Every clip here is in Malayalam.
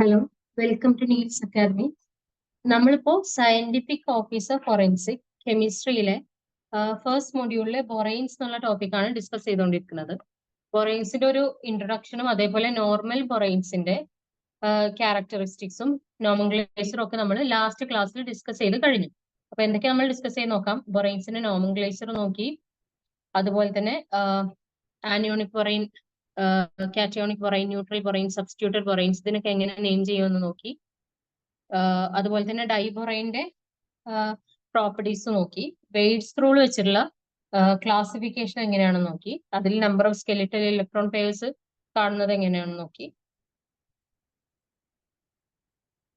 Hello, welcome to Neets Academy. നമ്മളിപ്പോ സയന്റിഫിക് ഓഫീസർ ഫോറൻസിക് കെമിസ്ട്രിയിലെ ഫസ്റ്റ് മൊഡ്യൂളിലെ ബൊറൈൻസ് എന്നുള്ള ടോപ്പിക്കാണ് ഡിസ്കസ് ചെയ്തുകൊണ്ടിരിക്കുന്നത്. ബൊറൈൻസിന്റെ ഒരു ഇൻട്രൊഡക്ഷനും അതേപോലെ നോർമൽ ബൊറൈൻസിന്റെ ക്യാരക്ടറിസ്റ്റിക്സും നോമൻക്ലേച്ചറും ഒക്കെ നമ്മൾ ലാസ്റ്റ് ക്ലാസ്സിൽ ഡിസ്കസ് ചെയ്ത് കഴിഞ്ഞു. അപ്പൊ എന്തൊക്കെ നമ്മൾ ഡിസ്കസ് ചെയ്ത് നോക്കാം. ബൊറൈൻസിന്റെ നോമൻക്ലേച്ചർ നോക്കി, അതുപോലെ തന്നെ anionic borane, cationic borane, neutral borane, substituted boranes ഇതിനൊക്കെ എങ്ങനെ നെയിം ചെയ്യുമെന്ന് നോക്കി. അതുപോലെ തന്നെ ഡൈബൊറൈന്റെ പ്രോപ്പർട്ടീസ് നോക്കി. വെയ്റ്റ്സ് റൂൾ വെച്ചിട്ടുള്ള ക്ലാസിഫിക്കേഷൻ എങ്ങനെയാണെന്ന് നോക്കി. അതിൽ number of skeletal electron pairs കാണുന്നത് എങ്ങനെയാണെന്ന് നോക്കി.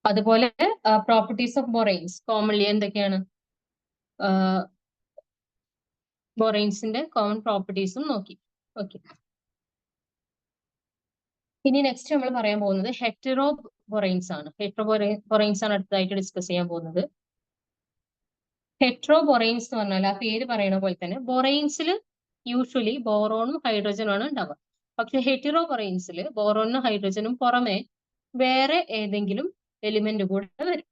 അതുപോലെ പ്രോപ്പർട്ടീസ് ഓഫ് ബൊറൈൻസ് കോമൺലി എന്തൊക്കെയാണ്, ബൊറൈൻസിന്റെ കോമൺ പ്രോപ്പർട്ടീസും നോക്കി. ഓക്കെ, ഇനി നെക്സ്റ്റ് നമ്മൾ പറയാൻ പോകുന്നത് ഹെറ്ററോ ബൊറൈൻസ് ആണ്. ഹെറ്ററോ ബൊറൈൻസ് ആണ് അടുത്തതായിട്ട് ഡിസ്കസ് ചെയ്യാൻ പോകുന്നത്. ഹെറ്ററോ ബൊറൈൻസ് എന്ന് പറഞ്ഞാൽ ആ പേര് പറയുന്ന പോലെ തന്നെ ബൊറൈൻസിൽ യൂഷ്വലി ബോറോണും ഹൈഡ്രജനും ആണ് ഉണ്ടാവുക. പക്ഷെ ഹെറ്ററോ ബൊറൈൻസിൽ ബോറോണിനും ഹൈഡ്രജനും പുറമെ വേറെ ഏതെങ്കിലും എലിമെന്റ് കൂടെ വരും.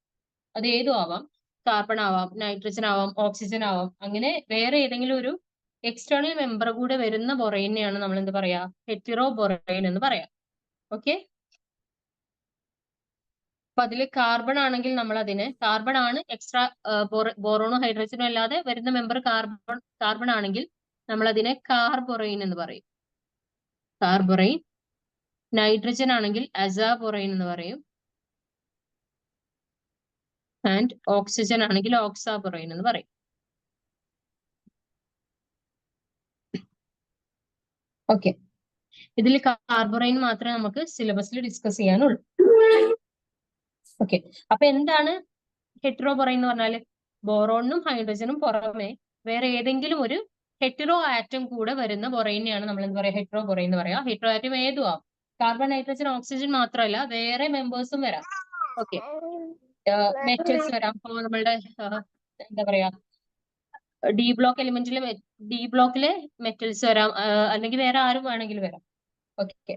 അത് ഏതും ആവാം, കാർബൺ ആവാം, നൈട്രജൻ ആവാം, ഓക്സിജൻ ആവാം. അങ്ങനെ വേറെ ഏതെങ്കിലും ഒരു എക്സ്റ്റേണൽ മെമ്പർ കൂടെ വരുന്ന ബൊറൈനെയാണ് നമ്മൾ എന്ത് പറയാ, ഹെറ്ററോ ബൊറൈൻ എന്ന് പറയാം. ഓക്കെ, അപ്പൊ അതിൽ കാർബൺ ആണെങ്കിൽ നമ്മൾ അതിന് കാർബൺ ആണ് എക്സ്ട്രാ, ബോറോണോ ഹൈഡ്രജനോ അല്ലാതെ വരുന്ന മെമ്പർ കാർബൺ ആണെങ്കിൽ നമ്മൾ അതിനെ കാർബൊറൈൻ എന്ന് പറയും. കാർബൊറൈൻ. നൈട്രജൻ ആണെങ്കിൽ അസാബൊറൈൻ എന്ന് പറയും. ആൻഡ് ഓക്സിജൻ ആണെങ്കിൽ ഓക്സാബൊറൈൻ എന്ന് പറയും. ഓക്കെ, ഇതിൽ കാർബൊറൈൻ മാത്രമേ നമുക്ക് സിലബസിൽ ഡിസ്കസ് ചെയ്യാനുള്ളൂ. ഓക്കെ, അപ്പൊ എന്താണ് ഹെറ്ററോ ബൊറൈൻ എന്ന് പറഞ്ഞാൽ ബോറോണിനും ഹൈഡ്രജനും പുറമെ വേറെ ഏതെങ്കിലും ഒരു ഹെറ്ററോ ആറ്റം കൂടെ വരുന്ന ബൊറൈനെയാണ് നമ്മൾ എന്ത് പറയാ, ഹെറ്ററോ ബൊറൈൻ എന്ന് പറയാം. ഹെറ്ററോ ആറ്റം ഏതും ആവും, കാർബൺ, നൈട്രജൻ, ഓക്സിജൻ മാത്രമല്ല വേറെ മെമ്പേഴ്സും വരാം. ഓക്കെ, മെറ്റൽസ് വരാം. അപ്പൊ നമ്മളുടെ എന്താ പറയാ, ഡി ബ്ലോക്കിലെ മെറ്റൽസ് വരാം, അല്ലെങ്കിൽ വേറെ ആരും വേണമെങ്കിലും വരാം. ഓക്കെ,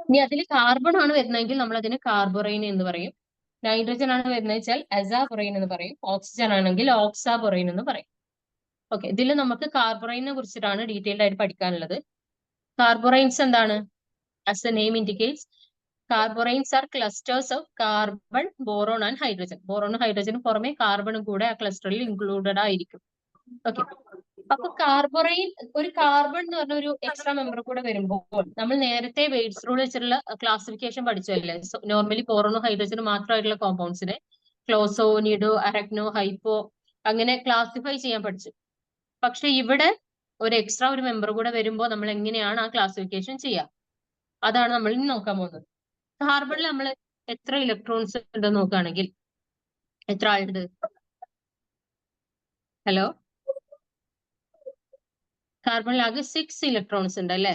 ഇനി അതിൽ കാർബൺ ആണ് വരുന്നതെങ്കിൽ നമ്മൾ അതിന് കാർബൊറൈൻ എന്ന് പറയും. നൈട്രജൻ ആണ് വരുന്നത് വെച്ചാൽ അസാബൊറൈൻ എന്ന് പറയും. ഓക്സിജൻ ആണെങ്കിൽ ഓക്സാബൊറൈൻ എന്ന് പറയും. ഓക്കെ, ഇതിൽ നമുക്ക് കാർബൊറൈനെ കുറിച്ചിട്ടാണ് ഡീറ്റെയിൽഡ് ആയിട്ട് പഠിക്കാനുള്ളത്. കാർബൊറൈൻസ് എന്താണ്? As the name indicates, carboranes are clusters of carbon, boron and hydrogen. ബോറോണും ഹൈഡ്രജനും പുറമെ കാർബണും കൂടെ ആ ക്ലസ്റ്ററിൽ ഇൻക്ലൂഡഡ് ആയിരിക്കും. ഓക്കെ, അപ്പൊ കാർബൊറൈൻ, ഒരു കാർബൺ എന്ന് പറഞ്ഞ ഒരു എക്സ്ട്രാ മെമ്പർ കൂടെ വരുമ്പോൾ നമ്മൾ നേരത്തെ വെയ്റ്റ്സ് റൂൾ വെച്ചിട്ടുള്ള ക്ലാസിഫിക്കേഷൻ പഠിച്ചല്ലേ. നോർമലി ബോറോണോ ഹൈഡ്രജനും മാത്രമായിട്ടുള്ള കോമ്പൗണ്ട്സിനെ ക്ലോസോ, നിഡോ, അരഗ്നോ, ഹൈപ്പോ അങ്ങനെ ക്ലാസിഫൈ ചെയ്യാൻ പഠിച്ചു. പക്ഷെ ഇവിടെ ഒരു എക്സ്ട്രാ ഒരു മെമ്പർ കൂടെ വരുമ്പോൾ നമ്മൾ എങ്ങനെയാണ് ആ ക്ലാസിഫിക്കേഷൻ ചെയ്യുക, അതാണ് നമ്മൾ ഇനി നോക്കാൻ പോകുന്നത്. കാർബണിൽ നമ്മൾ എത്ര ഇലക്ട്രോൺസ് ഉണ്ടെന്ന് നോക്കുകയാണെങ്കിൽ എത്ര ആളുണ്ട്? ഹലോ, കാർബണിൽ ആകെ 6 ഇലക്ട്രോൺസ് ഉണ്ട് അല്ലേ?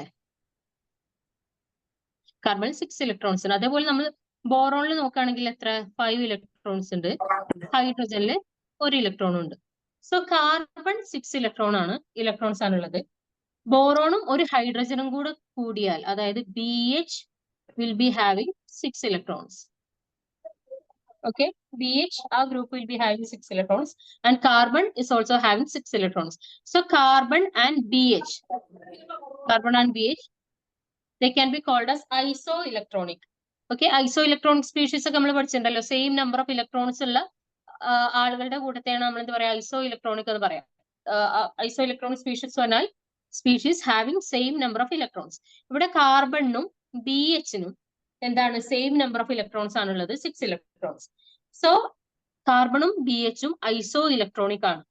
കാർബണിൽ 6 ഇലക്ട്രോൺസ് ഉണ്ട്. അതേപോലെ നമ്മൾ ബോറോണിൽ നോക്കുകയാണെങ്കിൽ എത്ര? 5 ഇലക്ട്രോൺസ് ഉണ്ട്. ഹൈഡ്രജനിൽ 1 ഇലക്ട്രോൺ ഉണ്ട്. സോ കാർബൺ 6 ഇലക്ട്രോൺസ് ആണുള്ളത്. ബോറോണും ഒരു ഹൈഡ്രജനും കൂടെ കൂടിയാൽ, അതായത് BH will be having 6 electrons. Okay, BH, our group will be having 6 electrons, and carbon is also having 6 electrons. So carbon and BH, they can be called as isoelectronic. Okay, isoelectronic species ഒക്കെ നമ്മൾ പഠിച്ചിട്ടുണ്ടല്ലോ. സെയിം നമ്പർ ഓഫ് ഇലക്ട്രോൺസ് ഉള്ള ആളുകളുടെ കൂട്ടത്തെയാണ് നമ്മൾ എന്ത് പറയാ, ഐസോഇലക്ട്രോണിക് എന്ന് പറയാം. ഐസോഇലക്ട്രോണിക് സ്പീഷീസ് പറഞ്ഞാൽ species having same number of electrons. ഇവിടെ കാർബണിനും BHനും എന്താണ്, സെയിം നമ്പർ ഓഫ് ഇലക്ട്രോൺസ് ആണുള്ളത്, 6 ഇലക്ട്രോൺസ്. സോ കാർബണും BHും ഐസോ ഇലക്ട്രോണിക് ആണ്.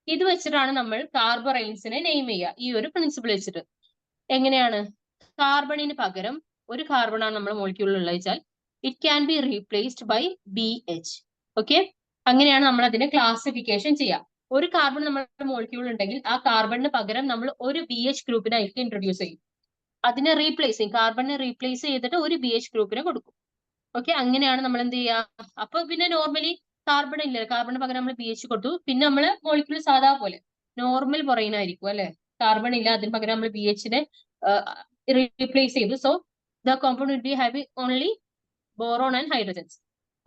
ഇത് വെച്ചിട്ടാണ് നമ്മൾ കാർബറൈൻസിനെ നെയിം ചെയ്യുക, ഈ ഒരു പ്രിൻസിപ്പിൾ വെച്ചിട്ട്. എങ്ങനെയാണ്? കാർബണിന് പകരം ഒരു കാർബൺ ആണ് നമ്മുടെ മോളിക്യൂളിൽ ഉള്ളത് വെച്ചാൽ it can be replaced by BH. Okay, അങ്ങനെയാണ് നമ്മൾ അതിനെ ക്ലാസിഫിക്കേഷൻ ചെയ്യുക. ഒരു കാർബൺ നമ്മുടെ മോളിക്യൂൾ ഉണ്ടെങ്കിൽ ആ കാർബണിന് പകരം നമ്മൾ ഒരു BH ഗ്രൂപ്പിനെ അതിലേക്ക് ഇൻട്രൊഡ്യൂസ് ചെയ്യും. അതിനെ റീപ്ലേസ് ചെയ്യും, കാർബണിനെ റീപ്ലേസ് ചെയ്തിട്ട് ഒരു BH ഗ്രൂപ്പിനെ കൊടുക്കും. ഓക്കെ, അങ്ങനെയാണ് നമ്മൾ എന്ത് ചെയ്യുക. അപ്പൊ പിന്നെ നോർമലി കാർബൺ ഇല്ല, കാർബണിന് പകരം നമ്മൾ BH കൊടുത്തു, പിന്നെ നമ്മൾ മോളിക്യൂൾ സാധാ പോലെ നോർമൽ പറയുന്നതായിരിക്കും അല്ലെ. കാർബൺ ഇല്ല, അതിന് പകരം നമ്മൾ BHനെ റീപ്ലേസ് ചെയ്തു. So the compound will be having only boron and hydrogens.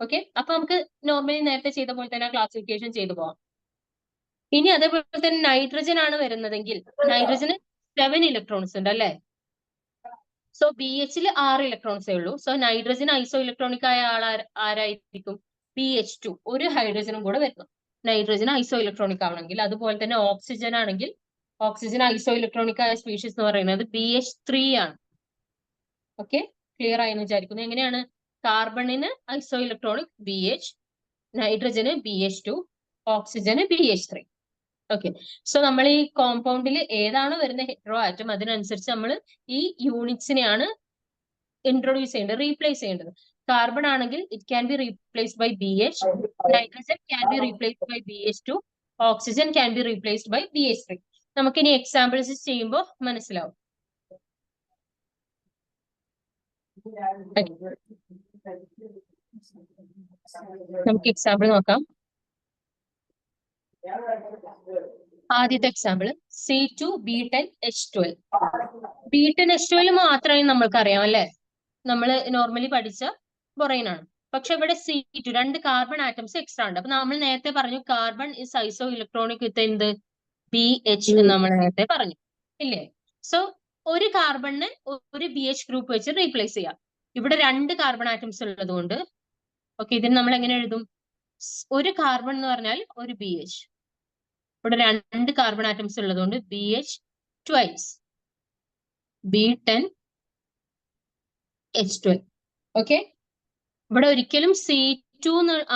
Okay, അപ്പൊ നമുക്ക് നോർമലി നേരത്തെ ചെയ്ത പോലെ തന്നെ ക്ലാസിഫിക്കേഷൻ ചെയ്തു പോവാം. ഇനി അതേപോലെ തന്നെ നൈട്രജൻ ആണ് വരുന്നതെങ്കിൽ നൈട്രജന് 7 ഇലക്ട്രോൺസ് ഉണ്ട് അല്ലെ. സോ ബി എച്ചിൽ 6 ഇലക്ട്രോൺസേ ഉള്ളൂ. സോ നൈട്രജൻ ഐസോ ഇലക്ട്രോണിക് ആയ ആൾ ആരായിരിക്കും? BH2, ഒരു ഹൈഡ്രജനും കൂടെ വരുന്നു. നൈട്രജൻ ഐസോ ഇലക്ട്രോണിക് ആവണമെങ്കിൽ. അതുപോലെ തന്നെ ഓക്സിജൻ ആണെങ്കിൽ ഓക്സിജൻ ഐസോ ഇലക്ട്രോണിക് ആയ സ്പീഷീസ് എന്ന് പറയുന്നത് BH3 ആണ്. ഓക്കെ, ക്ലിയർ ആയെന്ന് വിചാരിക്കുന്നു. എങ്ങനെയാണ്? കാർബണിന് ഐസോ ഇലക്ട്രോണിക് BH, നൈട്രജന് BH2, ഓക്സിജന് BH3. ഓക്കെ, സോ നമ്മൾ ഈ കോമ്പൗണ്ടിൽ ഏതാണ് വരുന്ന ഹെറ്ററോ ആറ്റം അതിനനുസരിച്ച് നമ്മൾ ഈ യൂണിറ്റ്സിനെയാണ് ഇൻട്രൊഡ്യൂസ് ചെയ്യേണ്ടത്, റീപ്ലേസ് ചെയ്യേണ്ടത്. കാർബൺ ആണെങ്കിൽ it can be replaced by BH, nitrogen can be replaced by BH2, oxygen can be replaced by BH3. നമുക്ക് ഇനി എക്സാമ്പിൾസ് ചെയ്യുമ്പോൾ മനസ്സിലാവും. നമുക്ക് എക്സാമ്പിൾ നോക്കാം. ആദ്യത്തെ എക്സാമ്പിൾ C2B10H12. B10H12 മാത്രമേ നമ്മൾക്ക് അറിയാം അല്ലെ, നമ്മൾ നോർമലി പഠിച്ച ബൊറൈൻ ആണ്. പക്ഷെ ഇവിടെ C2 2 കാർബൺ ആറ്റംസ് എക്സ്ട്രാ ഉണ്ട്. അപ്പൊ നമ്മൾ നേരത്തെ പറഞ്ഞു കാർബൺ ഇസ് ഐസോ ഇലക്ട്രോണിക് വിത്ത് എന്ത്? BH എന്ന് നമ്മൾ നേരത്തെ പറഞ്ഞു ഇല്ലേ. സോ ഒരു കാർബണിനെ ഒരു BH ഗ്രൂപ്പ് വെച്ച് റീപ്ലേസ് ചെയ്യാം. ഇവിടെ 2 കാർബൺ ആറ്റംസ് ഉള്ളത് കൊണ്ട് ഓക്കെ, ഇതിന് നമ്മൾ എങ്ങനെ എഴുതും? ഒരു കാർബൺ എന്ന് പറഞ്ഞാൽ ഒരു BH. ഇവിടെ 2 കാർബൺ ആറ്റംസ് ഉള്ളതുകൊണ്ട് BH twice B10H12. ഓക്കെ, ഇവിടെ ഒരിക്കലും C2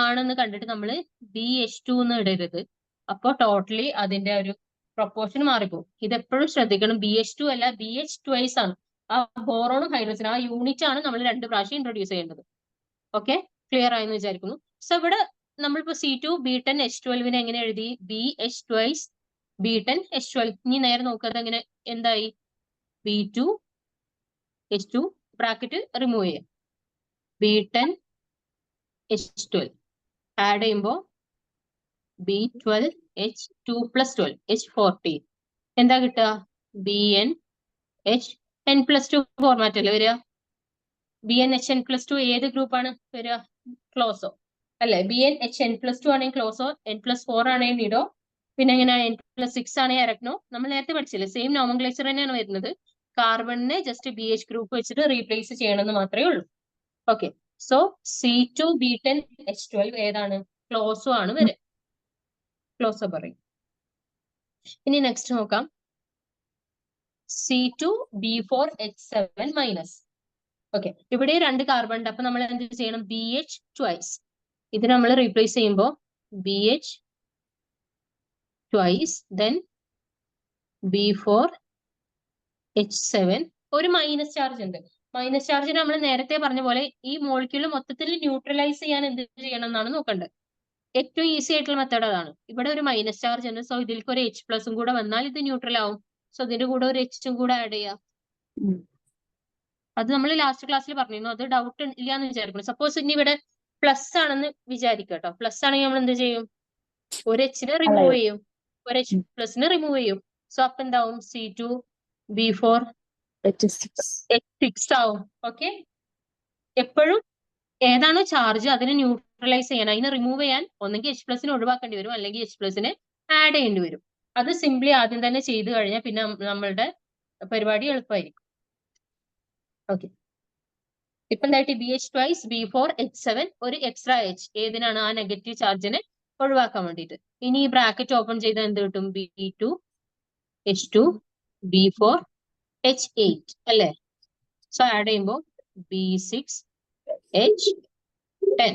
ആണെന്ന് കണ്ടിട്ട് നമ്മൾ BH2 എന്ന് ഇടരുത്. അപ്പൊ ടോട്ടലി അതിന്റെ ഒരു പ്രൊപ്പോർഷൻ മാറിപ്പോകും. ഇതെപ്പോഴും ശ്രദ്ധിക്കണം. BH2 അല്ല, BH twice ആണ്. ആ ബോറോണും ഹൈഡ്രജൻ ആ യൂണിറ്റ് ആണ് നമ്മൾ 2 പ്രാവശ്യം ഇൻട്രൊഡ്യൂസ് ചെയ്യേണ്ടത്. ഓക്കെ, ക്ലിയർ ആയെന്ന് വിചാരിക്കുന്നു. സോ ഇവിടെ നമ്മളിപ്പോ C2 B10H12 എങ്ങനെ എഴുതി? BH twice B10H12. ഇനി നേരെ നോക്കുന്നത് എങ്ങനെ എന്തായി? B2H2 ബ്രാക്കറ്റ് റിമൂവ് ചെയ്യാം. B10H12 ആഡ് ചെയ്യുമ്പോൾ B12H2 + 12 H14 എന്താ കിട്ടുക? BnHn+2 ഫോർമാറ്റ് അല്ലേ വരിക? BnHn+2 ഏത് ഗ്രൂപ്പാണ് വരിക? ക്ലോസോ അല്ലെ. BnHn+2 ആണെങ്കിൽ ക്ലോസോ, N+4 ആണെങ്കിൽ നിഡോ, പിന്നെ എങ്ങനെ N+6 ആണെങ്കിൽ അരക്നോ. നമ്മൾ നേരത്തെ പഠിച്ചില്ലേ, സെയിം നോമൻക്ലേച്ചർ തന്നെയാണ് വരുന്നത്. കാർബണിനെ ജസ്റ്റ് BH ഗ്രൂപ്പ് വെച്ചിട്ട് റീപ്ലേസ് ചെയ്യണമെന്ന് മാത്രമേ ഉള്ളൂ. ഓക്കെ, സോ C2B10H12 ഏതാണ്? ക്ലോസോ ആണ് വരിക, ക്ലോസോ പറയും. ഇനി നെക്സ്റ്റ് നോക്കാം. C2B4H7-. ഓക്കെ, ഇവിടെ 2 കാർബൺ ഉണ്ട്. അപ്പൊ നമ്മൾ എന്ത് ചെയ്യണം? BH twice. ഇത് നമ്മൾ റീപ്ലേസ് ചെയ്യുമ്പോൾ BH twice then B4H7. ഒരു മൈനസ് ചാർജ് ഉണ്ട്. മൈനസ് ചാർജിന് നമ്മൾ നേരത്തെ പറഞ്ഞ പോലെ ഈ മോളിക്യൂൾ മൊത്തത്തിൽ ന്യൂട്രലൈസ് ചെയ്യാൻ എന്ത് ചെയ്യണം എന്നാണ് നോക്കേണ്ടത്. ഏറ്റവും ഈസി ആയിട്ടുള്ള മെത്തേഡ് അതാണ്. ഇവിടെ ഒരു മൈനസ് ചാർജ് ഉണ്ട്. സോ ഇതിലേക്ക് ഒരു H+ കൂടെ വന്നാൽ ഇത് ന്യൂട്രൽ ആവും. സോ ഇതിന്റെ കൂടെ ഒരു H കൂടെ ആഡ് ചെയ്യാം. അത് നമ്മൾ ലാസ്റ്റ് ക്ലാസ്സിൽ പറഞ്ഞിരുന്നു. അത് ഡൗട്ട് ഇല്ല എന്ന് വിചാരിക്കുന്നു. സപ്പോസ് ഇനി ഇവിടെ പ്ലസ് ആണെന്ന് വിചാരിക്കട്ടോ. പ്ലസ് ആണെങ്കിൽ നമ്മൾ എന്ത് ചെയ്യും? ഒരു H-നെ റിമൂവ് ചെയ്യും, ഒരു H+ റിമൂവ് ചെയ്യും. സോ അപ്പൊ എന്താവും? C2B4H6 ആവും. ഓക്കെ, എപ്പോഴും ഏതാണോ ചാർജ് അതിനെ ന്യൂട്രലൈസ് ചെയ്യാൻ, അതിനെ റിമൂവ് ചെയ്യാൻ ഒന്നെങ്കിൽ H+ ഒഴിവാക്കേണ്ടി വരും, അല്ലെങ്കിൽ H+നെ ആഡ് ചെയ്യേണ്ടി വരും. അത് സിംപ്ലി ആദ്യം തന്നെ ചെയ്തു കഴിഞ്ഞാൽ പിന്നെ നമ്മളുടെ പരിപാടി എളുപ്പമായിരിക്കും. ഓക്കെ, ഇപ്പൊ എന്തായിട്ട് BH twice B4H7 ഒരു എക്സ്ട്രാ H ഏതിനാണ്? ആ നെഗറ്റീവ് ചാർജിനെ ഒഴിവാക്കാൻ വേണ്ടിയിട്ട്. ഇനി ഈ ബ്രാക്കറ്റ് ഓപ്പൺ ചെയ്താൽ എന്ത് കിട്ടും? B2H2 B4H8 അല്ലേ. സോ ആഡ് ചെയ്യുമ്പോൾ B6H10.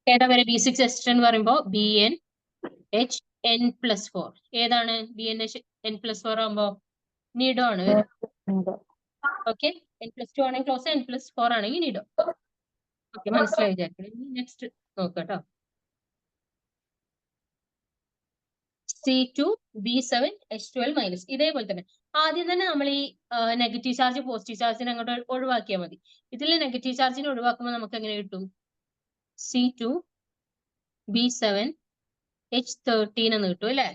ഏതാ വരെ? B6H10 എന്ന് പറയുമ്പോൾ BnHn+4. ഏതാണ്? BnHn+4 ആകുമ്പോ നിഡോ ആണ് വരിക. ഓക്കെ, N+2 ആണെങ്കിൽ ക്ലോസ്, N+4 ആണെങ്കിൽ നിഡോ. ഓക്കെ, മനസ്സിലായി വിചാരിക്കണം. നെക്സ്റ്റ് നോക്കട്ടോ. C2B7H12-. ഇതേപോലെ തന്നെ ആദ്യം തന്നെ നമ്മൾ ഈ നെഗറ്റീവ് ചാർജ് പോസിറ്റീവ് ചാർജിനെ അങ്ങോട്ട് ഒഴിവാക്കിയാൽ മതി. ഇതിൽ നെഗറ്റീവ് ചാർജിനെ ഒഴിവാക്കുമ്പോൾ നമുക്ക് എങ്ങനെ കിട്ടും? C2B7H13 എന്ന് കിട്ടും അല്ലെ.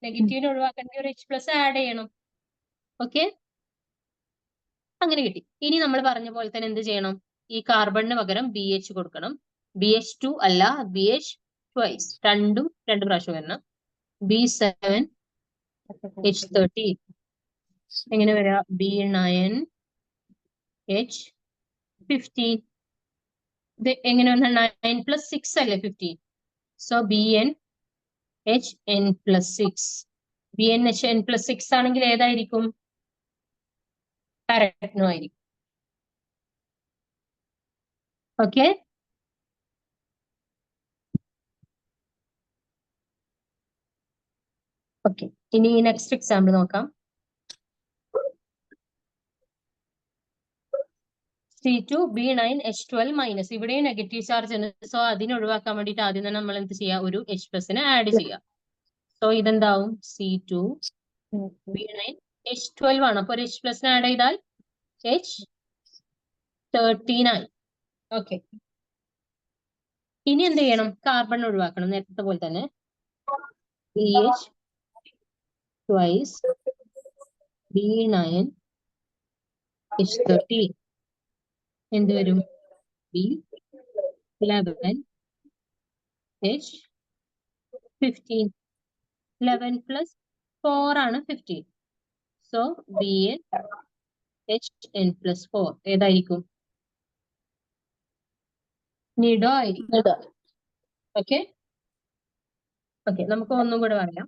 നെഗറ്റീവിനെ ഒഴിവാക്കണമെങ്കിൽ ഒരു H+ ആഡ് ചെയ്യണം. ഓക്കെ, അങ്ങനെ കിട്ടി. ഇനി നമ്മൾ പറഞ്ഞ പോലെ തന്നെ എന്ത് ചെയ്യണം? ഈ കാർബണിന് പകരം BH കൊടുക്കണം. BH2 അല്ല, BH ട്വൈസ്, രണ്ടും 2 പ്രാവശ്യം വരണം. B7H13 എങ്ങനെ വരാ? B9H15. ഇത് എങ്ങനെ വന്ന 9 + 6 അല്ലേ 15. So BnHn+6. BnHn+6 ആണെങ്കിൽ ഏതായിരിക്കും? അരഗ്നോ ആയിരിക്കും. Okay, okay. ഇനി നെക്സ്റ്റ് എക്സാമ്പിൾ നോക്കാം. C2B9H12-. ഇവിടെയും നെഗറ്റീവ് ചാർജ് ഉണ്ട്. സോ അതിനെ ഒഴിവാക്കാൻ വേണ്ടിയിട്ട് ആദ്യം തന്നെ നമ്മൾ എന്ത് ചെയ്യാം? ഒരു H+ ആഡ് ചെയ്യാം. സോ ഇതെന്താവും? C2B9H12 ആണ്. അപ്പൊ ഒരു H+ ആഡ് ചെയ്താൽ H13 ആയി. ഓക്കെ, ഇനി എന്ത് ചെയ്യണം? കാർബൺ ഒഴിവാക്കണം, നേരത്തെ പോലെ തന്നെ. BH twice B9H13 എന്ത് വരും? B11H15. 11 + 4 ആണ് 15. സോ BnHn+4 ഏതായിരിക്കും? നിഡോ ആയിരിക്കും. Okay, okay. നമുക്ക് ഒന്നും കൂടെ പറയാം.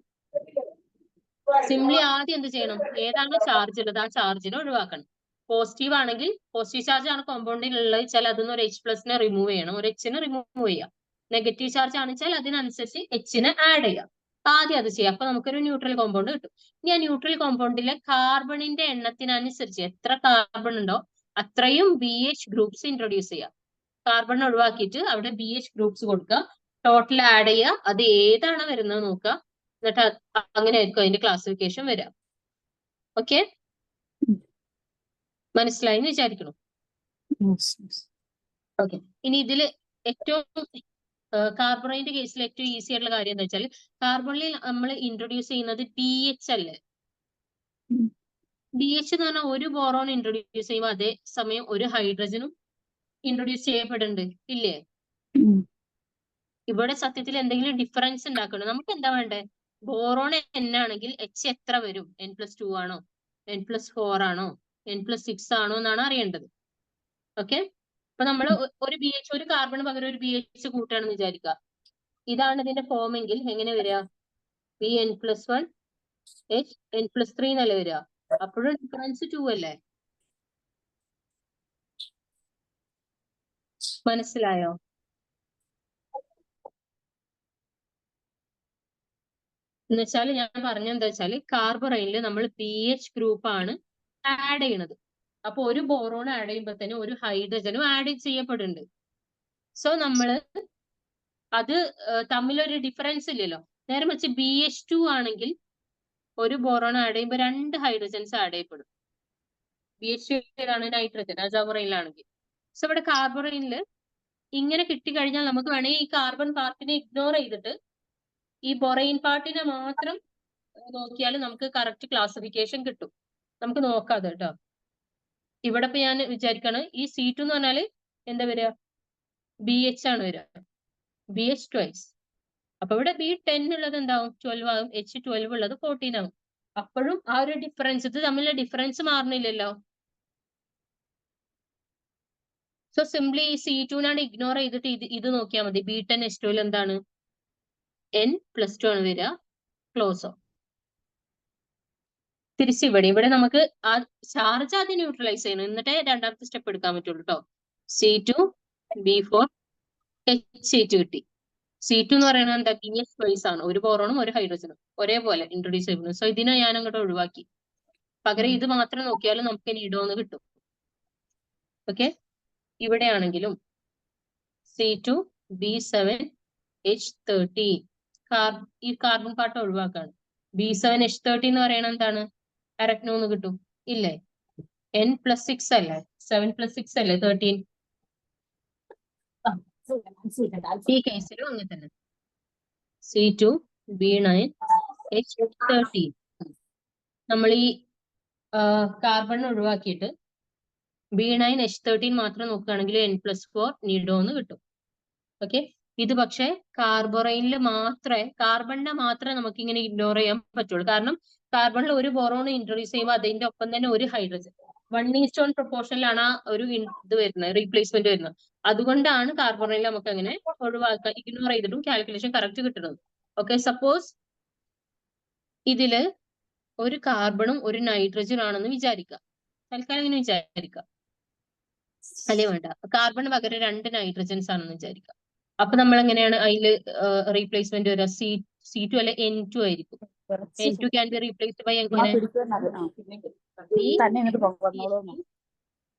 സിംപ്ലി ആദ്യം എന്ത് ചെയ്യണം? ഏതാണ് ചാർജ് ഉള്ളത് ആ ചാർജിനെ ഒഴിവാക്കണം. പോസിറ്റീവ് ആണെങ്കിൽ, പോസിറ്റീവ് ചാർജ് ആണ് കോമ്പൗണ്ടിൽ ഉള്ളത് വെച്ചാൽ അതിന് ഒരു H+ റിമൂവ് ചെയ്യണം, ഒരു H റിമൂവ് ചെയ്യാം. നെഗറ്റീവ് ചാർജ് ആണെച്ചാൽ അതിനനുസരിച്ച് H ആഡ് ചെയ്യാം. ആദ്യം അത് ചെയ്യാം. അപ്പൊ നമുക്കൊരു ന്യൂട്രൽ കോമ്പൗണ്ട് കിട്ടും. ഇനി ആ ന്യൂട്രൽ കോമ്പൗണ്ടിലെ കാർബണിന്റെ എണ്ണത്തിനനുസരിച്ച് എത്ര കാർബൺ ഉണ്ടോ അത്രയും BH ഗ്രൂപ്പ്സ് ഇൻട്രൊഡ്യൂസ് ചെയ്യാം. കാർബൺ ഒഴിവാക്കിയിട്ട് അവിടെ BH ഗ്രൂപ്പ്സ് കൊടുക്കുക, ടോട്ടൽ ആഡ് ചെയ്യുക, അത് ഏതാണ് വരുന്നത് നോക്കുക, എന്നിട്ട് അങ്ങനെ ആയിരിക്കും അതിന്റെ ക്ലാസിഫിക്കേഷൻ വരിക. ഓക്കെ, മനസ്സിലായി എന്ന് വിചാരിക്കണം. ഓക്കെ, ഇനി ഇതിൽ ഏറ്റവും കാർബണൈന്റെ കേസിൽ ഏറ്റവും ഈസി ആയിട്ടുള്ള കാര്യം എന്താ വെച്ചാൽ, കാർബണിൽ നമ്മൾ ഇൻട്രൊഡ്യൂസ് ചെയ്യുന്നത് BH അല്ലേ. BH എന്ന് പറഞ്ഞാൽ ഒരു ബോറോൺ ഇൻട്രൊഡ്യൂസ് ചെയ്യുമ്പോൾ അതേ സമയം ഒരു ഹൈഡ്രജനും ഇൻട്രൊഡ്യൂസ് ചെയ്യപ്പെടുന്നുണ്ട്, ഇല്ലേ? ഇവിടെ സത്യത്തിൽ എന്തെങ്കിലും ഡിഫറൻസ് ഉണ്ടാക്കണം. നമുക്ക് എന്താ വേണ്ടേ? ബോറോൺ N ആണെങ്കിൽ H എത്ര വരും? N+2 ആണോ, N+4 ആണോ, N+6 ആണോ എന്നാണ് അറിയേണ്ടത്. ഓക്കെ, അപ്പൊ നമ്മൾ ഒരു BH, ഒരു കാർബൺ പകരം ഒരു BH കൂട്ടുകയാണെന്ന് വിചാരിക്കുക. ഇതാണ് ഇതിന്റെ ഫോം എങ്കിൽ എങ്ങനെ വരിക? Bn+1 H N+3 എന്നല്ലേ വരിക. അപ്പോഴും ഡിഫറൻസ് 2 അല്ലേ? മനസ്സിലായോ? എന്നുവെച്ചാൽ ഞാൻ പറഞ്ഞെന്താ വെച്ചാൽ, കാർബറൈനിൽ നമ്മൾ BH ഗ്രൂപ്പ് ആണ് ആഡ് ചെയ്യണത്. അപ്പൊ ഒരു ബോറോൺ ആഡ് ചെയ്യുമ്പോൾ തന്നെ ഒരു ഹൈഡ്രജനും ആഡ് ചെയ്യപ്പെടുന്നുണ്ട്. സോ നമ്മള് അത് തമ്മിലൊരു ഡിഫറൻസ് ഇല്ലല്ലോ. നേരെ മറിച്ച് BH2 ആണെങ്കിൽ ഒരു ബോറോൺ ആഡ് ചെയ്യുമ്പോൾ 2 ഹൈഡ്രജൻസ് ആഡ് ചെയ്യപ്പെടും. BH2 ഏതാണ്? നൈട്രജൻ, അസോബറൈനിലാണെങ്കിൽ. സോ ഇവിടെ കാർബറൈനിൽ ഇങ്ങനെ കിട്ടിക്കഴിഞ്ഞാൽ നമുക്ക് വേണമെങ്കിൽ ഈ കാർബൺ പാർട്ടിനെ ഇഗ്നോർ ചെയ്തിട്ട് ഈ ബൊറൈൻ പാർട്ടിനെ മാത്രം നോക്കിയാൽ നമുക്ക് കറക്റ്റ് ക്ലാസിഫിക്കേഷൻ കിട്ടും. നമുക്ക് നോക്കാം അത് കേട്ടോ. ഇവിടെ ഇപ്പൊ ഞാൻ വിചാരിക്കാണ് ഈ C2 എന്ന് പറഞ്ഞാല് എന്താ വരിക? BH ആണ് വരിക, BH ട്വൈസ്. അപ്പൊ ഇവിടെ B10 ഉള്ളത് എന്താവും? 12 ആകും. H12 ഉള്ളത് 14 ആകും. അപ്പോഴും ആ ഒരു ഡിഫറൻസ്, ഇത് തമ്മിലുള്ള ഡിഫറൻസ് മാറുന്നില്ലല്ലോ. സോ സിംപ്ലി ഈ C2 നാണ് ഇഗ്നോർ ചെയ്തിട്ട് ഇത് നോക്കിയാൽ മതി. B10H12 എന്താണ്? N+2 ആണ് വരിക. ക്ലോസോ. തിരിച്ചിവിടെ നമുക്ക് ആ ചാർജ് ആദ്യം ന്യൂട്രലൈസ് ചെയ്യണം, എന്നിട്ടേ രണ്ടാമത്തെ സ്റ്റെപ്പ് എടുക്കാൻ പറ്റുള്ളൂ കേട്ടോ. C2B4H8 കിട്ടി. C2 എന്ന് പറയുന്നത് എന്താ? BH ട്വൈസ് ആണ്. ഒരു ബോറോണും ഒരു ഹൈഡ്രജനും ഒരേപോലെ ഇൻട്രൊഡ്യൂസ് ചെയ്യുന്നു. സോ ഇതിനെ ഞാൻ അങ്ങോട്ട് ഒഴിവാക്കി. പകരം ഇത് മാത്രം നോക്കിയാലും നമുക്ക് നിഡോന്ന് കിട്ടും. ഓക്കെ, ഇവിടെയാണെങ്കിലും C2B7H13 ഈ കാർബൺ പാർട്ട് ഒഴിവാക്കാണ്. B7H13 എന്ന് പറയുന്നത് എന്താണ്? അരഗ്നോ എന്ന് കിട്ടും, ഇല്ലേ? N+6 അല്ലേ? 7+6 അല്ലേ 13. ഈ കേസിലും അങ്ങനെ തന്നെ. C2B9H13 നമ്മൾ ഈ കാർബൺ ഒഴിവാക്കിയിട്ട് B9H13 മാത്രം നോക്കുകയാണെങ്കിൽ N+4 നിഡോ എന്ന് കിട്ടും. ഓക്കെ, ഇത് പക്ഷെ കാർബോറൈനിൽ മാത്രമേ കാർബണിനെ മാത്രമേ നമുക്ക് ഇങ്ങനെ ഇഗ്നോർ ചെയ്യാൻ പറ്റുള്ളൂ. കാരണം കാർബണിൽ ഒരു ബോറോൺ ഇൻട്രൊഡ്യൂസ് ചെയ്യുമ്പോൾ അതിന്റെ ഒപ്പം തന്നെ ഒരു ഹൈഡ്രജൻ 1:1 പ്രൊപ്പോർഷനിലാണ് ആ ഒരു ഇത് വരുന്നത്, റീപ്ലേസ്മെന്റ് വരുന്നത്. അതുകൊണ്ടാണ് കാർബോറൈനിൽ നമുക്ക് അങ്ങനെ ഒഴിവാക്കാൻ ഇഗ്നോർ ചെയ്തിട്ടും കാൽക്കുലേഷൻ കറക്റ്റ് കിട്ടുന്നത്. ഓക്കെ, സപ്പോസ് ഇതില് ഒരു കാർബണും ഒരു നൈട്രജനും ആണെന്ന് വിചാരിക്കാം. തൽക്കാലം ഇങ്ങനെ വിചാരിക്കാം, അല്ലേ വേണ്ട, കാർബണിന് പകരം 2 നൈട്രജൻസ് ആണെന്ന് വിചാരിക്കാം. അപ്പൊ നമ്മൾ എങ്ങനെയാണ് അതില് റീപ്ലേസ്മെന്റ് വരിക? C2 അല്ലെ N2 ആയിരിക്കും. N2 can be replaced by എങ്ങനെ?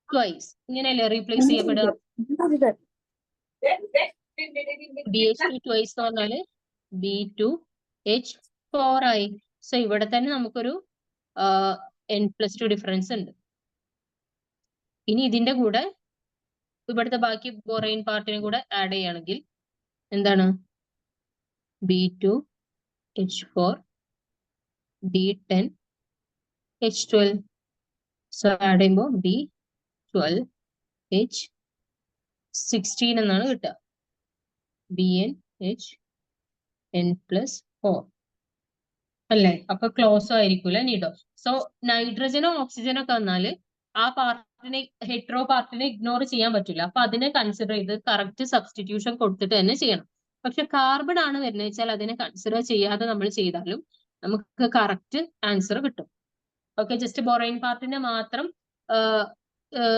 ട്വൈസ്. ഇങ്ങനെയല്ലേ റീപ്ലേസ് ചെയ്യപ്പെടുക? BH2 ട്വൈസ് എന്ന് പറഞ്ഞാല് B2H4 ആയി. സോ ഇവിടെ തന്നെ നമുക്കൊരു N+2 ഡിഫറൻസ് ഉണ്ട്. ഇനി ഇതിന്റെ കൂടെ ഇവിടുത്തെ ബാക്കി ബോറൈൻ പാർട്ടിനെ കൂടെ ആഡ് ചെയ്യുകയാണെങ്കിൽ എന്താണ്? B2H4 B10H12. സോ ആഡ് ചെയ്യുമ്പോൾ B12H16 എന്നാണ് കിട്ടുക. BnHn+4 അല്ലേ? അപ്പൊ ക്ലോസ് ആയിരിക്കൂല നീഡോ. സോ നൈട്രജനോ ഓക്സിജനോ ഒക്കെ വന്നാല് ആ പാർട്ടിനെ, ഹെട്രോ പാർട്ടിനെ ഇഗ്നോർ ചെയ്യാൻ പറ്റില്ല. അപ്പൊ അതിനെ കൺസിഡർ ചെയ്ത് കറക്റ്റ് സബ്സ്റ്റിറ്റ്യൂഷൻ കൊടുത്തിട്ട് തന്നെ ചെയ്യണം. പക്ഷെ കാർബൺ ആണ് വരുന്നത് വെച്ചാൽ അതിനെ കൺസിഡർ ചെയ്യാതെ നമ്മൾ ചെയ്താലും നമുക്ക് കറക്റ്റ് ആൻസർ കിട്ടും. ഓക്കെ, ജസ്റ്റ് ബോറൈൻ പാർട്ടിനെ മാത്രം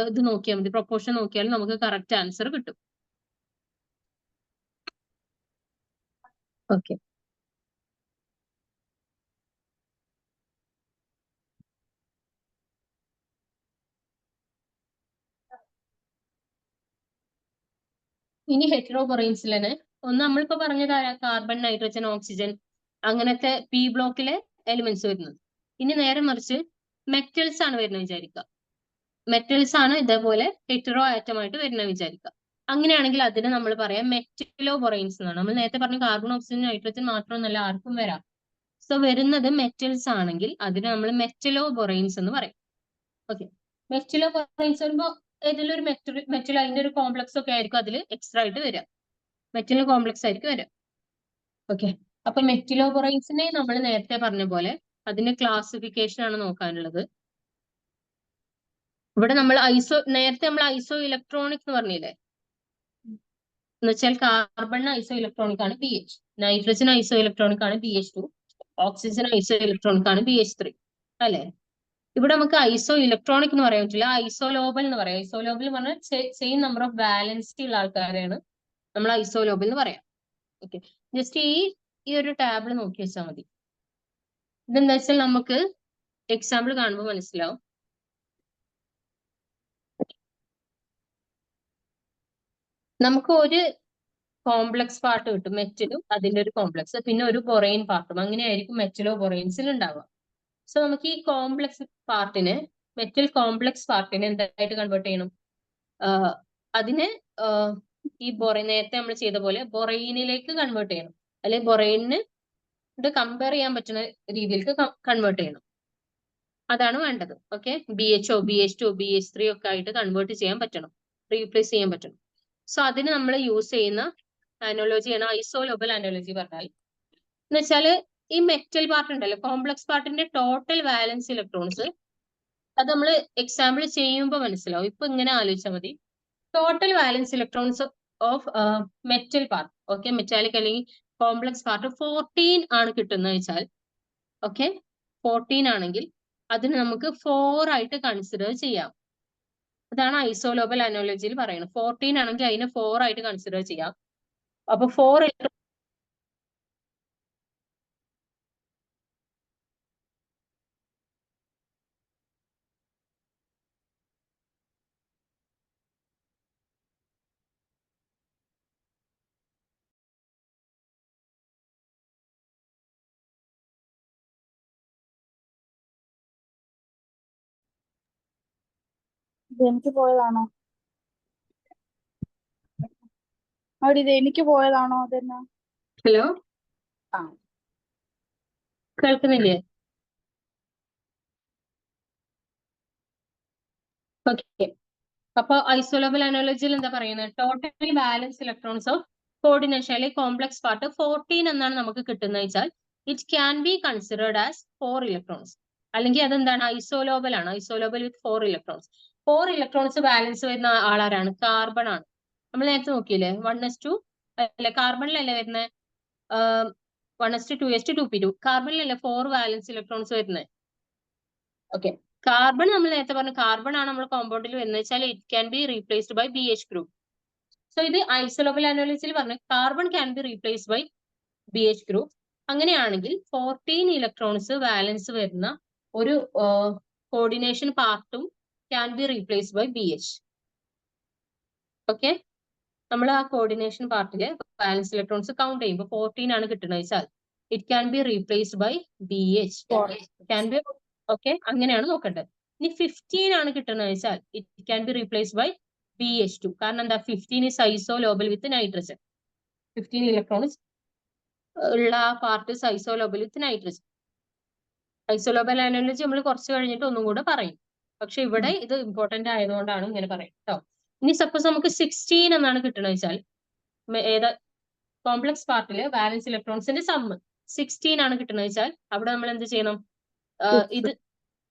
ഇത് നോക്കിയാൽ മതി, പ്രൊപ്പോർഷൻ നോക്കിയാൽ നമുക്ക് കറക്റ്റ് ആൻസർ കിട്ടും. ഓക്കെ, ഇനി ഹെറ്ററോബൊറൈൻസിൽ തന്നെ ഒന്ന് നമ്മളിപ്പോ പറഞ്ഞ കാർബൺ, നൈട്രജൻ, ഓക്സിജൻ അങ്ങനത്തെ P ബ്ലോക്കിലെ എലിമെന്റ്സ് വരുന്നത്. ഇനി നേരെ മറിച്ച് മെറ്റൽസ് ആണ് വരുന്നത് വിചാരിക്കുക. മെറ്റൽസ് ആണ് ഇതേപോലെ ഹെറ്ററോ ആറ്റമായിട്ട് വരുന്നത് വിചാരിക്കുക. അങ്ങനെയാണെങ്കിൽ അതിനെ നമ്മൾ പറയാം മെറ്റലോബൊറൈൻസ് എന്നാണ്. നമ്മൾ നേരത്തെ പറഞ്ഞ കാർബൺ, ഓക്സിജൻ, നൈട്രജൻ മാത്രമൊന്നല്ല, ആർക്കും വരാം. സോ വരുന്നത് മെറ്റൽസ് ആണെങ്കിൽ അതിനെ നമ്മൾ മെറ്റലോബൊറൈൻസ് എന്ന് പറയും. ഓക്കെ, മെറ്റലോബൊറൈൻസ് വരുമ്പോൾ ഏതെങ്കിലും ഒരു മെറ്റൽ അതിന്റെ ഒരു കോംപ്ലക്സ് ഒക്കെ ആയിരിക്കും അതിൽ എക്സ്ട്രാ ആയിട്ട് വരിക. മെറ്റൽ കോംപ്ലക്സ് ആയിരിക്കും വരിക. ഓക്കെ, അപ്പൊ മെറ്റലോബൊറൈൻസിനെ നമ്മൾ നേരത്തെ പറഞ്ഞ പോലെ അതിന്റെ ക്ലാസിഫിക്കേഷൻ ആണ് നോക്കാനുള്ളത്. ഇവിടെ നമ്മൾ നേരത്തെ നമ്മൾ ഐസോ ഇലക്ട്രോണിക് എന്ന് പറഞ്ഞില്ലേ? എന്ന് വെച്ചാൽ കാർബൺ ഐസോ ഇലക്ട്രോണിക് ആണ് BH, നൈട്രജൻ ഐസോ ഇലക്ട്രോണിക് ആണ് BH2, ഓക്സിജൻ ഐസോ ഇലക്ട്രോണിക് ആണ് BH3 അല്ലെ? ഇവിടെ നമുക്ക് ഐസോ ഇലക്ട്രോണിക് എന്ന് പറയാൻ പറ്റില്ല, ഐസോലോബൽ എന്ന് പറയാം. ഐസോലോബൽ എന്ന് പറഞ്ഞാൽ സെയിം നമ്പർ ഓഫ് വാലൻസി ഉള്ള ആൾക്കാരെയാണ് നമ്മൾ ഐസോലോബൽ എന്ന് പറയാം. ഓക്കെ, ജസ്റ്റ് ഈ ഒരു ടാബിൾ നോക്കി വെച്ചാൽ മതി. ഇതെന്താ വെച്ചാൽ നമുക്ക് എക്സാമ്പിൾ കാണുമ്പോൾ മനസ്സിലാവും. നമുക്ക് ഒരു കോംപ്ലക്സ് പാർട്ട് കിട്ടും, മെറ്റലും അതിന്റെ ഒരു കോംപ്ലക്സ്, പിന്നെ ഒരു ബൊറൈൻ പാർട്ടും. അങ്ങനെയായിരിക്കും മെറ്റലോ ബൊറൈൻസിൽ ഉണ്ടാവുക. സോ നമുക്ക് ഈ കോംപ്ലക്സ് പാർട്ടിനെ, മെറ്റൽ കോംപ്ലക്സ് പാർട്ടിനെ എന്തായിട്ട് കൺവേർട്ട് ചെയ്യണം? അതിനെ ഈ നേരത്തെ നമ്മൾ ചെയ്ത പോലെ ബൊറൈനിലേക്ക് കൺവേർട്ട് ചെയ്യണം, അല്ലെങ്കിൽ ബൊറൈനിന് കമ്പയർ ചെയ്യാൻ പറ്റുന്ന രീതിയിലേക്ക് കൺവേർട്ട് ചെയ്യണം. അതാണ് വേണ്ടത്. ഓക്കെ, BHO, BH2, BH3 ഒക്കെ ആയിട്ട് കൺവേർട്ട് ചെയ്യാൻ പറ്റണം, റീപ്ലേസ് ചെയ്യാൻ പറ്റണം. സോ അതിന് നമ്മൾ യൂസ് ചെയ്യുന്ന അനോളജിയാണ് ഐസോലോബൽ അനോളജി പറഞ്ഞാൽ. എന്ന് വെച്ചാൽ ഈ മെറ്റൽ പാർട്ട് ഉണ്ടല്ലോ, കോംപ്ലക്സ് പാർട്ടിന്റെ ടോട്ടൽ വാലൻസ് ഇലക്ട്രോൺസ്, അത് നമ്മൾ എക്സാമ്പിൾ ചെയ്യുമ്പോൾ മനസ്സിലാവും. ഇപ്പൊ ഇങ്ങനെ ആലോചിച്ചാൽ മതി. Total വാലൻസ് electrons of metal part, okay, metallic അല്ലെങ്കിൽ കോംപ്ലക്സ് പാർട്ട് 14 ആണ് കിട്ടുന്നത് വെച്ചാൽ, ഓക്കെ, 14 ആണെങ്കിൽ അതിന് നമുക്ക് 4 ആയിട്ട് കൺസിഡർ ചെയ്യാം. അതാണ് ഐസോലോബൽ അനോളജിയിൽ പറയുന്നത്. 14 ആണെങ്കിൽ അതിനെ 4 ആയിട്ട് കൺസിഡർ ചെയ്യാം. അപ്പൊ 4 എനിക്ക് പോയതാണോ? അവിടെ ഇത് എനിക്ക് പോയതാണോ? അതെന്നാ? ഹലോ, ആ, കേൾക്കുന്നില്ലേ? ഓക്കെ, അപ്പൊ ഐസോലോബൽ അനോളജിയിൽ എന്താ പറയുന്നത്? Totally balance electrons of coordination അല്ലെങ്കിൽ കോംപ്ലക്സ് പാർട്ട് 14 എന്നാണ് നമുക്ക് കിട്ടുന്നത് വെച്ചാൽ it can be considered as 4 electrons. അല്ലെങ്കിൽ അതെന്താണ്? ഐസോലോബൽ ആണ്. ഐസോലോബൽ വിത്ത് 4 ഇലക്ട്രോൺസ്. 4 ഇലക്ട്രോൺസ് ബാലൻസ് വരുന്ന ആളാരാണ്? കാർബൺ ആണ്. നമ്മൾ നേരത്തെ നോക്കിയില്ലേ 1s2 അല്ലെ? കാർബണിലല്ലേ വരുന്നത് 1s2 2s2 2p2. കാർബണിലല്ലേ 4 വാലൻസ് ഇലക്ട്രോൺസ് വരുന്നത്. ഓക്കെ, കാർബൺ നമ്മൾ നേരത്തെ പറഞ്ഞു കാർബൺ ആണ് നമ്മൾ കോമ്പൗണ്ടിൽ വരുന്നത് വെച്ചാൽ it can be replaced by BH group. So ഇത് ഐസോലോബൽ അനോളിസിൽ പറഞ്ഞ carbon can be replaced by BH group. അങ്ങനെയാണെങ്കിൽ 14 ഇലക്ട്രോൺസ് വാലൻസ് വരുന്ന ഒരു കോർഡിനേഷൻ പാർട്ടും can be replaced by BH. Okay, നമ്മൾ ആ കോർഡിനേഷൻ പാർട്ടിലെ വാലൻസ് ഇലക്ട്രോൺസ് കൗണ്ട് ചെയ്യുമ്പോൾ 14 ആണ് കിട്ടുന്നത് വെച്ചാൽ it can be replaced by BH. Can be okay, അങ്ങനെയാണ് നോക്കേണ്ടത്. ഇനി 15 ആണ് കിട്ടുന്നത് വെച്ചാൽ it can be replaced by BH2. കാരണം എന്താ? 15 is isolobal with nitrogen. 15 electrons ഉള്ള part isolobal with nitrogen. Isolobal analogy നമ്മൾ കുറച്ച് കഴിഞ്ഞിട്ട് ഒന്നും കൂടെ പറയും. പക്ഷെ ഇവിടെ ഇത് ഇമ്പോർട്ടന്റ് ആയതുകൊണ്ടാണ് ഇങ്ങനെ പറയും കേട്ടോ. ഇനി സപ്പോസ് നമുക്ക് 16 എന്നാണ് കിട്ടുന്നത് വെച്ചാൽ ഏതാ കോംപ്ലക്സ് പാർട്ടില് വാലൻസ് ഇലക്ട്രോൺസിന്റെ സമ്മ് 16 ആണ് കിട്ടുന്നത് വെച്ചാൽ അവിടെ നമ്മൾ എന്ത് ചെയ്യണം? ഇത്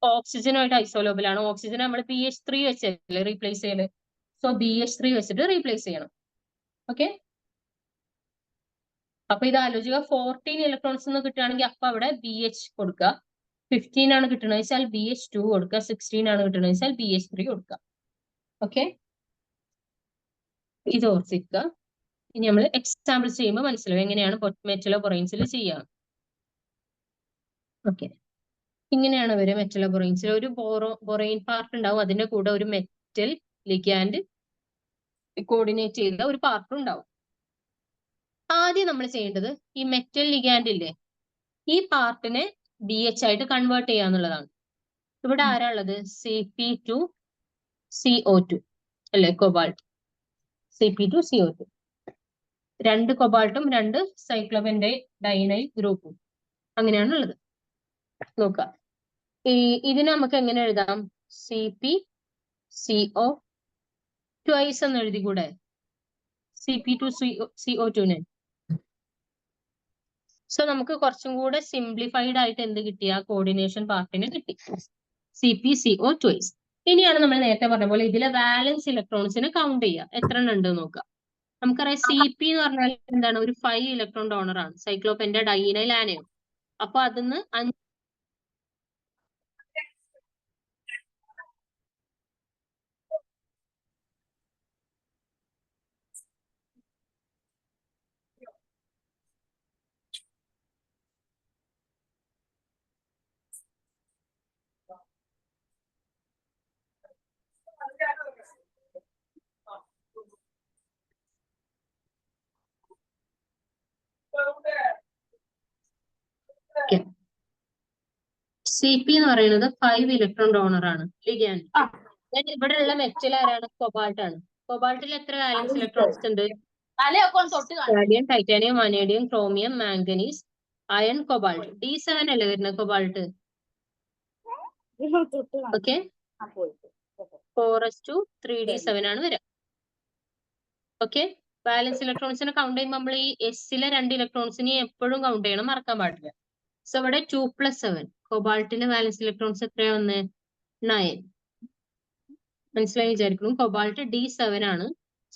ഓക്സിജനുമായിട്ട് ഐസോലോബൽ ആണ്. ഓക്സിജൻ നമ്മൾ BH3 വെച്ചല്ലേ റീപ്ലേസ് ചെയ്യല്. സോ BH3 വെച്ചിട്ട് റീപ്ലേസ് ചെയ്യണം. ഓക്കെ, അപ്പൊ ഇത് ആലോചിക്കുക. 14 ഇലക്ട്രോൺസ് എന്ന് കിട്ടുകയാണെങ്കിൽ അപ്പൊ അവിടെ BH കൊടുക്കുക. 15 ആണ് കിട്ടുന്നത് വെച്ചാൽ BH2 കൊടുക്കുക. 16 ആണ് കിട്ടുന്നത് വെച്ചാൽ BH3 കൊടുക്കുക. ഓക്കെ, ഇത് ഓർത്തിക്കുക. ഇനി നമ്മൾ എക്സാമ്പിൾസ് ചെയ്യുമ്പോൾ മനസ്സിലാവും എങ്ങനെയാണ് മെറ്റലോബൊറൈൻസിൽ ചെയ്യാം. ഓക്കെ, ഇങ്ങനെയാണ് വരിക. മെറ്റലോബൊറൈൻസിൽ ഒരു ബൊറൈൻ പാർട്ട് ഉണ്ടാവും, അതിന്റെ കൂടെ ഒരു മെറ്റൽ ലിഗാൻഡ് കോർഡിനേറ്റ് ചെയ്ത ഒരു പാർട്ടും ഉണ്ടാവും. ആദ്യം നമ്മൾ ചെയ്യേണ്ടത് ഈ മെറ്റൽ ലിഗാൻഡ് ഇല്ലേ, ഈ പാർട്ടിനെ BH ആയിട്ട് കൺവേർട്ട് ചെയ്യുക എന്നുള്ളതാണ്. ഇവിടെ ആരാ ഉള്ളത്? Cp2CO2 അല്ലെ, കൊബാൾട്ട്. Cp2CO2 രണ്ട് കൊബാൾട്ടും 2 സൈക്ലോപെന്റൈൽ ഡൈനൈൽ ഗ്രൂപ്പും അങ്ങനെയാണ് ഉള്ളത്. നോക്കുക, ഇതിനെ നമുക്ക് എങ്ങനെ എഴുതാം? CpCO ട്വൈസ് എന്ന് എഴുതി കൂടെ? Cp2CO2നെ. സോ നമുക്ക് കുറച്ചും കൂടെ സിംപ്ലിഫൈഡ് ആയിട്ട് എന്ത് കിട്ടി? ആ കോർഡിനേഷൻ പാർട്ടിനെ കിട്ടി, CpCO ട്വൈസ്. ഇനിയാണ് നമ്മൾ നേരത്തെ പറഞ്ഞ പോലെ ഇതിലെ വാലൻസ് ഇലക്ട്രോൺസിനെ കൗണ്ട് ചെയ്യുക. എത്ര എണ്ണം ഉണ്ട് നോക്കുക. നമുക്കറിയാം Cp എന്ന് പറഞ്ഞാൽ എന്താണ്? ഒരു 5 ഇലക്ട്രോൺ ഡോണർ ആണ്, സൈക്ലോപെന്റ ഡൈനൈൽ ആനയം. അപ്പൊ അതിന്ന് Cp എന്ന് പറയുന്നത് 5 ഇലക്ട്രോൺ ഡോണർ ആണ്, ലിഗാൻഡ്. ഇവിടെ ഉള്ള മെറ്റൽ ആരാണ്? കൊബാൾട്ട് ആണ്. കൊബാൾട്ടിൽ എത്ര വാലൻസ് ഇലക്ട്രോൺസ് ഉണ്ട്? Scandium, titanium, vanadium, chromium, manganese, iron, cobalt. D7 അല്ലേ വരുന്നത് കൊബാൾട്ട്. ഓക്കെ, 4s2 3d7 ആണ് വരിക. ഓക്കെ, ബാലൻസ് ഇലക്ട്രോൺസിനെ കൗണ്ട് ചെയ്യുമ്പോൾ നമ്മൾ ഈ എസിലെ 2 ഇലക്ട്രോൺസിനെ എപ്പോഴും കൗണ്ട് ചെയ്യണം, മറക്കാൻ പാടില്ല. സോ ഇവിടെ 2+7 കൊബാൾട്ടിന്റെ ബാലൻസ് ഇലക്ട്രോൺസ് എത്രയാ വന്ന്? 9. മനസ്സിലായി വിചാരിക്കുന്നു. കൊബാൾട്ട് D7 ആണ്.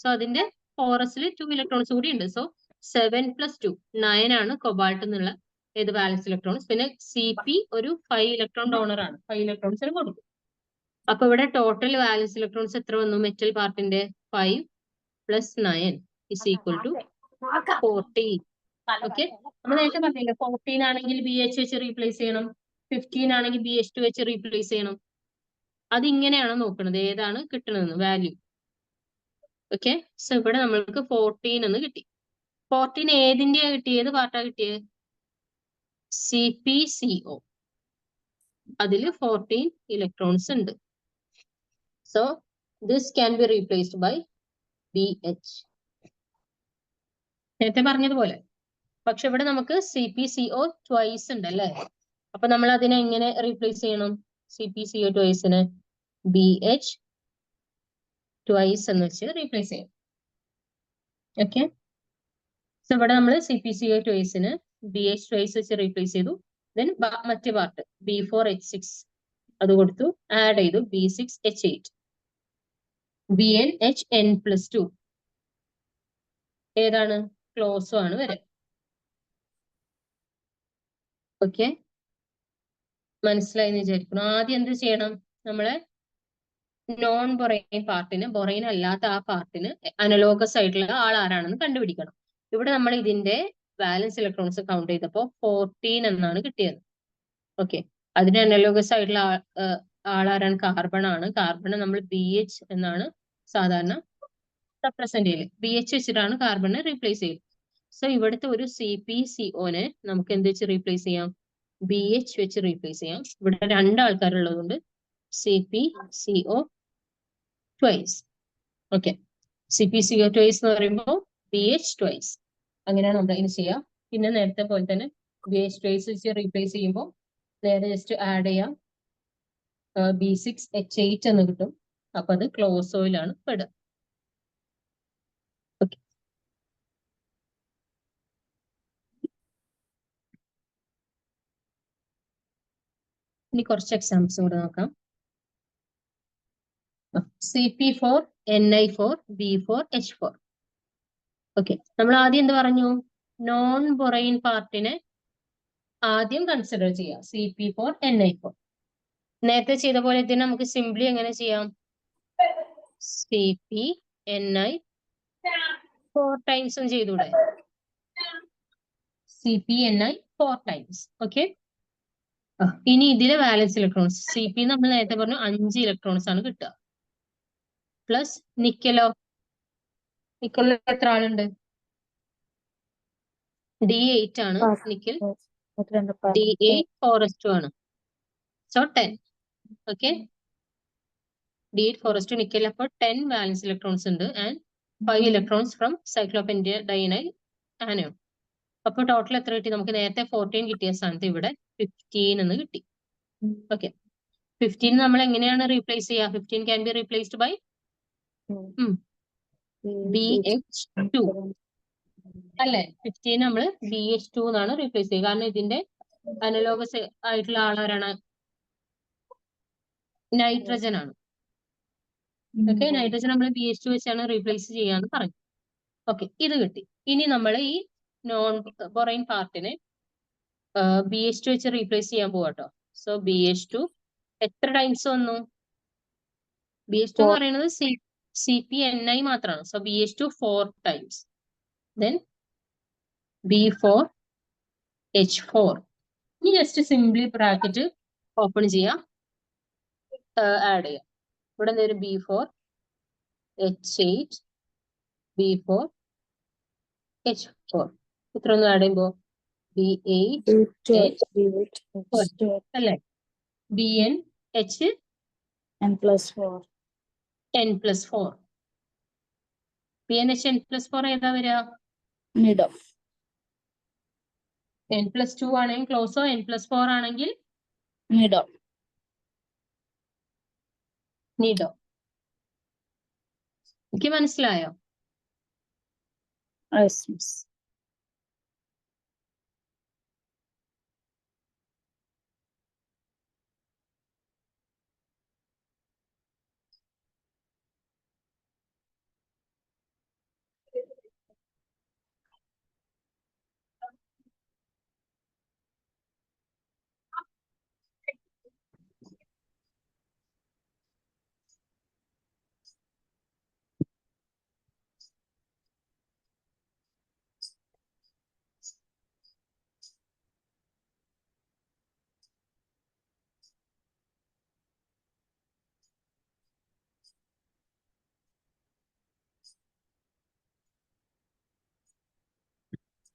സോ അതിന്റെ 4s 2 ഇലക്ട്രോൺസ് കൂടി ഉണ്ട്. സോ 7 + 2 9 ആണ് കൊബാൾട്ട് എന്നുള്ള ഏത് ബാലൻസ് ഇലക്ട്രോൺസ്. പിന്നെ Cp ഒരു 5 ഇലക്ട്രോൺ ഡോണർ ആണ്, 5 ഇലക്ട്രോൺസിന് കൊടുക്കും. അപ്പൊ ഇവിടെ ടോട്ടൽ ബാലൻസ് ഇലക്ട്രോൺസ് എത്ര വന്നു? മെറ്റൽ പാർട്ടിന്റെ 5 + 9 = 14. ഓക്കെ, നമ്മൾ നേരത്തെ പറഞ്ഞില്ലേ 14 ആണെങ്കിൽ BH വെച്ച് റീപ്ലേസ് ചെയ്യണം, 15 ആണെങ്കിൽ BH2 വെച്ച് റീപ്ലേസ് ചെയ്യണം. അതിങ്ങനെയാണ് നോക്കുന്നത് ഏതാണ് കിട്ടണമെന്ന് വാല്യൂ. ഓക്കെ, സോ ഇവിടെ നമ്മൾക്ക് 14 എന്ന് കിട്ടി. 14 ഏതിന്റെയാ കിട്ടിയത്? ഏത് പാർട്ടാ കിട്ടിയത്? CpCO. അതില് 14 ഇലക്ട്രോൺസ് ഉണ്ട്. So this can be replaced by BH. നേരത്തെ പറഞ്ഞതുപോലെ. പക്ഷെ ഇവിടെ നമുക്ക് CpCO ട്വൈസ് ഉണ്ട് അല്ലേ? അപ്പൊ നമ്മൾ അതിനെ എങ്ങനെ റീപ്ലേസ് ചെയ്യണം? CpCO ട്വൈസിന് BH ട്വൈസ് എന്ന് വെച്ച് റീപ്ലേസ് ചെയ്യും. ഓക്കെ, സോ ഇവിടെ നമ്മൾ CpCO ട്വൈസിന് BH ട്വൈസ് വെച്ച് റീപ്ലേസ് ചെയ്തു. ദെൻ മറ്റേ പാർട്ട് B4H6 അത് കൊടുത്തു, ആഡ് ചെയ്തു B6H8, BnHn+2 ഏതാണ്? ക്ലോസോ ആണ് വരെ. ഓക്കെ, മനസ്സിലായി എന്ന് വിചാരിക്കുന്നു. ആദ്യം എന്ത് ചെയ്യണം? നമ്മളെ നോൺ ബൊറൈൻ പാർട്ടിന്, ബൊറൈൻ അല്ലാത്ത ആ പാർട്ടിന് അനലോഗസ് ആയിട്ടുള്ള ആൾ ആരാണെന്ന് കണ്ടുപിടിക്കണം. ഇവിടെ നമ്മൾ ഇതിന്റെ വാലൻസ് ഇലക്ട്രോൺസ് കൗണ്ട് ചെയ്തപ്പോൾ 14 എന്നാണ് കിട്ടിയത്. ഓക്കെ, അതിന് അനലോഗസ് ആയിട്ടുള്ള ആളാരാണ്? കാർബൺ ആണ്. കാർബണ് നമ്മൾ BH എന്നാണ് സാധാരണ റെപ്രസെന്റ് ചെയ്യല്. BH വെച്ചിട്ടാണ് കാർബണിനെ റീപ്ലേസ് ചെയ്തത്. സോ ഇവിടുത്തെ ഒരു CpCOനെ നമുക്ക് എന്ത് വെച്ച് റീപ്ലേസ് ചെയ്യാം? BH വെച്ച് റീപ്ലേസ് ചെയ്യാം. ഇവിടെ 2 ആൾക്കാരുള്ളതുകൊണ്ട് CpCO twice. Okay, CpCO twice എന്ന് പറയുമ്പോൾ BH ട്വൈസ്. അങ്ങനെയാണ് നമ്മൾ ഇനി ചെയ്യാം. പിന്നെ നേരത്തെ പോലെ തന്നെ BH ട്വൈസ് വെച്ച് റീപ്ലേസ് ചെയ്യുമ്പോൾ നേരെ ജസ്റ്റ് ആഡ് ചെയ്യാം, B6H8 എന്ന് കിട്ടും. അപ്പൊ അത് ക്ലോസോയിലാണ് പെടുക. ഓക്കെ, ഇനി കുറച്ച് എക്സാമ്പിൾസ് കൂടെ നോക്കാം. Cp4Ni4 B4H4. ഓക്കെ, നമ്മൾ ആദ്യം എന്ത് പറഞ്ഞു? നോൺ ബൊറൈൻ പാർട്ടിനെ ആദ്യം കൺസിഡർ ചെയ്യാം, Cp4Ni4. നേരത്തെ ചെയ്ത പോലെ ഇതിനെ നമുക്ക് സിംപ്ലി എങ്ങനെ ചെയ്യാം? Cpni 4 ടൈംസും ചെയ്തൂടെ? Cpni 4 times. ഓക്കെ, ഇനി ഇതിലെ വാലൻസ് ഇലക്ട്രോൺസ് Cp നമ്മൾ നേരത്തെ പറഞ്ഞു 5 ഇലക്ട്രോൺസ് ആണ് കിട്ടുക. പ്ലസ് നിക്കലോ? നിക്കലിൽ എത്ര ആളുണ്ട്? D8 ആണ് നിക്കൽ. D8 4s2 ആണ്. So 10. Okay, D8 4s2 nickel. അപ്പോൾ 10 വാലൻസ് ഇലക്ട്രോൺസ് ഉണ്ട് ആൻഡ് 5 ഇലക്ട്രോൺസ് ഫ്രം സൈക്ലോപെന്റഡൈനൈൽ ആനോൺ. അപ്പൊ ടോട്ടൽ എത്ര കിട്ടി? നമുക്ക് നേരത്തെ 14 കിട്ടിയ സ്ഥാനത്ത് ഇവിടെ 15 എന്ന് കിട്ടി. ഓക്കെ, 15 നമ്മൾ എങ്ങനെയാണ് റീപ്ലേസ് ചെയ്യുക? 15 can be replaced by BH2 അല്ലെ? 15 നമ്മൾ BH2 എന്നാണ് റീപ്ലേസ് ചെയ്യുക. കാരണം ഇതിന്റെ അനലോഗസ് ആയിട്ടുള്ള ആളാരാണ്? നൈട്രജൻ ആണ്. ഓക്കെ, നൈട്രജൻ നമ്മൾ BH2 വെച്ചാണ് റീപ്ലേസ് ചെയ്യാന്ന് പറഞ്ഞു. ഓക്കെ, ഇത് കിട്ടി. ഇനി നമ്മൾ ഈ നോൺ ബൊറൈൻ പാർട്ടിനെ BH2 വെച്ച് റീപ്ലേസ് ചെയ്യാൻ പോവാട്ടോ. സോ BH2 എത്ര ടൈംസ് വന്നു? BH2 എന്ന് പറയുന്നത് CpNi മാത്രമാണ്. So BH2 4 times. Then B4H4. ഇനി ജസ്റ്റ് സിംപ്ലി ബ്രാക്കറ്റ് ഓപ്പൺ ചെയ്യാം, ആഡ് ചെയ്യാം. ഇവിടെ ഒരു B4H8 B4H4 ഇത്ര ഒന്നും ആഡ് ചെയ്യുമ്പോ B8H4 അല്ലേ? BnH N+4. N+4. BnH N+4 ഏതാ വരിക? നിഡോ. N+2 ആണെങ്കിൽ ക്ലോസോ, N+4 ആണെങ്കിൽ നിഡോ. നിഡോ. എനിക്ക് മനസ്സിലായോ? Yes, miss.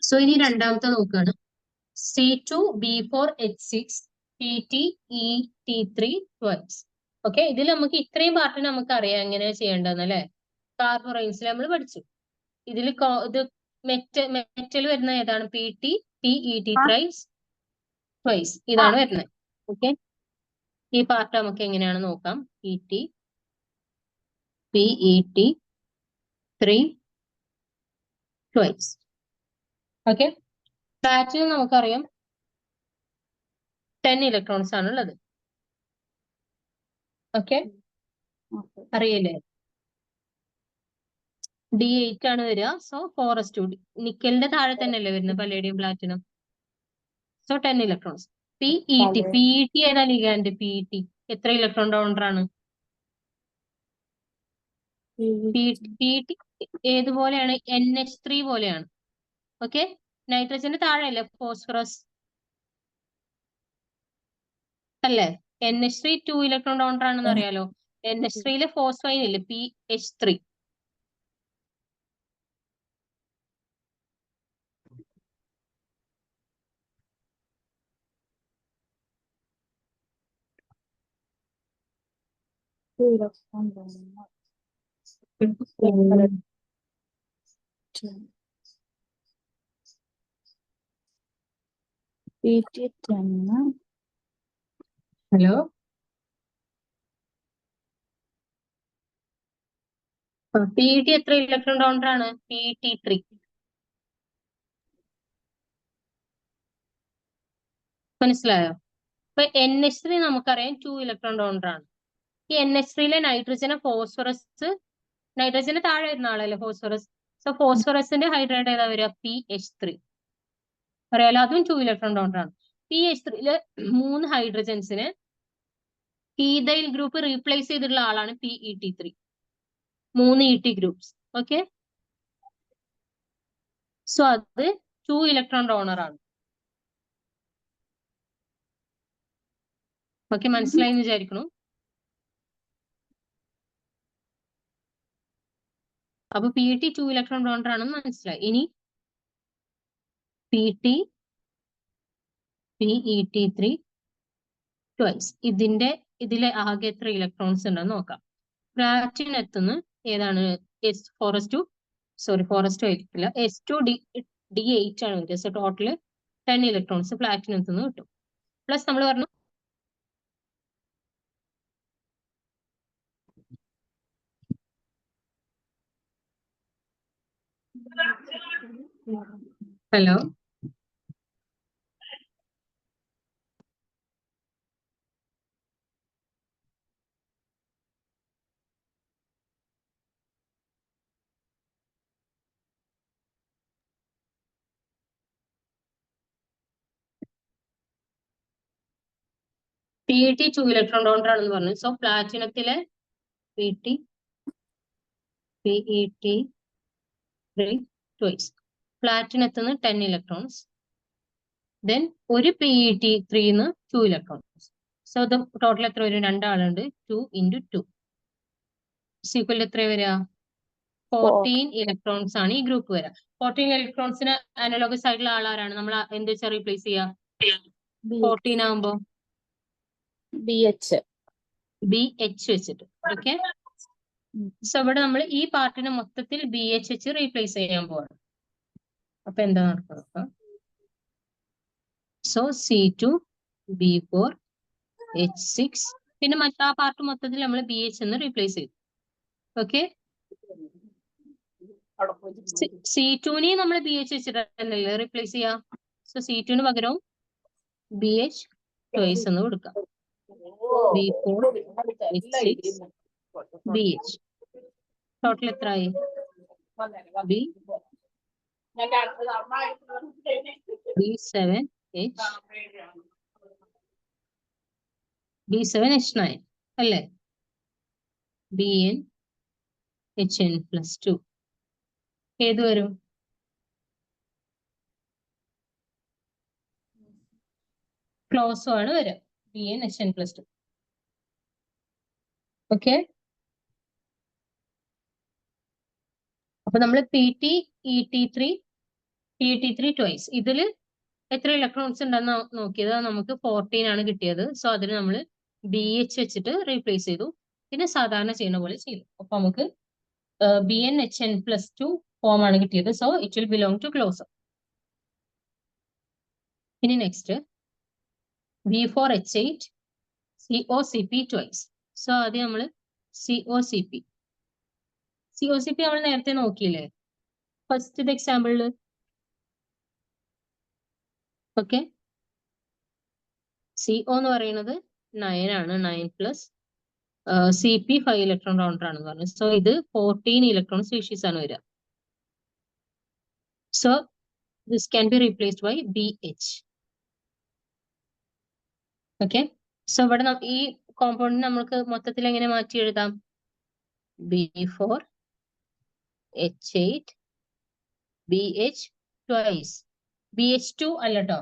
സോ ഇനി രണ്ടാമത്തെ നോക്കുകയാണ്. C2B4H6 PT-ET3 twice. ഓക്കെ, ഇതിൽ നമുക്ക് ഇത്രയും പാർട്ട് നമുക്ക് അറിയാം എങ്ങനെയാ ചെയ്യേണ്ടതെന്ന് അല്ലെ? കാർബോറൈൻസിൽ നമ്മൾ പഠിച്ചു. ഇതിൽ ഇത് മെറ്റൽ വരുന്ന ഏതാണ്? PT-TET3 ട്വൈസ് ഇതാണ് വരുന്നത്. ഓക്കെ, ഈ പാർട്ട് നമുക്ക് എങ്ങനെയാണ് നോക്കാം. PT PET3 twice. Okay, platinum നമുക്കറിയാം 10 ഇലക്ട്രോൺസ് ആണുള്ളത്. ഓക്കെ, അറിയില്ലേ? D8 ആണ് വരിക. So 4s2. നിക്കലിന്റെ താഴെ തന്നെയല്ലേ വരുന്നത് palladium platinum. So 10 electrons. PET ഏതാ ലിഗാൻഡ്? PET എത്ര ഇലക്ട്രോൺ ഡോണർ ആണ്? PET ഏതുപോലെയാണ്? NH3 പോലെയാണ്. ഓക്കെ, നൈട്രജന്റെ താഴെയല്ലേ ഫോസ്ഫറസ് അല്ലേ? NH3 2 ഇലക്ട്രോൺ ഡോണർ ആണെന്ന് അറിയാലോ. NH3 ഫോസ്ഫൈൻ ഇല്ലേ? PH3. ഹലോ, PET എത്ര ഇലക്ട്രോൺ ഡോണർ ആണ്? PET3. മനസ്സിലായോ? അപ്പൊ NH3 നമുക്കറിയാം 2 ഇലക്ട്രോൺ ഡോണർ ആണ്. ഈ NH3 നൈട്രജന് ഫോസ്ഫറസ്, നൈട്രജന് താഴെ വരുന്ന ആളല്ലേ ഫോസ്ഫറസ്. സോ ഫോസ്ഫറസിന്റെ ഹൈഡ്രൈഡ് ഏതാ വരിക? PH3. അറിയാലോ, അതും 2 ഇലക്ട്രോൺ ഡോണർ ആണ്. PH3 3 ഹൈഡ്രജൻസിന് ഈഥൈൽ ഗ്രൂപ്പ് റീപ്ലേസ് ചെയ്തിട്ടുള്ള ആളാണ് PET3. 3 ET groups. Okay, so അത് 2 ഇലക്ട്രോൺ ഡോണർ ആണ്. ഓക്കെ, മനസ്സിലായി എന്ന് വിചാരിക്കണു. അപ്പൊ PET 2 ഇലക്ട്രോൺ ഡോണർ ആണെന്ന് മനസ്സിലായി. ഇനി PET3 ട്വൈസ്. ഇതിലെ ആകെ എത്ര ഇലക്ട്രോൺസ് ഉണ്ടെന്ന് നോക്കാം. പ്ലാറ്റിനത്തുനിന്ന് ഏതാണ്? ഫോറസ്റ്റ് ആയിരിക്കില്ല, S2D8 ആണ് വരിക. സോ ടോട്ടല് 10 ഇലക്ട്രോൺസ് പ്ലാറ്റിനത്തുനിന്ന് കിട്ടും. പ്ലസ് നമ്മൾ പറഞ്ഞു ഹലോ, PET 2 ഇലക്ട്രോൺ ഡോണർ ആണെന്ന് പറഞ്ഞു. സോ പ്ലാറ്റിനത്തിലെ PET3 ട്വൈസ്. പ്ലാറ്റിനത്തുനിന്ന് 10 ഇലക്ട്രോൺസ്, ദെൻ ഒരു PET3 2 ഇലക്ട്രോൺസ്. സോ ഇത് ടോട്ടൽ എത്ര വരും? 2 ആളുണ്ട്. 2 × 2 സീക്വൽ എത്ര വരിക? 14 ഇലക്ട്രോൺസ് ആണ് ഈ ഗ്രൂപ്പ് വരിക. 14 ഇലക്ട്രോൺസിന് അനലോഗസ് ആയിട്ടുള്ള ആളാരാണ്? നമ്മൾ എന്ത് വെച്ചാൽ റീപ്ലേസ് ചെയ്യുക? 14 ആകുമ്പോ BH വെച്ചിട്ട്. ഓക്കെ, സോ ഇവിടെ നമ്മൾ ഈ പാർട്ടിനെ മൊത്തത്തിൽ BH വെച്ച് റീപ്ലേസ് ചെയ്യാൻ പോവാണ്. അപ്പൊ എന്താ നടക്കുക? സോ C2B4 H6, പിന്നെ മറ്റാ പാർട്ട് മൊത്തത്തിൽ നമ്മൾ BH എന്ന് റീപ്ലേസ് ചെയ്തു. ഓക്കെ, C2നെ നമ്മൾ BH വെച്ചിട്ടല്ലേ റീപ്ലേസ് ചെയ്യാം. സോ C2ന് പകരം BH ട്വൈസ് എന്ന് കൊടുക്കാം. B4 H6 BH. ടോട്ടൽ എത്ര ആയി? B7H9 അല്ലേ? BnHn+2 ഏത് വരും? ക്ലോസോ ആണ് വരിക. BnHn+2. ഓക്കെ, അപ്പൊ നമ്മൾ PET3 ട്വൈസ് ഇതില് എത്ര ഇലക്ട്രോൺസ് ഉണ്ടെന്ന് നോക്കിയത് നമുക്ക് 14 ആണ് കിട്ടിയത്. സോ അതിന് നമ്മൾ BH വെച്ചിട്ട് റീപ്ലേസ് ചെയ്തു. പിന്നെ സാധാരണ ചെയ്യുന്ന പോലെ ചെയ്തു. അപ്പൊ നമുക്ക് BnHn+2 ഫോം ആണ് കിട്ടിയത്. So it will belong to closo. ഇനി next B4H8 COCP twice. So ആദ്യം നമ്മൾ COCP COCP നമ്മൾ നേരത്തെ നോക്കിയില്ലേ ഫസ്റ്റ് എക്സാമ്പിളില്. ഓക്കെ, CO എന്ന് പറയുന്നത് 9 ആണ്, 9 പ്ലസ് CP 5 ഇലക്ട്രോൺ റൗണ്ടർ ആണെന്ന് പറഞ്ഞു. സോ ഇത് 14 ഇലക്ട്രോൺ സ്പീഷീസ് ആണ് വരിക. So this can be replaced by BH. Okay, so ഇവിടെ ഈ കോമ്പൗണ്ടിന് നമുക്ക് മൊത്തത്തിൽ എങ്ങനെ മാറ്റി എഴുതാം? B4 H8 BH twice. BH2 അല്ല കേട്ടോ,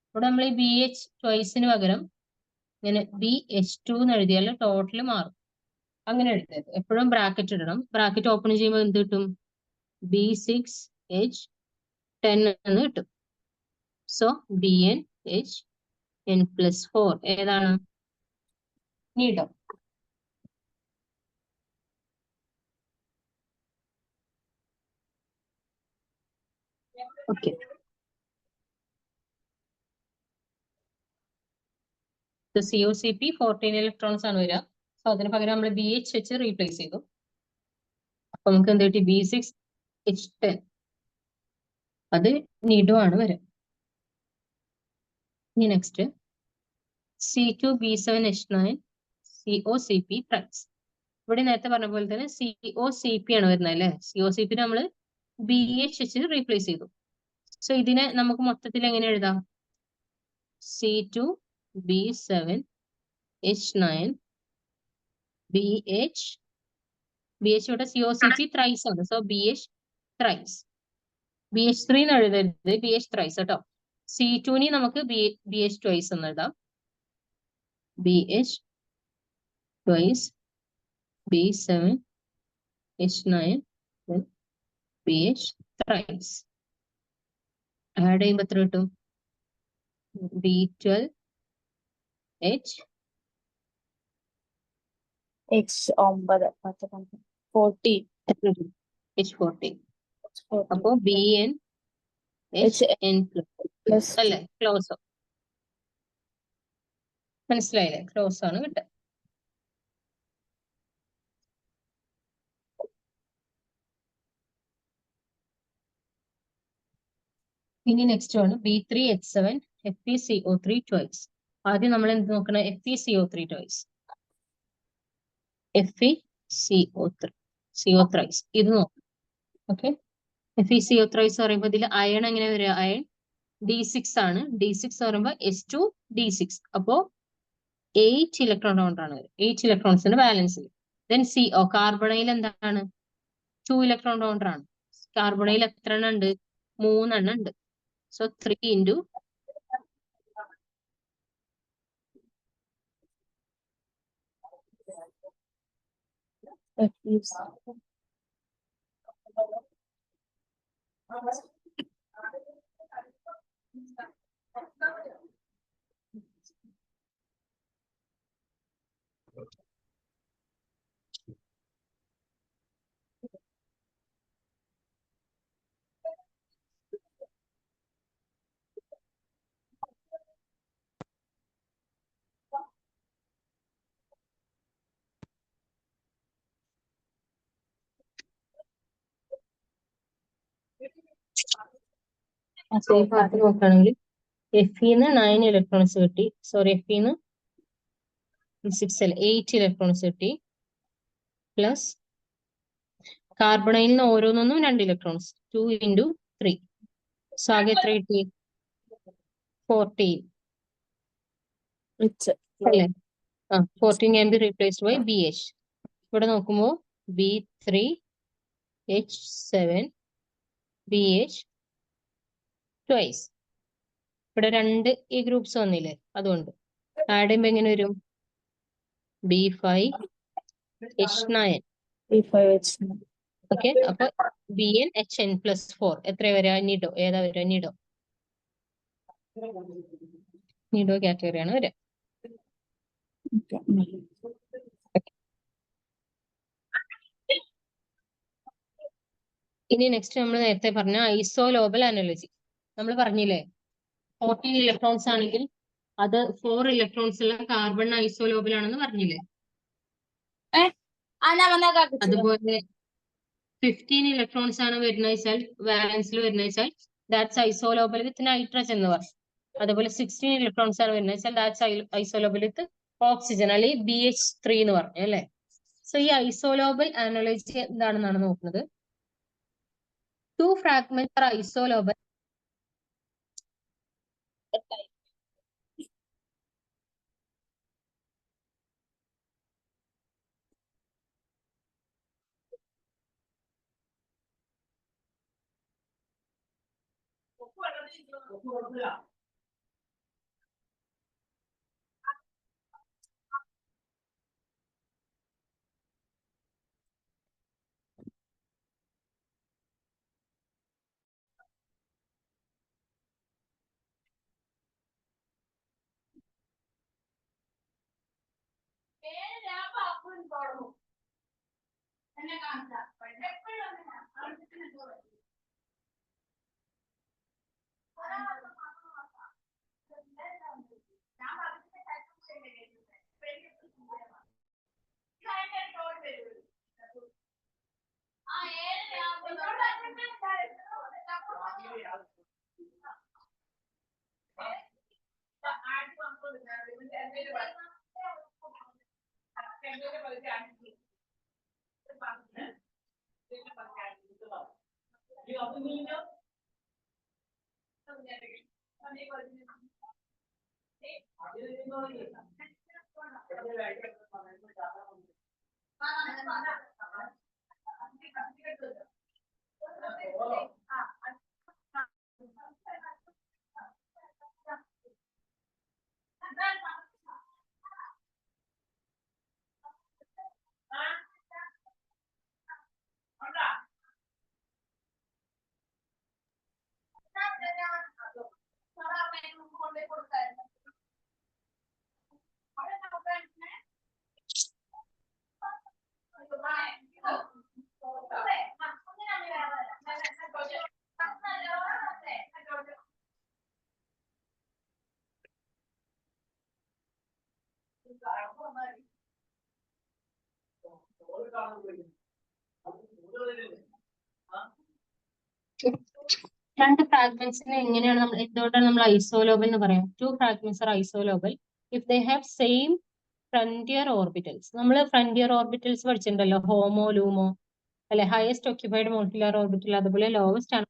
ഇവിടെ നമ്മൾ ഈ BH ട്വൈസിന് പകരം ഇങ്ങനെ BH2 എന്ന് എഴുതിയാൽ ടോട്ടൽ മാറും. അങ്ങനെ എഴുതരുത്, എപ്പോഴും ബ്രാക്കറ്റ് ഇടണം. ബ്രാക്കറ്റ് ഓപ്പൺ ചെയ്യുമ്പോൾ എന്ത് കിട്ടും? B6H10 എന്ന് കിട്ടും. സോ BnHn+4 ഏതാണ്? നീഡോ. ഓക്കെ, COCP 14 ഇലക്ട്രോൺസ് ആണ് വരിക. സോ അതിന് പകരം നമ്മൾ BH വെച്ച് റീപ്ലേസ് ചെയ്തു. അപ്പൊ നമുക്ക് എന്ത് കിട്ടി? B6H10. അത് നീഡോ ആണ് വരിക. ഇനി നെക്സ്റ്റ് C2B7H9 COCP ട്രൈസ്. ഇവിടെ നേരത്തെ പറഞ്ഞ പോലെ തന്നെ COCP ആണ് വരുന്നത് അല്ലേ? COCP നമ്മൾ BH വെച്ച് റീപ്ലേസ് ചെയ്തു. സോ ഇതിനെ നമുക്ക് മൊത്തത്തിൽ എങ്ങനെ എഴുതാം? C2B7H9 BH ഇവിടെ COCP ത്രൈസ് ആണ്. So BH thrice. BH3 എന്ന് എഴുതരുത്, BH ത്രൈസ് കേട്ടോ. C2 ന് നമുക്ക് BH ട്വൈസ് എന്ന് എഴുതാം. BH twice B7H9 BH thrice. Add ചെയ്യുമ്പോൾ എത്ര കിട്ടും? B12H H9 14 H14. അപ്പോ BnHn+ അല്ലേ? ക്ലോസ്. മനസ്സിലായില്ലേ? ക്ലോസ് ആണ് കിട്ടുക. ഇനി നെക്സ്റ്റ് ആണ് B3H7 FeCO3 ട്വൈസ്. ആദ്യം നമ്മൾ എന്ത് നോക്കണം? FeCO3 twice. FeCO3 ത്രൈസ് ഇത് നോക്കണം. ഓക്കെ, FeCO ത്രൈസ് പറയുമ്പോൾ ഇതിൽ അയൺ എങ്ങനെ വരിക? അയൺ D6 ആണ്. D6 പറയുമ്പോൾ S2D6. അപ്പോ 8 ഇലക്ട്രോൺ റൗണ്ടർ ആണ് വരിക. 8 ഇലക്ട്രോൺസിന്റെ ബാലൻസിൽ. ദെൻ CO കാർബണയിൽ എന്താണ്? 2 ഇലക്ട്രോൺ റൗണ്ടർ ആണ്. കാർബണയിൽ എത്ര എണ്ണം ഉണ്ട്? 3 എണ്ണം ഉണ്ട്. സോ 3 into നോക്കുകയാണെങ്കിൽ Feന്ന് 9 ഇലക്ട്രോൺസ് കിട്ടി. സോറി, Feന്ന് 8 ഇലക്ട്രോൺസ് കിട്ടി. പ്ലസ് കാർബണയിൽ നിന്ന് ഓരോന്നൊന്നും 2 ഇലക്ട്രോൺസ്. 2 into 3. സോ ആകെ എത്ര കിട്ടി? 14 അല്ലേ? 14 can be replaced by BH. ഇവിടെ നോക്കുമ്പോൾ B3H7 BH ട്വൈസ്. ഇവിടെ 2 ഈ ഗ്രൂപ്പ്സ് വന്നില്ലേ? അതുകൊണ്ട് ആഡ് ചെയ്യുമ്പോൾ എങ്ങനെ വരും? B5H9. ഓക്കെ, അപ്പൊ BnHn+4 എത്ര വരിക? നിഡോ. ഏതാ വരിക? നിഡോ. നിഡോ കാറ്റഗറിയാണ് വരിക. ഇനി നെക്സ്റ്റ് നമ്മൾ നേരത്തെ പറഞ്ഞ ഐസോലോബൽ അനോളജി. നമ്മൾ പറഞ്ഞില്ലേ 14 ഇലക്ട്രോൺസ് ആണെങ്കിൽ അത് 4 ഇലക്ട്രോൺസ് ഉള്ള കാർബൺ ഐസോലോബൽ ആണെന്ന് പറഞ്ഞില്ലേ? അതുപോലെ 15 ഇലക്ട്രോൺസ് ആണ് വരുന്ന വെച്ചാൽ വാലൻസിൽ വരുന്ന വെച്ചാൽ ദാറ്റ്സ് ഐസോലോബൽ വിത്ത് നൈട്രജൻ എന്ന് പറയും. അതുപോലെ 16 ഇലക്ട്രോൺസ് ആണ് വരുന്നത് വെച്ചാൽ ദാറ്റ്സ് ഐസോലോബൽ വിത്ത് ഓക്സിജൻ അല്ലെങ്കിൽ BH3 എന്ന് പറഞ്ഞു അല്ലെ. സോ ഈ ഐസോലോബൽ അനോളജി എന്താണെന്നാണ് നോക്കുന്നത്. Two fragments are isolobal. രണ്ട് ഫ്രാഗ്മെന്റ്സിനെ എങ്ങനെയാണ് നമ്മൾ എന്തുകൊണ്ടാണ് നമ്മൾ ഐസോലോബൽ എന്ന് പറയാം. Two fragments are isolobal if they have same frontier orbitals. നമ്മൾ ഫ്രണ്ടിയർ ഓർബിറ്റൽസ് പഠിച്ചിട്ടുണ്ടല്ലോ, ഹോമോ ലൂമോ അല്ലെ, ഹയസ്റ്റ് ഓക്യുപൈഡ് മോളിക്കുലർ ഓർബിറ്റൽ, അതുപോലെ ലോവസ്റ്റ് ആണ്.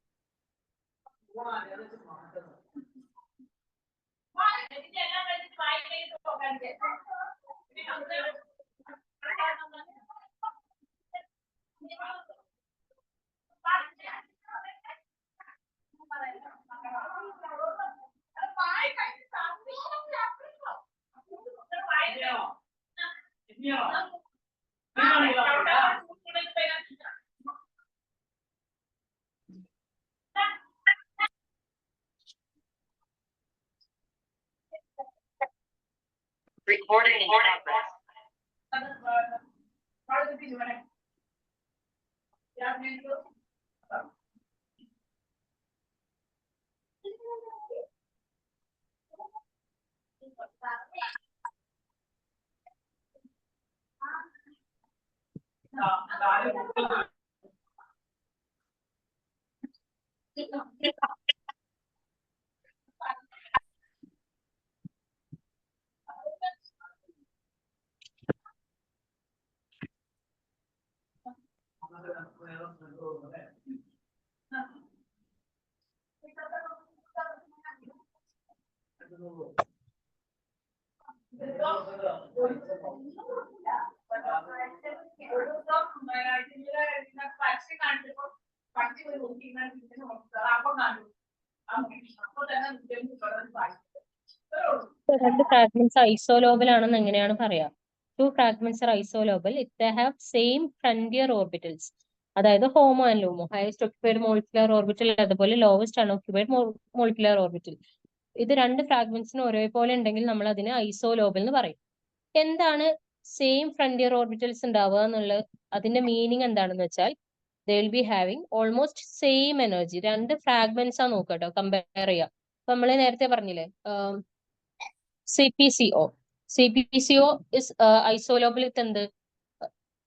Recording in progress. രണ്ട് ഫ്രാഗ്മെന്റ്സ് ഐസോലോബൽ ആണെന്ന് എങ്ങനെയാണ് പറയാ? Two fragments are isolobal if they have same frontier orbitals. അതായത് HOMO and LUMO, highest occupied molecular orbital, അതുപോലെ ലോവസ്റ്റ് അൺഓക്യുപൈഡ് മോളിക്കുലർ ഓർബിറ്റൽ. ഇത് രണ്ട് ഫ്രാഗ്മെന്റ്സിന് ഒരേപോലെ ഉണ്ടെങ്കിൽ നമ്മൾ അതിനെ ഐസോലോബൽ എന്ന് പറയും. എന്താണ് സെയിം ഫ്രണ്ടിയർ ഓർബിറ്റൽസ് ഉണ്ടാവുക എന്നുള്ളത്? അതിന്റെ മീനിങ് എന്താണെന്ന് വെച്ചാൽ they will be having almost same energy. രണ്ട് ഫ്രാഗ്മെന്റ്സ് ആ നോക്കട്ടോ, കമ്പയർ ചെയ്യാം. അപ്പൊ നമ്മള് നേരത്തെ പറഞ്ഞില്ലേ CpCO ഇസ് ഐസോലോബിൽ വിത്ത് എന്ത്?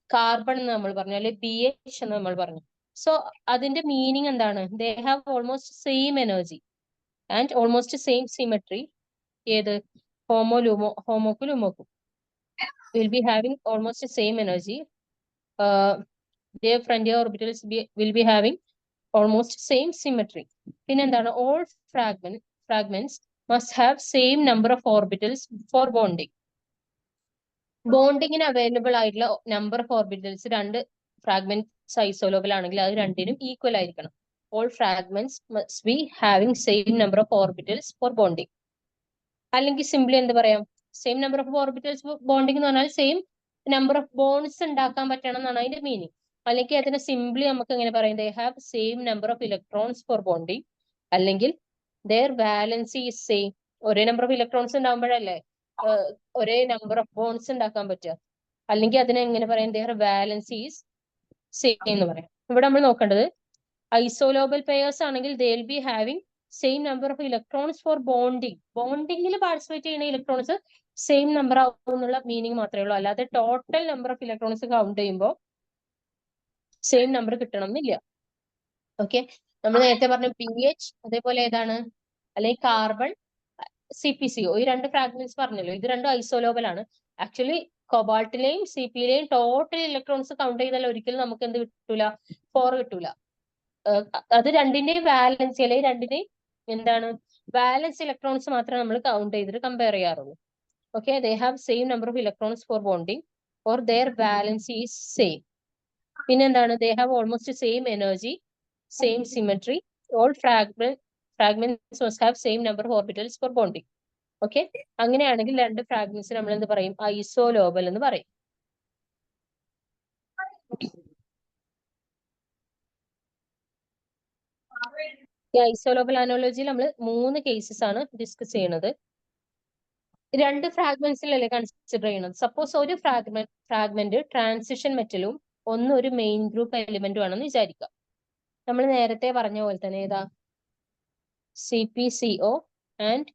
കാർബൺ എന്ന് നമ്മൾ പറഞ്ഞു, അല്ലെ BH എന്ന് നമ്മൾ പറഞ്ഞു. സോ അതിന്റെ മീനിങ് എന്താണ്? They have almost same energy and almost same symmetry. ഏത്? ഹോമോക്കും ലുമോക്കും will be having almost same energy. their frontier orbitals will be having almost same symmetry. പിന്നെ എന്താണ്? All fragments must have same number of orbitals for bonding. ബോണ്ടിങ്ങിന് അവൈലബിൾ ആയിട്ടുള്ള നമ്പർ ഓഫ് ഓർബിറ്റൽസ് രണ്ട് ഫ്രാഗ്മെന്റ്സ് ഐസോലോബൽ ആണെങ്കിൽ അത് രണ്ടിനും ഈക്വൽ ആയിരിക്കണം. All fragments must be having same number of orbitals for bonding. അല്ലെങ്കിൽ സിംപ്ലി എന്ത് പറയാം? Same number of orbitals for bonding എന്ന് പറഞ്ഞാൽ സെയിം നമ്പർ ഓഫ് ബോൺസ് ഉണ്ടാക്കാൻ പറ്റണം എന്നാണ് അതിന്റെ മീനിങ്. അല്ലെങ്കിൽ അതിനെ സിംപ്ലി നമുക്ക് എങ്ങനെ പറയാം? They have same number of electrons for bonding. അല്ലെങ്കിൽ ദെയർ വാലൻസി ഈസ് സെയിം. ഒരേ നമ്പർ ഓഫ് ഇലക്ട്രോൺസ് ഉണ്ടാകുമ്പോഴല്ലേ ഒരേ നമ്പർ ഓഫ് ബോൺസ് ഉണ്ടാക്കാൻ പറ്റുക. അല്ലെങ്കിൽ അതിനെ എങ്ങനെ പറയാം? ദെയർ വാലൻസി ഈസ് സെയിം എന്ന് പറയാം. ഇവിടെ നമ്മൾ നോക്കേണ്ടത് ഐസോലോബൽ പെയേഴ്സ് ആണെങ്കിൽ they will be having same number of electrons for bonding. ബോണ്ടിങ്ങിൽ പാർട്ടിസിപ്പേറ്റ് ചെയ്യുന്ന ഇലക്ട്രോൺസ് സെയിം നമ്പർ ആവും എന്നുള്ള മീനിങ് മാത്രമേ ഉള്ളൂ. അല്ലാതെ total number of electrons count ചെയ്യുമ്പോൾ സെയിം നമ്പർ കിട്ടണം എന്നില്ല. ഓക്കെ, നമ്മൾ നേരത്തെ പറഞ്ഞ PH, അതേപോലെ ഏതാണ്? അല്ലെങ്കിൽ കാർബൺ, CpCO, ഈ രണ്ട് ഫ്രാഗ്മെന്റ്സ് പറഞ്ഞല്ലോ, ഇത് രണ്ടും ഐസോലോബൽ ആണ്. ആക്ച്വലി കൊബാൾട്ടിലെയും Cpയിലെയും ടോട്ടൽ ഇലക്ട്രോൺസ് കൗണ്ട് ചെയ്താൽ ഒരിക്കലും നമുക്ക് എന്ത് കിട്ടൂല? 4 കിട്ടൂല. അത് രണ്ടിന്റെയും വാലൻസി അല്ലെങ്കിൽ രണ്ടിന്റെയും എന്താണ് വാലൻസ് ഇലക്ട്രോൺസ് മാത്രമേ നമ്മൾ കൗണ്ട് ചെയ്തിട്ട് കമ്പയർ ചെയ്യാറുള്ളൂ. Okay, they have same number of electrons for bonding or their valency is same. പിന്നെ എന്താണ്? They have almost same energy, same symmetry. All fragments must have same number of orbitals for bonding. Okay, അങ്ങനെയാണെങ്കിൽ രണ്ട് ഫ്രാഗ്മെന്റ്സ് നമ്മൾ എന്ത് പറയും? ഐസോലോബൽ എന്ന് പറയും. ഈ ഐസോലോബൽ അനോളജിയിൽ നമ്മൾ 3 കേസസ് ആണ് ഡിസ്കസ് ചെയ്യുന്നത്. രണ്ട് ഫ്രാഗ്മെന്റ്സിലല്ലേ കൺസിഡർ ചെയ്യുന്നത്. സപ്പോസ് ഒരു ഫ്രാഗ്മെന്റ് ട്രാൻസിഷൻ മെറ്റലും ഒന്ന് ഒരു മെയിൻ ഗ്രൂപ്പ് എലിമെന്റും ആണെന്ന് വിചാരിക്കുക. നമ്മൾ നേരത്തെ പറഞ്ഞ പോലെ തന്നെ ഏതാ? CpCO ആൻഡ്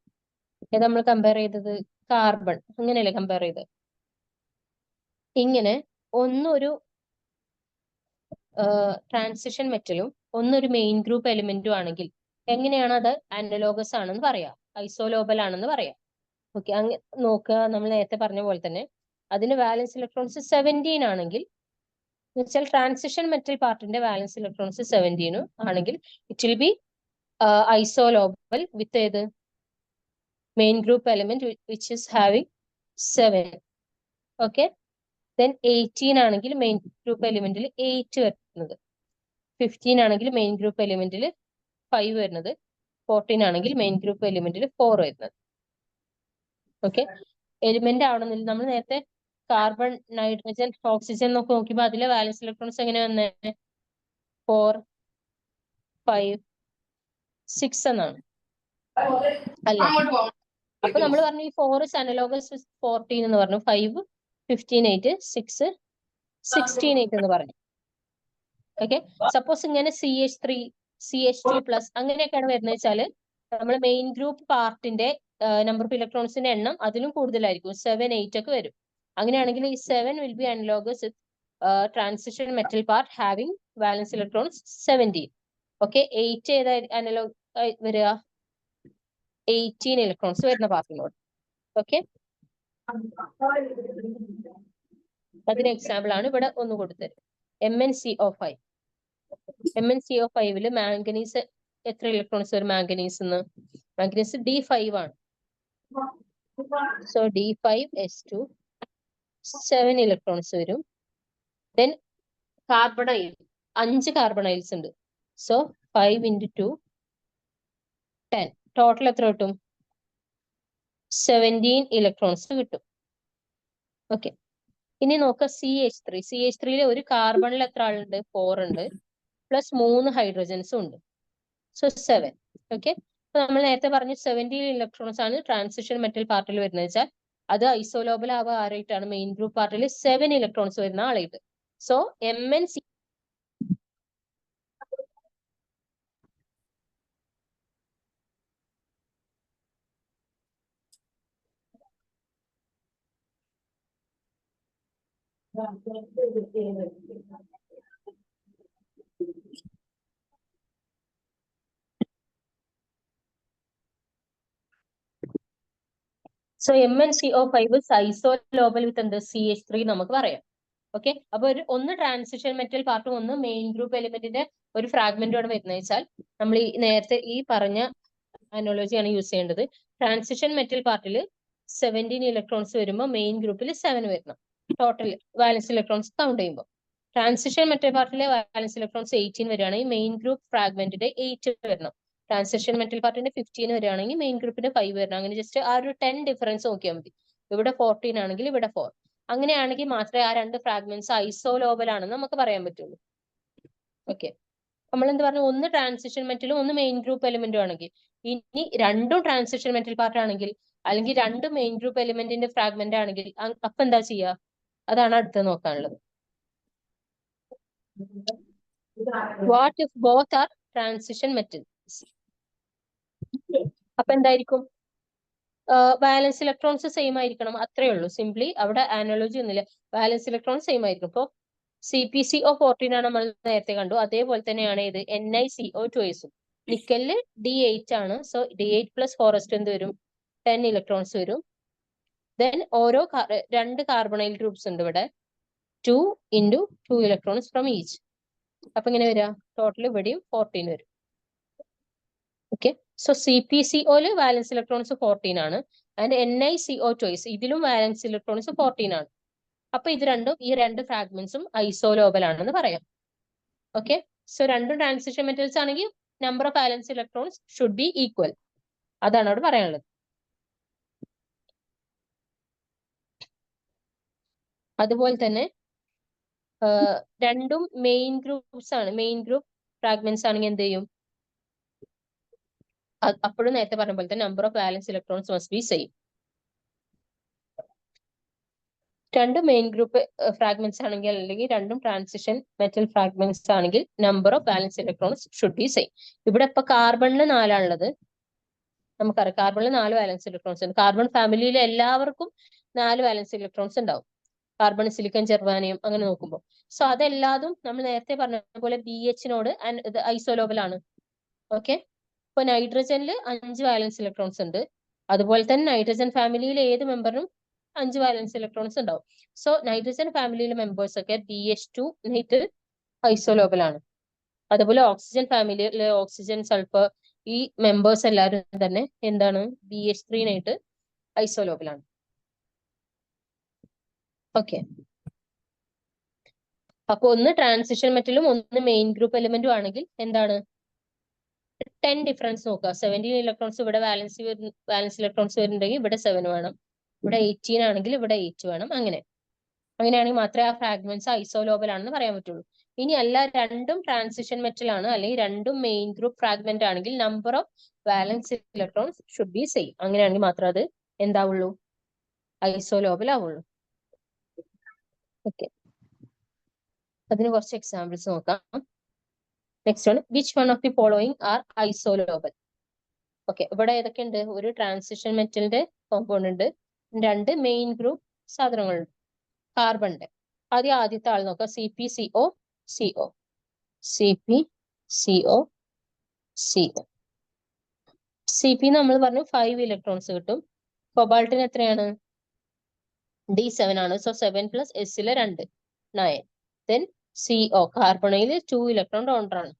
ഏതാ നമ്മൾ കമ്പയർ ചെയ്തത്? കാർബൺ. അങ്ങനെയല്ലേ കമ്പയർ ചെയ്തത്? ഇങ്ങനെ ഒന്നൊരു ട്രാൻസിഷൻ മെറ്റലും ഒന്നൊരു മെയിൻ ഗ്രൂപ്പ് എലിമെന്റും ആണെങ്കിൽ എങ്ങനെയാണ് അത് അനലോഗസ് ആണെന്ന് പറയാം, ഐസോലോബൽ ആണെന്ന് പറയാം. ഓക്കെ, അങ്ങ് നോക്കുക. നമ്മൾ നേരത്തെ പറഞ്ഞ പോലെ തന്നെ അതിന് വാലൻസ് ഇലക്ട്രോൺസ് 17 ആണെങ്കിൽ, എന്ന് വെച്ചാൽ ട്രാൻസിഷൻ മെറ്റൽ പാർട്ടിന്റെ വാലൻസ് ഇലക്ട്രോൺസ് 17 ആണെങ്കിൽ ഇറ്റ് വിൽ ബി ഐസോലോബൽ വിത്ത് ഏത്? Main group element which is having 7. Okay, then 18 ആണെങ്കിൽ മെയിൻ ഗ്രൂപ്പ് എലിമെന്റിൽ 8 വരുന്നത്, 15 ആണെങ്കിൽ മെയിൻ ഗ്രൂപ്പ് എലിമെന്റിൽ 5 വരുന്നത്, 14 ആണെങ്കിൽ മെയിൻ ഗ്രൂപ്പ് എലിമെന്റിൽ 4 വരുന്നത്. ഓക്കെ, എലിമെന്റ് ആവണമെന്നില്ല. നമ്മൾ നേരത്തെ കാർബൺ, നൈട്രജൻ, ഓക്സിജൻ എന്നൊക്കെ നോക്കിയപ്പോൾ അതിലെ വാലൻസ് ഇലക്ട്രോൺസ് എങ്ങനെ വന്നേ? 4, 5, 6 എന്നാണ് അല്ലേ? അപ്പൊ നമ്മൾ പറഞ്ഞു ഈ 4 is analogous with 14 എന്ന് പറഞ്ഞു, 5, 15, 8, 6, 16, 8 എന്ന് പറഞ്ഞു. ഓക്കെ, സപ്പോസ് ഇങ്ങനെ CH3, CH2+ അങ്ങനെയൊക്കെയാണ് വരുന്നത് വെച്ചാൽ നമ്മൾ മെയിൻ ഗ്രൂപ്പ് പാർട്ടിന്റെ നമ്പർ ഓഫ് ഇലക്ട്രോൺസിന്റെ എണ്ണം അതിലും കൂടുതലായിരിക്കും, 7, 8 ഒക്കെ വരും. അങ്ങനെയാണെങ്കിൽ ഈ 7 will be analogous with transition metal part having വാലൻസ് electrons 17. Okay, 8 ഏതാ അനലോഗ് വരിക? 18 ഇലക്ട്രോൺസ് വരുന്ന പാർട്ടിനോട്. ഓക്കെ, അതിന് എക്സാമ്പിൾ ആണ് ഇവിടെ ഒന്ന് കൊടുത്തത്. MnCO5. MnCO5 മാംഗനീസ് എത്ര ഇലക്ട്രോൺസ് വരും? മാംഗനീസ് D5 ആണ്. സോ D5S2 7 ഇലക്ട്രോൺസ് വരും. ദെൻ കാർബണൈൽ 5 കാർബണൈൽസ് ഉണ്ട്. സോ 5 × 2 10. ടോട്ടൽ എത്ര കിട്ടും? 17 ഇലക്ട്രോൺസ് കിട്ടും. ഓക്കെ, ഇനി നോക്കുക CH3. CH3 ഒരു കാർബണിൽ എത്ര ആളുണ്ട്? 4 ഉണ്ട്, പ്ലസ് 3 ഹൈഡ്രജൻസും ഉണ്ട്. സോ 7. ഓക്കെ, അപ്പൊ നമ്മൾ നേരത്തെ പറഞ്ഞു 17 ഇലക്ട്രോൺസ് ആണ് ട്രാൻസിഷൻ മെറ്റൽ പാർട്ടിൽ വരുന്നത് വെച്ചാൽ അത് ഐസോലോബൽ ആവുക ആരായിട്ടാണ്? മെയിൻ ഗ്രൂപ്പ് പാർട്ടിൽ 7 ഇലക്ട്രോൺസ് വരുന്ന ആളായിട്ട്. സോ MnC സോ MnCO5 ഐസോലോബൽ വിത്ത് എന്ത് CH3 നമുക്ക് പറയാം. ഓക്കെ, അപ്പൊ ഒന്ന് ട്രാൻസിഷൻ മെറ്റൽ പാർട്ടും ഒന്ന് മെയിൻ ഗ്രൂപ്പ് എലിമെന്റിന്റെ ഒരു ഫ്രാഗ്മെന്റുമാണ് വരുന്നത് വെച്ചാൽ നമ്മൾ ഈ നേരത്തെ ഈ പറഞ്ഞ അനോളജിയാണ് യൂസ് ചെയ്യേണ്ടത്. ട്രാൻസിഷൻ മെറ്റൽ പാർട്ടിൽ 17 ഇലക്ട്രോൺസ് വരുമ്പോൾ മെയിൻ ഗ്രൂപ്പിൽ 7 വരണം. ടോട്ടൽ വാലൻസ് ഇലക്ട്രോൺസ് കൗണ്ട് ചെയ്യുമ്പോൾ ട്രാൻസിഷൻ മെറ്റൽ പാർട്ടിലെ വാലൻസ് ഇലക്ട്രോൺസ് 18 വരികയാണെങ്കിൽ മെയിൻ ഗ്രൂപ്പ് ഫ്രാഗ്മെന്റിന്റെ 8 വരണം. ട്രാൻസിഷൻ മെറ്റൽ പാർട്ടിന്റെ 15 വരികയാണെങ്കിൽ മെയിൻ ഗ്രൂപ്പിന്റെ 5 വരണം. അങ്ങനെ ജസ്റ്റ് ആ ഒരു 10 ഡിഫറൻസ് നോക്കിയാൽ മതി. ഇവിടെ 14 ആണെങ്കിൽ ഇവിടെ 4. അങ്ങനെയാണെങ്കിൽ മാത്രമേ ആ രണ്ട് ഫ്രാഗ്മെന്റ്സ് ഐസോലോബൽ ആണെന്ന് നമുക്ക് പറയാൻ പറ്റുള്ളൂ. ഓക്കെ, നമ്മൾ എന്ത് പറഞ്ഞു, ഒന്ന് ട്രാൻസിഷൻ മെറ്റലും ഒന്ന് മെയിൻ ഗ്രൂപ്പ് എലിമെന്റും ആണെങ്കിൽ, ഇനി രണ്ടും ട്രാൻസിഷൻ മെറ്റൽ പാർട്ട് ആണെങ്കിൽ അല്ലെങ്കിൽ രണ്ടും മെയിൻ ഗ്രൂപ്പ് എലിമെന്റിന്റെ ഫ്രാഗ്മെന്റ് ആണെങ്കിൽ അപ്പൊ എന്താ ചെയ്യുക, അതാണ് അടുത്ത് നോക്കാനുള്ളത്. What if both are transition metals? അപ്പൊ എന്തായിരിക്കും, വാലൻസ് ഇലക്ട്രോൺസ് സെയിം ആയിരിക്കണം, അത്രേ ഉള്ളൂ. സിംപ്ലി അവിടെ ആനോളജി ഒന്നുമില്ല, വാലൻസ് ഇലക്ട്രോൺ സെയിം ആയിരിക്കും. ഇപ്പൊ CpCO14 ആണ് നമ്മൾ നേരത്തെ കണ്ടു, അതേപോലെ തന്നെയാണ് ഇത് NiCO2 നിക്കലില് D8 ആണ്. സോ D8 പ്ലസ് 4s എന്ത് വരും, 10 ഇലക്ട്രോൺസ് വരും. ദെൻ ഓരോ രണ്ട് കാർബണൈൽ ഗ്രൂപ്പ്സ് ഉണ്ട് ഇവിടെ, 2 into 2 ഇലക്ട്രോൺസ് ഫ്രം ഈച്ച്. അപ്പൊ ഇങ്ങനെ വരിക, ടോട്ടൽ ഇവിടെയും 14 വരും. ഓക്കെ, സോ CpCOയില് വാലൻസ് ഇലക്ട്രോൺസ് 14 ആണ്, ആൻഡ് NiCO2 ഇതിലും വാലൻസ് ഇലക്ട്രോൺസ് 14 ആണ്. അപ്പൊ ഇത് രണ്ടും, ഈ രണ്ട് ഫ്രാഗ്മെന്റ്സും ഐസോലോബൽ ആണെന്ന് പറയാം. ഓക്കെ, സോ രണ്ടും ട്രാൻസിഷൻ മെറ്റൽസ് ആണെങ്കിൽ number of വാലൻസ് electrons should be equal. അതാണ് അവിടെ പറയാനുള്ളത്. അതുപോലെ തന്നെ രണ്ടും മെയിൻ ഗ്രൂപ്പ്സ് ആണ്, മെയിൻ ഗ്രൂപ്പ് ഫ്രാഗ്മെന്റ്സ് ആണെങ്കിൽ എന്ത് ചെയ്യും, അപ്പോഴും നേരത്തെ പറഞ്ഞ പോലെ തന്നെ number of വാലൻസ് electrons must be same. രണ്ടും മെയിൻ ഗ്രൂപ്പ് ഫ്രാഗ്മെന്റ്സ് ആണെങ്കിൽ അല്ലെങ്കിൽ രണ്ടും ട്രാൻസിഷൻ മെറ്റൽ ഫ്രാഗ്മെന്റ്സ് ആണെങ്കിൽ number of വാലൻസ് electrons should be same. ഇവിടെ ഇപ്പൊ കാർബണിന് 4ആണുള്ളത്, നമുക്കറിയാം കാർബണിൽ 4 വാലൻസ് ഇലക്ട്രോൺസ് ഉണ്ട്. കാർബൺ ഫാമിലിയിലെ എല്ലാവർക്കും 4 വാലൻസ് ഇലക്ട്രോൺസ് ഉണ്ടാവും, കാർബൺ, സിലിക്കൺ, ജെർമാനിയം അങ്ങനെ നോക്കുമ്പോൾ. സോ അതെല്ലാതും നമ്മൾ നേരത്തെ പറഞ്ഞ പോലെ BHനോട് ഇത് ഐസോലോബൽ ആണ്. ഓക്കെ, ഇപ്പൊ നൈട്രജനിൽ 5 വാലൻസ് ഇലക്ട്രോൺസ് ഉണ്ട്, അതുപോലെ തന്നെ നൈട്രജൻ ഫാമിലിയിലെ ഏത് മെമ്പറിനും 5 വാലൻസ് ഇലക്ട്രോൺസ് ഉണ്ടാവും. സോ നൈട്രജൻ ഫാമിലിയിലെ മെമ്പേഴ്സ് ഒക്കെ BH2 ഐസോലോബൽ ആണ്. അതുപോലെ ഓക്സിജൻ ഫാമിലിയിലെ ഓക്സിജൻ, സൾഫർ ഈ മെമ്പേഴ്സ് എല്ലാവരും തന്നെ എന്താണ്, BH3 ഐസോലോബൽ ആണ്. ഓക്കെ, അപ്പൊ ഒന്ന് ട്രാൻസിഷൻ മെറ്റലും ഒന്ന് മെയിൻ ഗ്രൂപ്പ് എലിമെന്റും ആണെങ്കിൽ എന്താണ്, 10 ഡിഫറൻസ് നോക്കുക. 17 ഇലക്ട്രോൺസ് ഇവിടെ വാലൻസ് ഇലക്ട്രോൺസ് വരുന്നുണ്ടെങ്കിൽ ഇവിടെ 7 വേണം, ഇവിടെ 18 ആണെങ്കിൽ ഇവിടെ 8 വേണം. അങ്ങനെയാണെങ്കിൽ മാത്രമേ ആ ഫ്രാഗ്മെന്റ്സ് ഐസോലോബൽ ആണെന്ന് പറയാൻ പറ്റുള്ളൂ. ഇനി അല്ല, രണ്ടും ട്രാൻസിഷൻ മെറ്റൽ ആണ് അല്ലെങ്കിൽ രണ്ടും മെയിൻ ഗ്രൂപ്പ് ഫ്രാഗ്മെന്റ് ആണെങ്കിൽ number of വാലൻസ് electrons should be same. അങ്ങനെയാണെങ്കിൽ മാത്രമേ അത് എന്താവുള്ളൂ, ഐസോലോബൽ ആവുള്ളൂ. ഓക്കെ, അതിന് കുറച്ച് എക്സാമ്പിൾസ് നോക്കാം. നെക്സ്റ്റ് ആണ്, which one of the following are isolobal? Okay, ഇവിടെ ഏതൊക്കെയുണ്ട്, ഒരു ട്രാൻസിഷൻ മെറ്റലിന്റെ കോമ്പൗണ്ട് ഉണ്ട്, രണ്ട് മെയിൻ ഗ്രൂപ്പ് സാധനങ്ങളുണ്ട് കാർബണിന്റെ. ആദ്യത്തെ ആൾ നോക്കാം, CpCO Cp നമ്മൾ പറഞ്ഞു 5 ഇലക്ട്രോൺസ് കിട്ടും. കൊബാൾട്ടിന് എത്രയാണ്, D7 ആണ്. സോ 7 പ്ലസ് എസിലെ 2 9. ദെൻ CO കാർബണയിൽ 2 ഇലക്ട്രോൺ ഡോണർ ആണ്.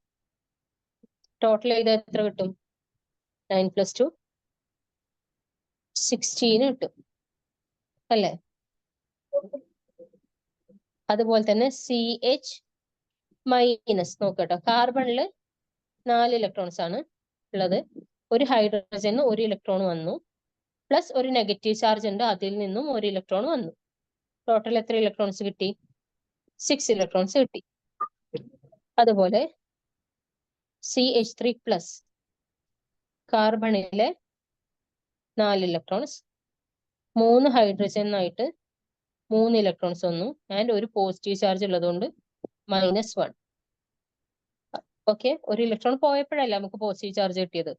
ടോട്ടൽ ചെയ്ത് എത്ര കിട്ടും, 9 പ്ലസ് 2 16 കിട്ടും അല്ലേ. അതുപോലെ തന്നെ CH മൈനസ് നോക്കട്ടോ, കാർബണില് 4 ഇലക്ട്രോൺസ് ആണ് ഉള്ളത്, ഒരു ഹൈഡ്രജന് 1 ഇലക്ട്രോൺ വന്നു, പ്ലസ് ഒരു നെഗറ്റീവ് ചാർജ് ഉണ്ട്, അതിൽ നിന്നും 1 ഇലക്ട്രോൺ വന്നു. ടോട്ടൽ എത്ര ഇലക്ട്രോൺസ് കിട്ടി, 6 ഇലക്ട്രോൺസ് കിട്ടി. അതുപോലെ CH3 പ്ലസ് കാർബണിലെ 4 ഇലക്ട്രോൺസ്, 3 ഹൈഡ്രജനായിട്ട് 3 ഇലക്ട്രോൺസ് വന്നു, ആൻഡ് ഒരു പോസിറ്റീവ് ചാർജ് ഉള്ളതുകൊണ്ട് -1. ഓക്കെ, ഒരു ഇലക്ട്രോൺ പോയപ്പോഴല്ല നമുക്ക് പോസിറ്റീവ് ചാർജ് കിട്ടിയത്.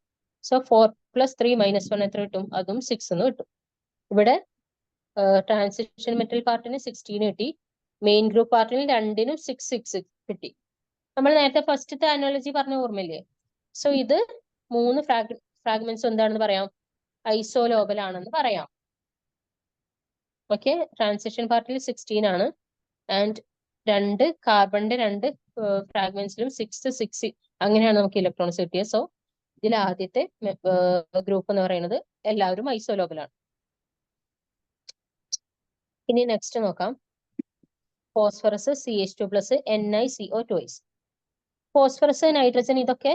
സോ 4 പ്ലസ് 3 -1 എത്ര കിട്ടും, അതും 6 എന്ന് കിട്ടും. ഇവിടെ ട്രാൻസിഷൻ മെറ്റൽ പാർട്ടിന് 16 കിട്ടി, മെയിൻ ഗ്രൂപ്പ് പാർട്ടിന് രണ്ടിനും 6 കിട്ടി. നമ്മൾ നേരത്തെ ഫസ്റ്റത്തെ അനോളജി പറഞ്ഞ ഓർമ്മയില്ലേ. സോ ഇത് 3 ഫ്രാഗ്മെന്റ്സ് എന്താണെന്ന് പറയാം, ഐസോലോബൽ ആണെന്ന് പറയാം. ഓക്കെ, ട്രാൻസിഷൻ പാർട്ടിൽ 16 ആണ്. ആൻഡ് രണ്ട് കാർബണിന്റെ രണ്ട് ഫ്രാഗ്മെന്റ്സിലും 6 6 അങ്ങനെയാണ് നമുക്ക് ഇലക്ട്രോൺസ് കിട്ടിയത്. സോ ഇതിൽ ആദ്യത്തെ ഗ്രൂപ്പ് എന്ന് പറയുന്നത് എല്ലാവരും ഐസോലോബലാണ്. ഇനി നെക്സ്റ്റ് നോക്കാം. Phosphorus CH2+ NiCO2. Phosphorus, nitrogen ഇതൊക്കെ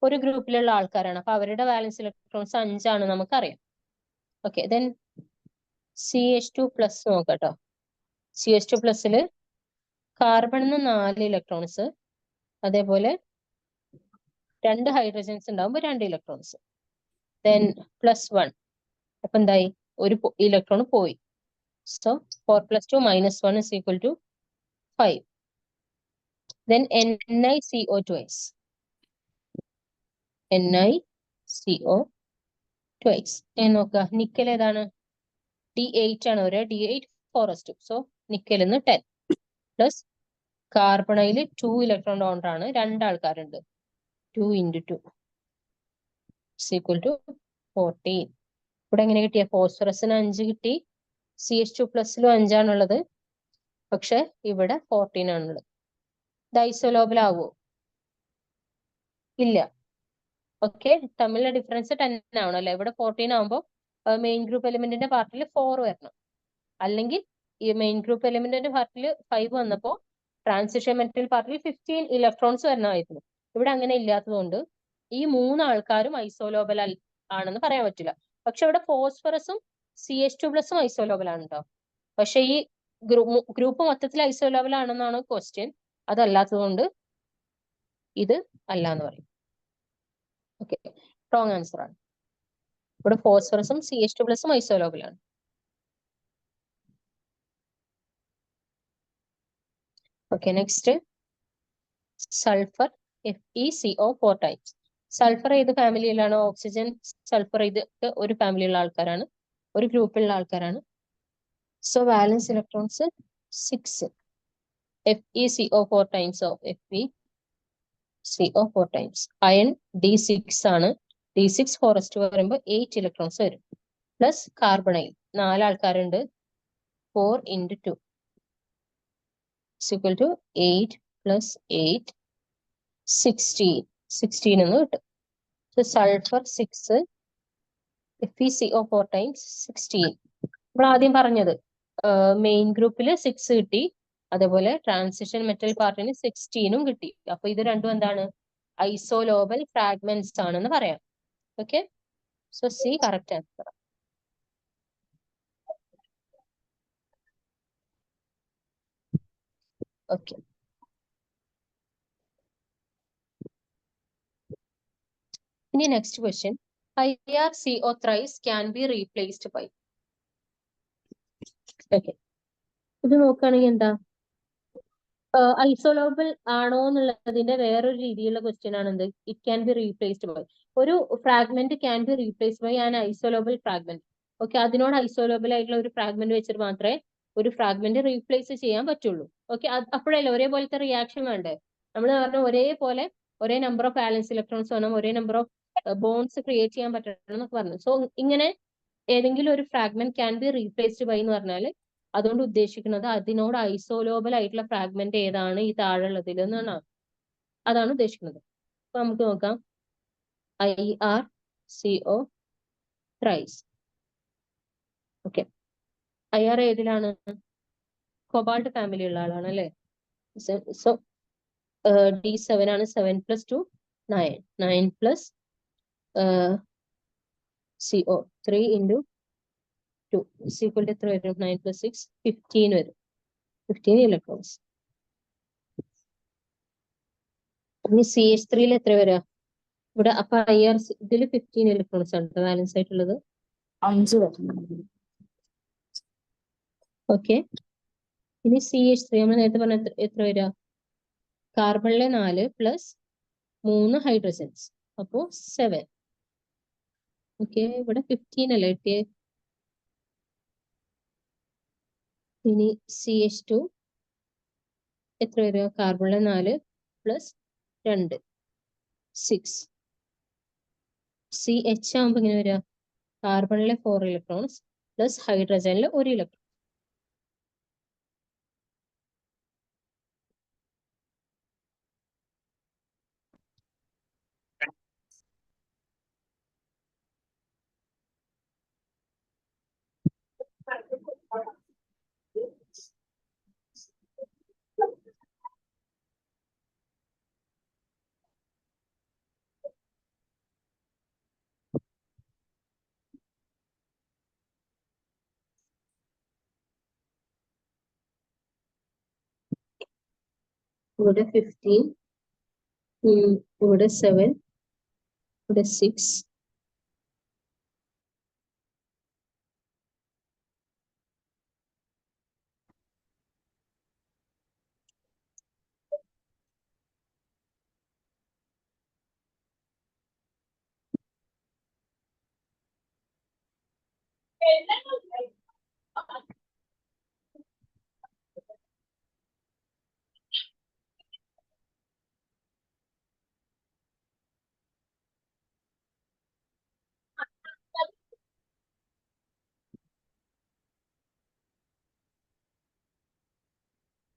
ഒരു ഗ്രൂപ്പിലുള്ള ആൾക്കാരാണ്. അപ്പൊ അവരുടെ വാലൻസ് ഇലക്ട്രോൺസ് 5 നമുക്കറിയാം. ഓക്കെ, ദെൻ CH2+ നോക്കട്ടോ. CH2+ല് കാർബണിന് 4 ഇലക്ട്രോൺസ്, അതേപോലെ 2 ഹൈഡ്രജൻസ് ഉണ്ടാവുമ്പോൾ 2 ഇലക്ട്രോൺസ്. ദെൻ +1, അപ്പൊ എന്തായി, ഒരു ഇലക്ട്രോൺ പോയി. സോ 4 + 2 - 1 = 5. Then NiCO2. NiCO2. നോക്കുക, നിക്കൽ ഏതാണ്? D8 ആണ് വരിക. D8 4s2. സോ നിക്കലിന്ന് 10 പ്ലസ് കാർബണയിൽ 2 ഇലക്ട്രോൺ ഡോണർ ആണ്, 2 ആൾക്കാരുണ്ട്. 2 × 2 = 14. ഇവിടെ എങ്ങനെ കിട്ടിയ? ഫോസ്ഫറസിന് 5 കിട്ടി, CH2+ലും 5 ആണുള്ളത്, പക്ഷെ ഇവിടെ 14 ആണുള്ളത്. ഇത് ഐസോലോബൽ ആവുമോ? ഇല്ല. ഓക്കെ, തമ്മിലുള്ള ഡിഫറൻസ് 10 ആവണം അല്ലെ? ഇവിടെ 14 ആവുമ്പോൾ മെയിൻ ഗ്രൂപ്പ് എലിമെന്റിന്റെ പാർട്ടിൽ 4 വരണം. അല്ലെങ്കിൽ ഈ മെയിൻ ഗ്രൂപ്പ് എലിമെന്റിന്റെ പാർട്ടിൽ 5 വന്നപ്പോൾ ട്രാൻസിഷൻ മെറ്റൽ പാർട്ടിൽ 15 ഇലക്ട്രോൺസ് വരണമായിരുന്നു. ഇവിടെ അങ്ങനെ ഇല്ലാത്തതുകൊണ്ട് ഈ 3 ആൾക്കാരും ഐസോലോബൽ ആണെന്ന് പറയാൻ പറ്റില്ല. പക്ഷെ ഇവിടെ ഫോസ്ഫറസും CH2+ഉം ഐസോലോബൽ ആണ് കേട്ടോ. പക്ഷെ ഈ ഗ്രൂപ്പ് മൊത്തത്തിൽ ഐസോലോബൽ ആണെന്നാണ് ക്വസ്റ്റ്യൻ. അതല്ലാത്തതുകൊണ്ട് ഇത് അല്ല എന്ന് പറയും. ഓക്കെ, റോങ് ആൻസർ ആണ്. ഇവിടെ ഫോസ്ഫറസും CH2+ഉം ഐസോലോബൽ ആണ്. Okay, next sulphur FeCO4. Sulphur ഏത് ഫാമിലിയിലാണ്? ഓക്സിജൻ, സൾഫർ ഇതൊക്കെ ഒരു ഫാമിലിയുള്ള ആൾക്കാരാണ്, ഒരു ഗ്രൂപ്പിലുള്ള ആൾക്കാരാണ്. So വാലൻസ് electrons 6. FeCO4 FeCO4. Iron D6 ആണ്. D6 4s2 വരുമ്പോൾ 8 ഇലക്ട്രോൺസ് വരും. പ്ലസ് കാർബണൈൽ 4 ആൾക്കാരുണ്ട്. 4 × 2 = 8 + 8 16 എന്ന് കിട്ടും. Sulphur 6, FeCO4 16. നമ്മൾ ആദ്യം പറഞ്ഞത് മെയിൻ ഗ്രൂപ്പിൽ 6 കിട്ടി, അതേപോലെ ട്രാൻസിഷൻ മെറ്റൽ പാർട്ടിന് 16 കിട്ടി. അപ്പൊ ഇത് രണ്ടും എന്താണ്? ഐസോലോബൽ ഫ്രാഗ്മെന്റ്സ് ആണെന്ന് പറയാം. Okay, so C correct answer. Okay, ഇനി next question. IrCO3 can be replaced by. Okay, ഇത് നോക്കുകയാണെങ്കിൽ എന്താ, ഐസോലോബൽ ആണോ എന്നുള്ളതിന്റെ വേറൊരു രീതിയിലുള്ള ക്വസ്റ്റ്യൻ ആണ് എന്ത്? It can be replaced by. ഒരു fragment can be replaced by an isolobal fragment. Okay, അതിനോട് ഐസോലോബൽ ആയിട്ടുള്ള ഒരു ഫ്രാഗ്മെന്റ് വെച്ചിട്ട് മാത്രമേ ഒരു ഫ്രാഗ്മെന്റ് റീപ്ലേസ് ചെയ്യാൻ പറ്റുള്ളൂ. ഓക്കെ, അപ്പോഴല്ലേ ഒരേപോലത്തെ റിയാക്ഷൻ വേണ്ടേ? നമ്മൾ പറഞ്ഞ ഒരേപോലെ ഒരേ നമ്പർ ഓഫ് വാലൻസ് ഇലക്ട്രോൺസ് വേണം, ഒരേ നമ്പർ ഓഫ് ബോൺസ് ക്രിയേറ്റ് ചെയ്യാൻ പറ്റണം എന്നൊക്കെ പറഞ്ഞു. സോ ഇങ്ങനെ ഏതെങ്കിലും ഒരു fragment can be replaced by എന്ന് പറഞ്ഞാൽ അതുകൊണ്ട് ഉദ്ദേശിക്കുന്നത് അതിനോട് ഐസോലോബൽ ആയിട്ടുള്ള ഫ്രാഗ്മെന്റ് ഏതാണ് ഈ താഴെയുള്ളതിൽ എന്നാണ്. അതാണ് ഉദ്ദേശിക്കുന്നത്. അപ്പൊ നമുക്ക് നോക്കാം. IrCO3. ഓക്കെ, IR ഏതിലാണ്? കൊബാൾട്ട് ഫാമിലി ഉള്ള ആളാണ് അല്ലെ? സോ D7 ആണ്. 7 + 2 9. 9 + CO 3 × 2 = എത്ര വരും? 9 + 6 15 വരും. 15 ഇലക്ട്രോൺസ്. ഇനി CH3 എത്ര വരാ? ഇവിടെ അപ്പൊ IR ഇതിൽ 15 ഇലക്ട്രോൺസ് ആണ് ബാലൻസ് ആയിട്ടുള്ളത്. 5 വരുന്നുണ്ട്. ഓക്കെ, ഇനി CH3 നമ്മൾ നേരത്തെ പറഞ്ഞ എത്ര വരാ? കാർബണിലെ 4 + 3 ഹൈഡ്രജൻസ്, അപ്പോ 7. ഓക്കെ, ഇവിടെ 15 അല്ലേ കിട്ടിയേ? ഇനി CH2 എത്ര വരിക? കാർബണിലെ 4 + 2 6. CH ആകുമ്പോ ഇങ്ങനെ വരിക? കാർബണിലെ 4 ഇലക്ട്രോൺസ് പ്ലസ് ഹൈഡ്രജനിലെ 1 ഇലക്ട്രോൺ. ഇവിടെ 15, ഇവിടെ 7, ഇവിടെ 6,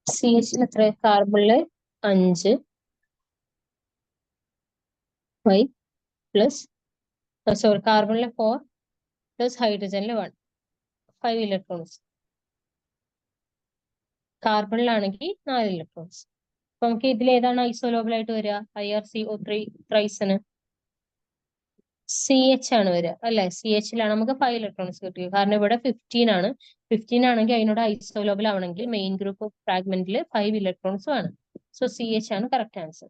CH എത്ര? കാർബണില് 5, 5 പ്ലസ്, സോറി, കാർബണില് 4 പ്ലസ് ഹൈഡ്രജനില് 1, 5 ഇലക്ട്രോൺസ്. കാർബണിലാണെങ്കിൽ 4 ഇലക്ട്രോൺസ്. അപ്പൊ നമുക്ക് ഇതിൽ ഏതാണ് ഐസോലോബിൾ ആയിട്ട് വരിക? IRCO3 ത്രൈസിന് CH ആണ് വരിക അല്ലെ? CH ലാണ് നമുക്ക് 5 ഇലക്ട്രോൺസ് കിട്ടുക. കാരണം ഇവിടെ 15 ആണ്. 15 ആണെങ്കിൽ അതിനോട് ഐസോലോബിൾ ആവണമെങ്കിൽ മെയിൻ ഗ്രൂപ്പ് ഓഫ് ഫ്രാഗ്മെന്റിൽ 5 ഇലക്ട്രോൺസ് ആണ്. സോ CH ആണ് correct answer.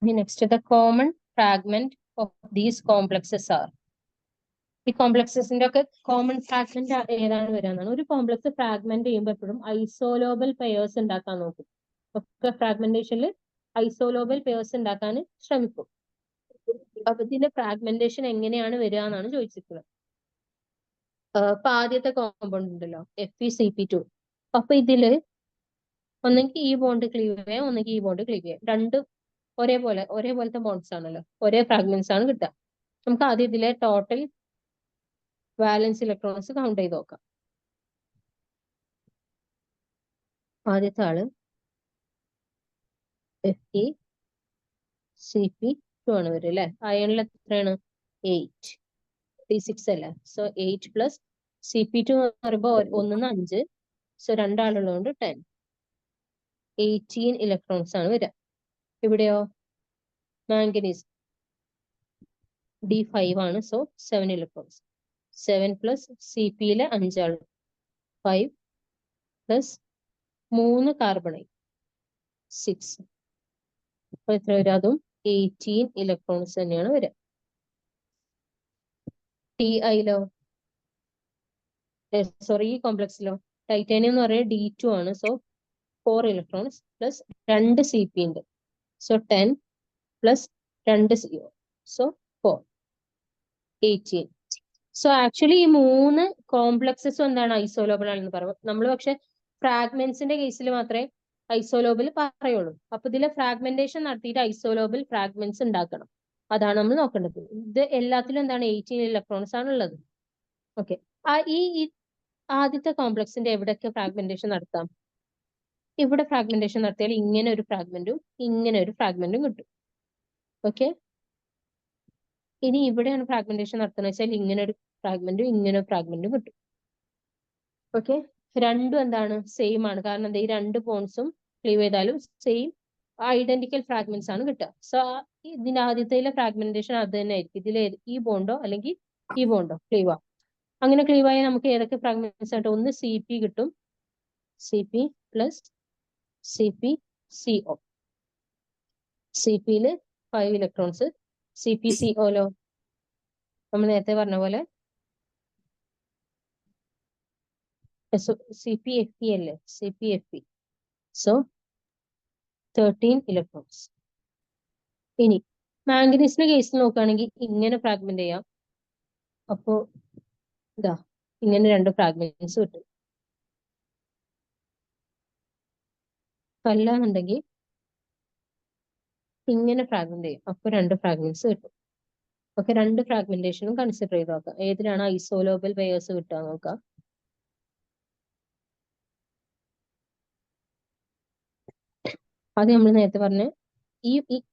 Next, the common fragment of these complexes are. ഈ കോംപ്ലക്സസിന്റെ ഒക്കെ കോമൺ ഫ്രാഗ്മെന്റ് ഏതാണ് വരാന്നാണ്. ഒരു കോംപ്ലക്സ് ഫ്രാഗ്മെന്റ് ചെയ്യുമ്പോൾ എപ്പോഴും ഐസോലോബൽ പെയേഴ്സ് ഉണ്ടാക്കാൻ നോക്കും. ഒക്കെ ഫ്രാഗ്മെന്റേഷനിൽ ഐസോലോബൽ പെയേഴ്സ് ഉണ്ടാക്കാൻ ശ്രമിക്കും. അപ്പൊ ഇതിന്റെ ഫ്രാഗ്മെന്റേഷൻ എങ്ങനെയാണ് വരിക എന്നാണ് ചോദിച്ചിട്ടുള്ളത്. അപ്പൊ ആദ്യത്തെ കോമ്പൗണ്ട് ഉണ്ടല്ലോ FeCp2. അപ്പൊ ഇതില് ഒന്നെങ്കിൽ ഈ ബോണ്ട് ക്ലീവ് ചെയ്യാം, ഒന്നെങ്കിൽ ഈ ബോണ്ട് ക്ലീവ് ചെയ്യാം. രണ്ടും ഒരേപോലത്തെ ബോണ്ട്സ് ആണല്ലോ, ഒരേ ഫ്രാഗ്മെന്റ്സ് ആണ് കിട്ടുക. നമുക്ക് ആദ്യം ഇതിലെ ടോട്ടൽ വാലൻസ് ഇലക്ട്രോൺസ് കൗണ്ട് ചെയ്ത് നോക്കാം. ആദ്യത്തെ ആള് FeCp2 ആണ് വരും അല്ലെ? അയണിൽ എത്രയാണ്? 8, T6 അല്ലേ? സോ 8 പ്ലസ് Cp2 എന്ന് പറയുമ്പോൾ 1 5, സോ രണ്ടാളുള്ളതുകൊണ്ട് 10, 18 ഇലക്ട്രോൺസ് ആണ് വരിക. ഇവിടെയോ മാംഗനീസ് D5 ആണ്, സോ 7 ഇലക്ട്രോൺസ്. 7 പ്ലസ് Cpയിലെ 5 ആള് 5 പ്ലസ് 3 കാർബണൈറ്റ് 6. അപ്പൊ എത്ര വരും? അതും 18 ഇലക്ട്രോൺസ് തന്നെയാണ് വരിക. Tiയിലോ, സോറി, ഈ കോംപ്ലക്സിലോ ടൈറ്റാനിയം എന്ന് പറയുന്നത് D2 ആണ്, സോ 4 ഇലക്ട്രോൺസ് പ്ലസ് 2 Cp ഉണ്ട്, so 10 plus 2 CO, so 4, 18. So actually ഈ 3 കോംപ്ലക്സസും എന്താണ്? ഐസോലോബിൾ ആണെന്ന് പറയും നമ്മൾ. പക്ഷെ ഫ്രാഗ്മെന്റ്സിന്റെ കേസിൽ മാത്രമേ ഐസോലോബിൾ പറയുള്ളൂ. അപ്പൊ ഇതിലെ ഫ്രാഗ്മെന്റേഷൻ നടത്തിയിട്ട് ഐസോലോബിൾ ഫ്രാഗ്മെന്റ്സ് ഉണ്ടാക്കണം. അതാണ് നമ്മൾ നോക്കേണ്ടത്. ഇത് എല്ലാത്തിലും എന്താണ്? 18 ഇലക്ട്രോൺസ് ആണ് ഉള്ളത്. ഓക്കെ, ഈ ആദ്യത്തെ കോംപ്ലക്സിന്റെ എവിടെയൊക്കെ ഫ്രാഗ്മെന്റേഷൻ നടത്താം? ഇവിടെ ഫ്രാഗ്മെന്റേഷൻ നടത്തിയാൽ ഇങ്ങനെ ഒരു ഫ്രാഗ്മെന്റും ഇങ്ങനെ ഒരു ഫ്രാഗ്മെന്റും കിട്ടും. ഓക്കെ, ഇനി ഇവിടെയാണ് ഫ്രാഗ്മെന്റേഷൻ നടത്തുന്നത് വെച്ചാൽ ഇങ്ങനെ ഒരു ഫ്രാഗ്മെന്റും ഇങ്ങനെ ഒരു ഫ്രാഗ്മെന്റും കിട്ടും. ഓക്കെ, രണ്ടും എന്താണ്? സെയിം ആണ്. കാരണം എന്താ? ഈ രണ്ട് ബോൺസും ക്ലീവ് ചെയ്താലും സെയിം ഐഡന്റിക്കൽ ഫ്രാഗ്മെന്റ്സ് ആണ് കിട്ടുക. സോ ഇതിന്റെ ആദ്യത്തെ ഫ്രാഗ്മെന്റേഷൻ അത് തന്നെ ആയിരിക്കും. ഇതിൽ ഈ ബോണ്ടോ അല്ലെങ്കിൽ ഈ ബോണ്ടോ ക്ലീവ് ആവും. അങ്ങനെ ക്ലീവ് ആയാൽ നമുക്ക് ഏതൊക്കെ ഫ്രാഗ്മെന്റ്സ് ആയിട്ട്? ഒന്ന് Cp കിട്ടും, Cp പ്ലസ് CpCO. Cpയില് 5 ഇലക്ട്രോൺസ്, CpCOലോ നമ്മൾ നേരത്തെ പറഞ്ഞ പോലെ CpFe അല്ലേ? CpFe, so 13 electrons. ഇനി മാംഗനീസിന്റെ കേസിൽ നോക്കുകയാണെങ്കിൽ ഇങ്ങനെ ഫ്രാഗ്മെന്റ് ചെയ്യാം. അപ്പോ ഇതാ ഇങ്ങനെ 2 ഫ്രാഗ്മെന്റ്സ് കിട്ടും. അല്ലാന്നുണ്ടെങ്കിൽ ഇങ്ങനെ ഫ്രാഗ്മെന്റ് ചെയ്യും, അപ്പൊ 2 ഫ്രാഗ്മെന്റ്സ് കിട്ടും. ഓക്കെ, 2 ഫ്രാഗ്മെന്റേഷനും കൺസിഡർ ചെയ്ത് നോക്കാം. ഏതിനാണ് ഐസോലോബൽ പെയേഴ്സ് കിട്ടുക നോക്കാം. അത് നമ്മൾ നേരത്തെ പറഞ്ഞ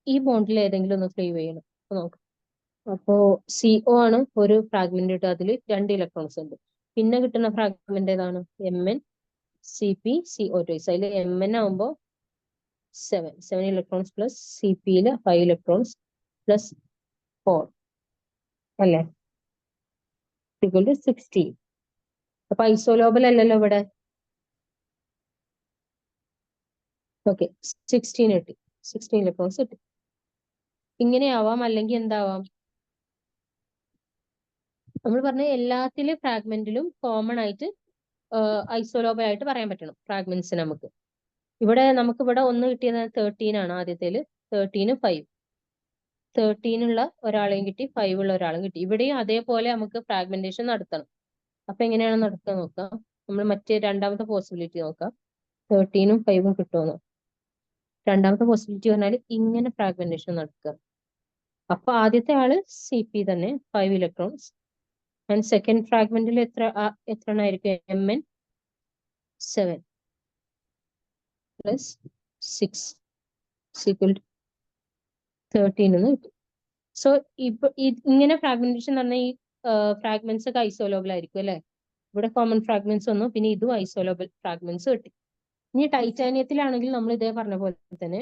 ഈ ബോണ്ടിൽ ഏതെങ്കിലും ഒന്ന് ക്ലീവ് ചെയ്യണം. അപ്പൊ നോക്കാം. അപ്പോ CO ആണ് ഒരു ഫ്രാഗ്മെന്റ് കിട്ടുക, അതിൽ 2 ഇലക്ട്രോൺസ് ഉണ്ട്. പിന്നെ കിട്ടുന്ന ഫ്രാഗ്മെന്റ് ഏതാണ്? MnCpCO2. അതിൽ Mn ആവുമ്പോൾ 7 ഇലക്ട്രോൺസ് പ്ലസ് Cpയില് 5 ഇലക്ട്രോൺസ് പ്ലസ് 4 അല്ലേ? equal to 16. അപ്പൊ ഐസോലോബൽ അല്ലല്ലോ ഇവിടെ. ഓക്കെ, 16 കിട്ടി, 16 ഇലക്ട്രോൺസ് കിട്ടി. ഇങ്ങനെ ആവാം, അല്ലെങ്കിൽ എന്താവാം, നമ്മൾ പറഞ്ഞ എല്ലാത്തിലും ഫ്രാഗ്മെന്റിലും കോമൺ ആയിട്ട് ഐസോലോബൽ ആയിട്ട് പറയാൻ പറ്റണം ഫ്രാഗ്മെന്റ്സ് നമുക്ക്. ഇവിടെ നമുക്ക് ഇവിടെ ഒന്ന് കിട്ടിയത് 13 ആണ് ആദ്യത്തേല്, 13 5, 13 ഉള്ള ഒരാളെയും കിട്ടി, 5 ഉള്ള ഒരാളും കിട്ടി. ഇവിടെയും അതേപോലെ നമുക്ക് ഫ്രാഗ്മെന്റേഷൻ നടത്തണം. അപ്പൊ എങ്ങനെയാണ് നടക്കുക നോക്കാം. നമ്മൾ മറ്റേ രണ്ടാമത്തെ പോസിബിലിറ്റി നോക്കാം. 13ഉം 5ഉം കിട്ടുമെന്ന്. രണ്ടാമത്തെ പോസിബിലിറ്റി പറഞ്ഞാൽ ഇങ്ങനെ ഫ്രാഗ്മെന്റേഷൻ നടക്കുക. അപ്പൊ ആദ്യത്തെ ആള് CP തന്നെ 5 ഇലക്ട്രോൺസ്, ആൻഡ് സെക്കൻഡ് ഫ്രാഗ്മെന്റിൽ എത്ര എണ്ണമായിരിക്കും, Mn 7 പ്ലസ് 6 ഈക്വൽ ടു 13 എന്ന് കിട്ടും. സോ ഇപ്പൊ ഇങ്ങനെ ഫ്രാഗ്മെന്റേഷൻ പറഞ്ഞാൽ ഈ ഫ്രാഗ്മെന്റ്സ് ഒക്കെ ഐസോലോബൽ ആയിരിക്കും അല്ലെ. ഇവിടെ കോമൺ ഫ്രാഗ്മെന്റ്സ് വന്നു, പിന്നെ ഇതും ഐസോലോബൽ ഫ്രാഗ്മെന്റ്സ് കിട്ടി. ഇനി ടൈറ്റാനിയത്തിലാണെങ്കിൽ നമ്മൾ ഇതേ പറഞ്ഞ പോലെ തന്നെ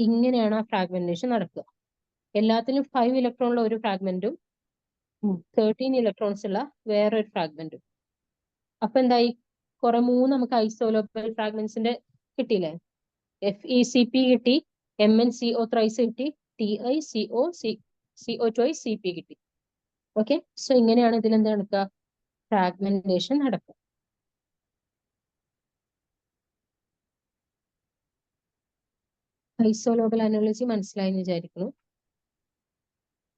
ഇങ്ങനെയാണ് ആ ഫ്രാഗ്മെന്റേഷൻ നടക്കുക. എല്ലാത്തിലും 5 ഇലക്ട്രോൺ ഉള്ള ഒരു ഫ്രാഗ്മെന്റും 13 ഇലക്ട്രോൺസ് ഉള്ള വേറൊരു ഫ്രാഗ്മെന്റും. അപ്പൊ എന്തായി, കുറെ നമുക്ക് ഐസോലോബൽ ഫ്രാഗ്മെന്റ്സിന്റെ കിട്ടിയില്ലേ. FeCp കിട്ടി, MnCO ത്രൈസ് കിട്ടി, TiCO2 Cp കിട്ടി. ഓക്കെ, സോ ഇങ്ങനെയാണ് ഇതിൽ എന്താ നടക്കുക, ഫ്രാഗ്മെന്റേഷൻ നടക്കുക. ഐസോലോബൽ അനോളജി മനസ്സിലായെന്ന് വിചാരിക്കുന്നു.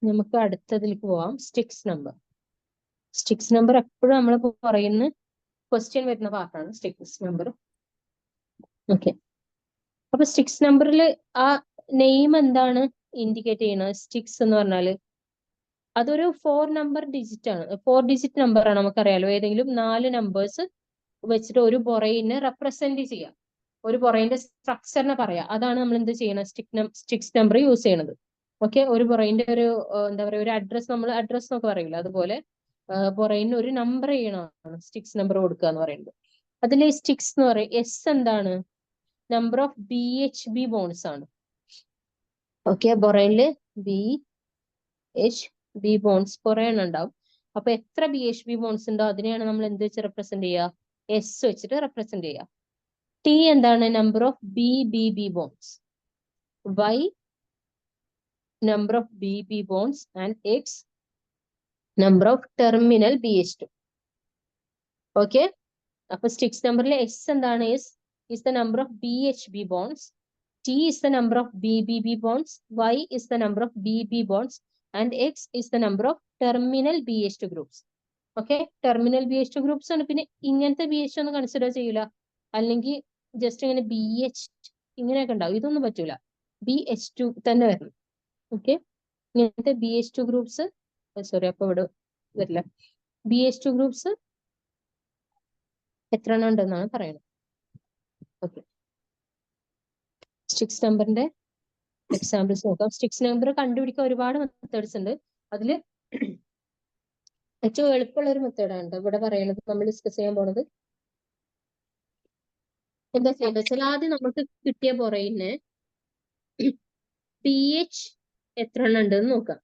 നമുക്ക് അടുത്തതിലേക്ക് പോവാം. Sticks number. സ്റ്റിക്സ് നമ്പർ എപ്പോഴും നമ്മൾ പറയുന്ന ക്വസ്റ്റ്യൻ വരുന്ന പാർട്ടാണ് സ്റ്റിക്സ് നമ്പർ. ഓക്കെ, അപ്പൊ സ്റ്റിക്സ് നമ്പറിൽ ആ നെയിം എന്താണ് ഇൻഡിക്കേറ്റ് ചെയ്യുന്നത്? സ്റ്റിക്സ് എന്ന് പറഞ്ഞാല് അതൊരു 4 നമ്പർ ഡിജിറ്റ് ആണ്, 4 ഡിജിറ്റ് നമ്പർ ആണ്. നമുക്കറിയാലോ, ഏതെങ്കിലും 4 നമ്പേഴ്സ് വെച്ചിട്ട് ഒരു ബൊറൈനെ റെപ്രസെന്റ് ചെയ്യാം, ഒരു ബൊറൈന്റെ സ്ട്രക്ചറിനെ പറയാം. അതാണ് നമ്മൾ എന്ത് ചെയ്യണത്, സ്റ്റിക്സ് നമ്പർ യൂസ് ചെയ്യണത്. ഓക്കെ, ഒരു ബൊറൈന്റെ ഒരു എന്താ പറയുക, ഒരു അഡ്രസ്, നമ്മൾ അഡ്രസ് എന്നൊക്കെ പറയില്ല, അതുപോലെ ബൊറൈന് ഒരു നമ്പർ ചെയ്യണതാണ് സ്റ്റിക്സ് നമ്പർ കൊടുക്കുക എന്ന് പറയുന്നത്. അതിൽ സ്റ്റിക്സ് എന്ന് പറയും, എസ് എന്താണ്, നമ്പർ ഓഫ് BHB ബോൺസ് ആണ്. ഓക്കെ, ബൊറൈനില് BHB ബോൺസ് കുറെ എണ്ണം ഉണ്ടാവും. അപ്പൊ എത്ര BHB ബോൺസ് ഉണ്ടോ അതിനെയാണ് നമ്മൾ എന്ത് വെച്ച് റെപ്രസെന്റ് ചെയ്യുക, എസ് വെച്ചിട്ട് റെപ്രസെന്റ് ചെയ്യുക. T എന്താണ്, number of BBB bonds. Y number of BB bonds, and X number of terminal BH2. Okay, അപ്പൊ സ്റ്റിക്സ് നമ്പറിലെ S എന്താണ്, S is the number of BHB bonds, T is the number of BBB bonds, Y is the number of BB bonds, and X is the number of terminal BH2 groups. Okay, terminal BH2 groups ആണ്. പിന്നെ ഇങ്ങനത്തെ BH2 ഒന്നും കൺസിഡർ ചെയ്യൂല, അല്ലെങ്കിൽ ജസ്റ്റ് ഇങ്ങനെ BH ഇങ്ങനെയൊക്കെ ഉണ്ടാവും, ഇതൊന്നും പറ്റൂല, BH2 തന്നെ വരണം. ഓക്കെ, ഇങ്ങനത്തെ BH2 ഗ്രൂപ്പ്സ്, സോറി അപ്പൊ ഇവിടെ വരില്ല. BH2 ഗ്രൂപ്പ്സ് എത്ര എണ്ണം ഉണ്ടെന്നാണ് പറയുന്നത്. ഓക്കെ, സ്റ്റിക്സ് നമ്പറിന്റെ എക്സാമ്പിൾസ് നോക്കാം. സ്റ്റിക്സ് നമ്പർ കണ്ടുപിടിക്കാൻ ഒരുപാട് മെത്തേഡ്സ് ഉണ്ട്. അതിൽ ഏറ്റവും എളുപ്പമുള്ള ഒരു മെത്തേഡാണ് ഇവിടെ പറയുന്നത്, നമ്മൾ ഡിസ്കസ് ചെയ്യാൻ പോണത്. എന്താ ചെയ്യേണ്ടത് വെച്ചാൽ ആദ്യം നമുക്ക് കിട്ടിയ ബൊറൈനെ pH എത്ര എണ്ണം ഉണ്ടെന്ന് നോക്കാം,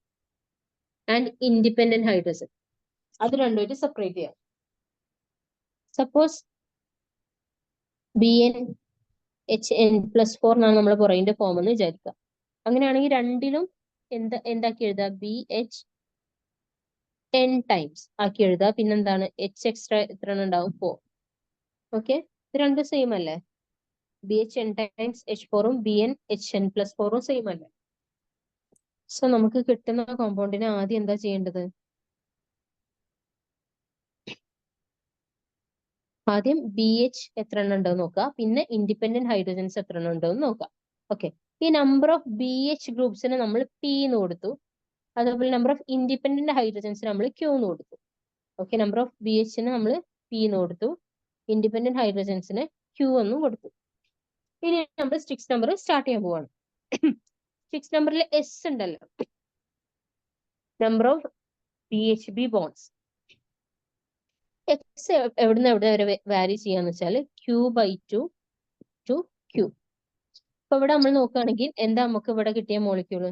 ആൻഡ് ഇൻഡിപെൻഡന്റ് ഹൈഡ്രജൻ, അത് രണ്ടുമായിട്ട് സെപ്പറേറ്റ് ചെയ്യാം. സപ്പോസ് BnHn+4 എന്നാണ് നമ്മൾ ബൊറൈന്റെ ഫോം എന്ന് വിചാരിക്കുക. അങ്ങനെയാണെങ്കിൽ രണ്ടിലും എന്താക്കി എഴുതുക, BH10 ടൈംസ് ആക്കി എഴുതുക. പിന്നെന്താണ്, H എക്സ്ട്രാ എത്ര എണ്ണം ഉണ്ടാവും, 4. ഓക്കെ, ഇത് രണ്ടും സെയിം അല്ലേ, BH10 ടൈംസ് H4ഉം BnHn+4ഉം സെയിം അല്ലേ. സോ നമുക്ക് കിട്ടുന്ന കോമ്പൗണ്ടിനെ ആദ്യം എന്താ ചെയ്യേണ്ടത്, ആദ്യം BH എത്ര എണ്ണം ഉണ്ടെന്ന് നോക്കുക, പിന്നെ ഇൻഡിപെൻഡന്റ് ഹൈഡ്രജൻസ് എത്ര എണ്ണം ഉണ്ടെന്ന് നോക്കുക. ഓക്കെ, ഈ നമ്പർ ഓഫ് BH ഗ്രൂപ്പ്സിന് നമ്മൾ P എന്ന് കൊടുത്തു, അതുപോലെ നമ്പർ ഓഫ് ഇൻഡിപെൻഡന്റ് ഹൈഡ്രജൻസിന് നമ്മൾ Q എന്ന് കൊടുത്തു. ഓക്കെ, നമ്പർ ഓഫ് BHന് നമ്മൾ P എന്ന് കൊടുത്തു, ഇൻഡിപെൻഡന്റ് ഹൈഡ്രജൻസിന് Q എന്നും കൊടുത്തു. ഇനി നമ്മൾ സ്റ്റിക്സ് നമ്പർ സ്റ്റാർട്ട് ചെയ്യാൻ പോവാണ്. സ്റ്റിക്സ് നമ്പറിൽ S ഉണ്ടല്ലോ, number of BHB bonds. X എവിടുന്ന് എവിടെ വരെ വാരി ചെയ്യാന്ന് വെച്ചാൽ Q/2 to Q. അപ്പൊ ഇവിടെ നമ്മൾ നോക്കുകയാണെങ്കിൽ എന്താ നമുക്ക് ഇവിടെ കിട്ടിയ മോളിക്യൂൾ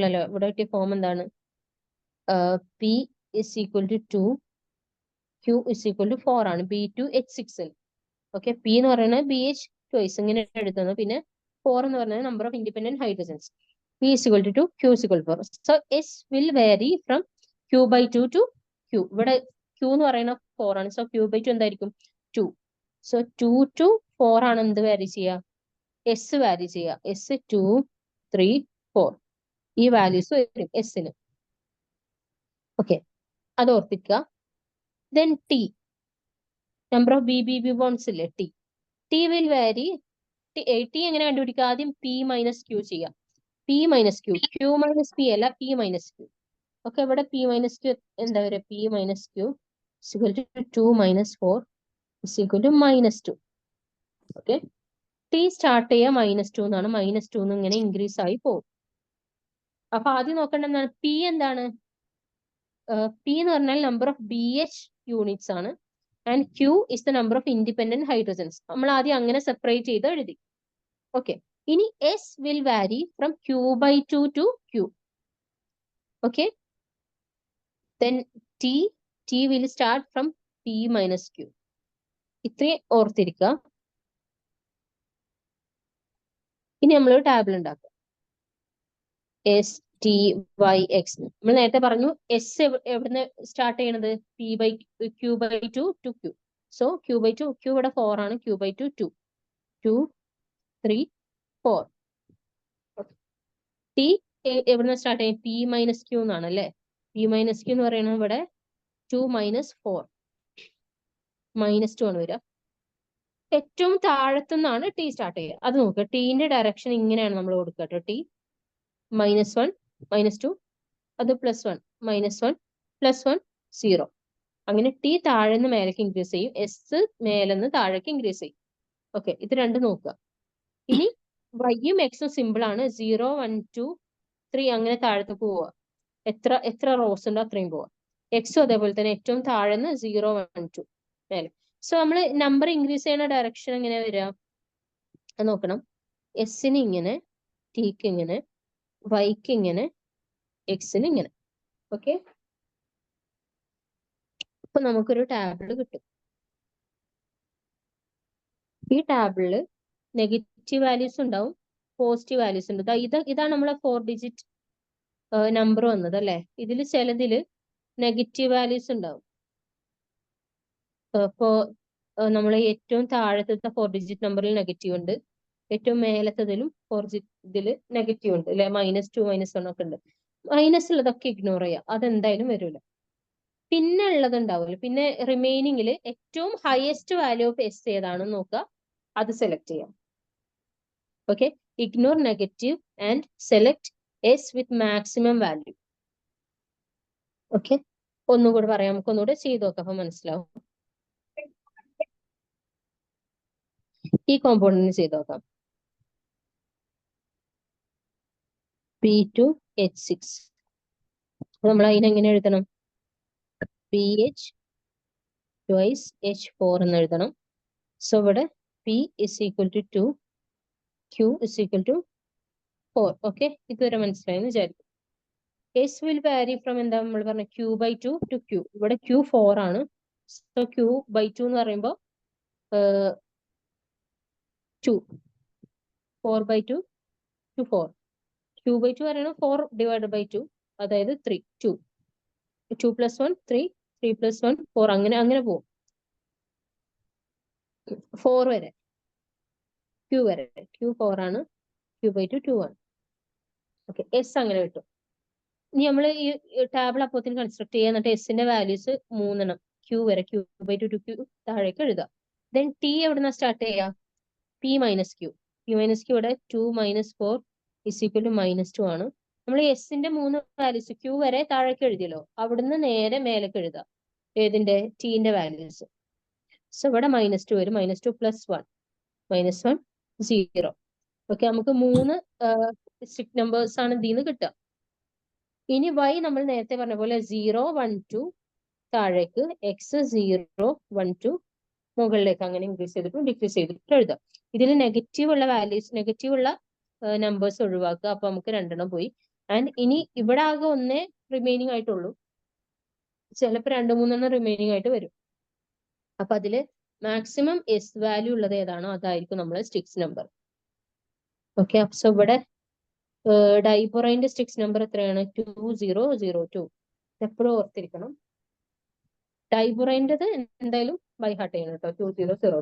അല്ല, ഇവിടെ കിട്ടിയ ഫോം എന്താണ്, P is equal to 2, Q is equal to 4 ആണ് B2 H6 ൽ. ഓക്കെ, പി എന്ന് പറയുന്നത് BH ട്വൈസ് ഇങ്ങനെ എഴുതുന്നത്. പിന്നെ 4 എന്ന് പറയുന്നത് number of independent hydrogens. P is equal to 2, Q is equal to 4. So S will vary from Q by 2 to Q. ഇവിടെ Q എന്ന് പറയുന്ന 4 ആണ്. So Q by 2 എന്തായിരിക്കും? 2. So 2 to 4 ആണ് എന്ത് വാരി ചെയ്യുക? S വാരി ചെയ്യുക. S 2, 3, 4. ഈ വാല്യൂസ് വരും എസിന്. ഓക്കെ, അത് ഓർത്തിക്കുക. Then T, number of BBB bonds ഇല്ലേ T. T will vary. T എങ്ങനെ കണ്ടുപിടിക്കുക? ആദ്യം P മൈനസ് Q ചെയ്യാം. P minus Q, Q minus P അല്ല, P മൈനസ് Q. ഓക്കെ, ഇവിടെ P മൈനസ് Q എന്താ പറയുക? P minus Q is equal to 2 minus 4 is equal to -2. Okay, T start ചെയ്യുക -2 എന്നാണ്. -2 എന്ന് ഇങ്ങനെ ഇൻക്രീസ് ആയി പോകും. അപ്പൊ ആദ്യം നോക്കേണ്ട എന്താണ്? P എന്താണ്? P എന്ന് പറഞ്ഞാൽ നമ്പർ ഓഫ് BH യൂണിറ്റ്സ് ആണ്. And Q is the number of independent hydrogens. നമ്മൾ ആദ്യം അങ്ങനെ സെപ്പറേറ്റ് ചെയ്ത് എഴുതി. ഓക്കെ, ഇനി S will vary from Q by 2 to Q. Okay, then T will start from P minus Q. ഇത്രയും ഓർത്തിരിക്കുക. ഇനി നമ്മൾ ടാബിൾ ഉണ്ടാക്കുക. S T Y X. നമ്മൾ നേരത്തെ പറഞ്ഞു എസ് എവിടുന്ന് സ്റ്റാർട്ട് ചെയ്യണത്? Q by 2 to Q. So Q by 2, Q ഇവിടെ 4 ആണ്. Q by 2, 2. 2, 3, 4. T എവിടുന്ന് സ്റ്റാർട്ട് ചെയ്യും? P മൈനസ് Q എന്നാണ് അല്ലേ? P മൈനസ് Q എന്ന് പറയുന്നത് ഇവിടെ 2 മൈനസ് 4. -2 ആണ് വരിക. ഏറ്റവും താഴത്തുനിന്നാണ് T സ്റ്റാർട്ട് ചെയ്യുക. അത് നോക്കുക. ടീന്റെ ഡയറക്ഷൻ ഇങ്ങനെയാണ് നമ്മൾ കൊടുക്കുക കേട്ടോ. T -1, -2, അത് +1, -1, +1, 0. അങ്ങനെ T താഴെ നിന്ന് മേലേക്ക് ഇൻക്രീസ് ചെയ്യും. S മേലെന്ന് താഴേക്ക് ഇൻക്രീസ് ചെയ്യും. ഓക്കെ, ഇത് രണ്ടും നോക്കുക. ഇനി വൈയും എക്സും സിമ്പിൾ ആണ്. 0, 1, 2, 3 അങ്ങനെ താഴത്തേക്ക് പോവുക. എത്ര റോസ് ഉണ്ടോ അത്രയും പോവുക. എക്സും അതേപോലെ തന്നെ ഏറ്റവും താഴെ നിന്ന് 0, 1, 2 മേലെ. സോ നമ്മൾ നമ്പർ ഇൻക്രീസ് ചെയ്യുന്ന ഡയറക്ഷൻ എങ്ങനെയാ വരിക? അത് നോക്കണം. എസിന് ഇങ്ങനെ, ടിക്ക് ഇങ്ങനെ, വൈക്ക് ഇങ്ങനെ, എക്സിന് ഇങ്ങനെ. ഓക്കെ, അപ്പൊ നമുക്കൊരു ടാബിള് കിട്ടും. ഈ ടാബിളില് നെഗറ്റീവ് വാല്യൂസ് ഉണ്ടാവും, പോസിറ്റീവ് വാല്യൂസ് ഉണ്ട്. ഇതാണ് നമ്മളെ 4 ഡിജിറ്റ് നമ്പർ വന്നത് അല്ലെ? ഇതിൽ ചിലതില് നെഗറ്റീവ് വാല്യൂസ് ഉണ്ടാവും. ഇപ്പോ നമ്മൾ ഏറ്റവും താഴത്തെ 4 ഡിജിറ്റ് നമ്പറിൽ നെഗറ്റീവ് ഉണ്ട്. ഏറ്റവും മേലത്തതിലും 4 ഇതില് നെഗറ്റീവ് ഉണ്ട് അല്ലെ? -2, -1 ഒക്കെ ഉണ്ട്. മൈനസ് ഉള്ളതൊക്കെ ഇഗ്നോർ ചെയ്യാം, അതെന്തായാലും വരില്ല. പിന്നെ ഉള്ളത് ഉണ്ടാവില്ല. പിന്നെ റിമൈനിങ്ങിൽ ഏറ്റവും ഹയസ്റ്റ് വാല്യൂ ഓഫ് എസ് ഏതാണെന്ന് നോക്കുക, അത് സെലക്ട് ചെയ്യാം. Okay, ignore negative and select S with maximum value. Okay, ഒന്നുകൂടെ പറയാം, നമുക്ക് ഒന്നുകൂടെ ചെയ്ത് നോക്കാം, അപ്പൊ മനസ്സിലാവും. ഈ കോമ്പൗണ്ടിന് ചെയ്ത് നോക്കാം. B2H6. നമ്മൾ അതിനെങ്ങനെ എഴുതണം? BH twice H4 എന്ന് എഴുതണം. സോ ഇവിടെ P is equal to 2, Q is equal to 4. Okay, ഇതുവരെ മനസ്സിലായെന്ന് വിചാരിക്കും. S will vary from എന്താ നമ്മൾ പറഞ്ഞ Q by 2 to Q. ഇവിടെ Q 4 ആണ്. സോ Q by 2 എന്ന് പറയുമ്പോൾ 2, 4 by 2 to 4. Q by 2 പറയുന്നത് 4 divided by 2, അതായത് 3, 2. 2 plus 1, 3, 3 plus 1, 4. അങ്ങനെ പോകും. 4 വരെ, Q വരെ. Q 4 ആണ്. Q by 2, 2 ആണ്. ഓക്കെ, എസ് അങ്ങനെ കിട്ടും. ഇനി നമ്മൾ ഈ ടാബിൾ അപ്പോത്തിന് കൺസ്ട്രക്ട് ചെയ്യുക. എന്നിട്ട് എസിന്റെ വാല്യൂസ് 3 Q വരെ, Q by 2 to Q താഴേക്ക് എഴുതുക. ദെൻ T എവിടുന്ന സ്റ്റാർട്ട് ചെയ്യുക? P minus Q. P minus Q ഇവിടെ 2 minus 4 is equal to -2 ആണ്. നമ്മൾ എസിന്റെ 3 വാല്യൂസ് Q വരെ താഴേക്ക് എഴുതിയല്ലോ, അവിടുന്ന് നേരെ മേലേക്ക് എഴുതാം. ഏതിന്റെ? ടീന്റെ വാല്യൂസ്. സോ ഇവിടെ -2 വരും. -2 plus 1, -1, 0. ഓക്കെ, നമുക്ക് 3 സ്ട്രിക്ട് നമ്പേഴ്സ് ആണ് ഇതിൽ നിന്ന് കിട്ടുക. ഇനി y നമ്മൾ നേരത്തെ പറഞ്ഞ പോലെ 0, 1, 2 താഴേക്ക്, x 0, 1, 2 മുകളിലേക്ക്, അങ്ങനെ ഇൻക്രീസ് ചെയ്തിട്ടും ഡിക്രീസ് ചെയ്തിട്ടും എഴുതാം. ഇതിൽ നെഗറ്റീവ് ഉള്ള വാല്യൂസ്, നെഗറ്റീവ് ഉള്ള നമ്പേഴ്സ് ഒഴിവാക്കുക. അപ്പൊ നമുക്ക് 2 പോയി. ആൻഡ് ഇനി ഇവിടെ ആകെ ഒന്നേ റിമൈനിങ് ആയിട്ടുള്ളൂ. ചിലപ്പോൾ 2-3 റിമൈനിങ് ആയിട്ട് വരും. അപ്പൊ അതില് മാക്സിമം എസ് വാല്യൂ ഉള്ളത് ഏതാണോ അതായിരിക്കും നമ്മളെ സ്റ്റിക്സ് നമ്പർ. ഓക്കെ, സോ ഇവിടെ ഡൈബൊറൈന്റെ സ്റ്റിക്സ് നമ്പർ എത്രയാണ്? 2002. എപ്പോഴും ഓർത്തിരിക്കണം. ഡൈബൊറൈൻ്റെത് എന്തായാലും ബൈ ഹാർട്ട് ചെയ്യണം കേട്ടോ, 2002.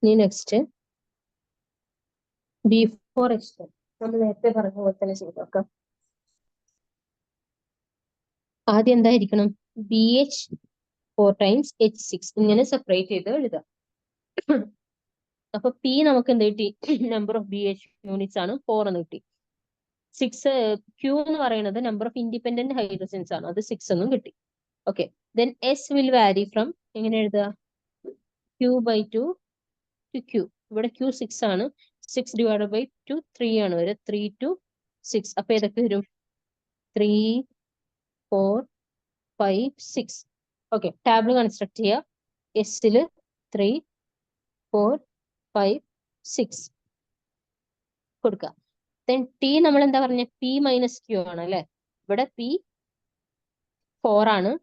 ഇനി നെക്സ്റ്റ് B4H10. നമ്മൾ നേരത്തെ പറഞ്ഞ പോലെ തന്നെ ചെയ്ത് നോക്കാം. ആദ്യം എന്തായിരിക്കണം? BH4 ടൈംസ് H6 ഇങ്ങനെ സെപ്പറേറ്റ് ചെയ്ത് എഴുതാം. അപ്പൊ P നമുക്ക് എന്ത് കിട്ടി? നമ്പർ ഓഫ് BH യൂണിറ്റ്സ് ആണ് 4 എന്ന് കിട്ടി. 6 Q എന്ന് പറയുന്നത് നമ്പർ ഓഫ് ഇൻഡിപെൻഡന്റ് ഹൈഡ്രജൻസ് ആണ്, അത് 6 എന്നും കിട്ടി. Okay, then S will vary from എങ്ങനെ എഴുതുക? Q/2 to Q. ഇവിടെ Q 6 ആണ്. 6 divided by 2 3 ആണ് വരിക. 3 to 6. അപ്പൊ ഏതൊക്കെ വരും? 3, 4, 5, 6. ഓക്കെ, ടാബിൾ കൺസ്ട്രക്ട് ചെയ്യുക. എസില് 3, 4, 5, 6 കൊടുക്കുക. ദെൻ ടി നമ്മൾ എന്താ പറഞ്ഞ? P മൈനസ് Q ആണ് അല്ലെ. ഇവിടെ P 4 ആണ്.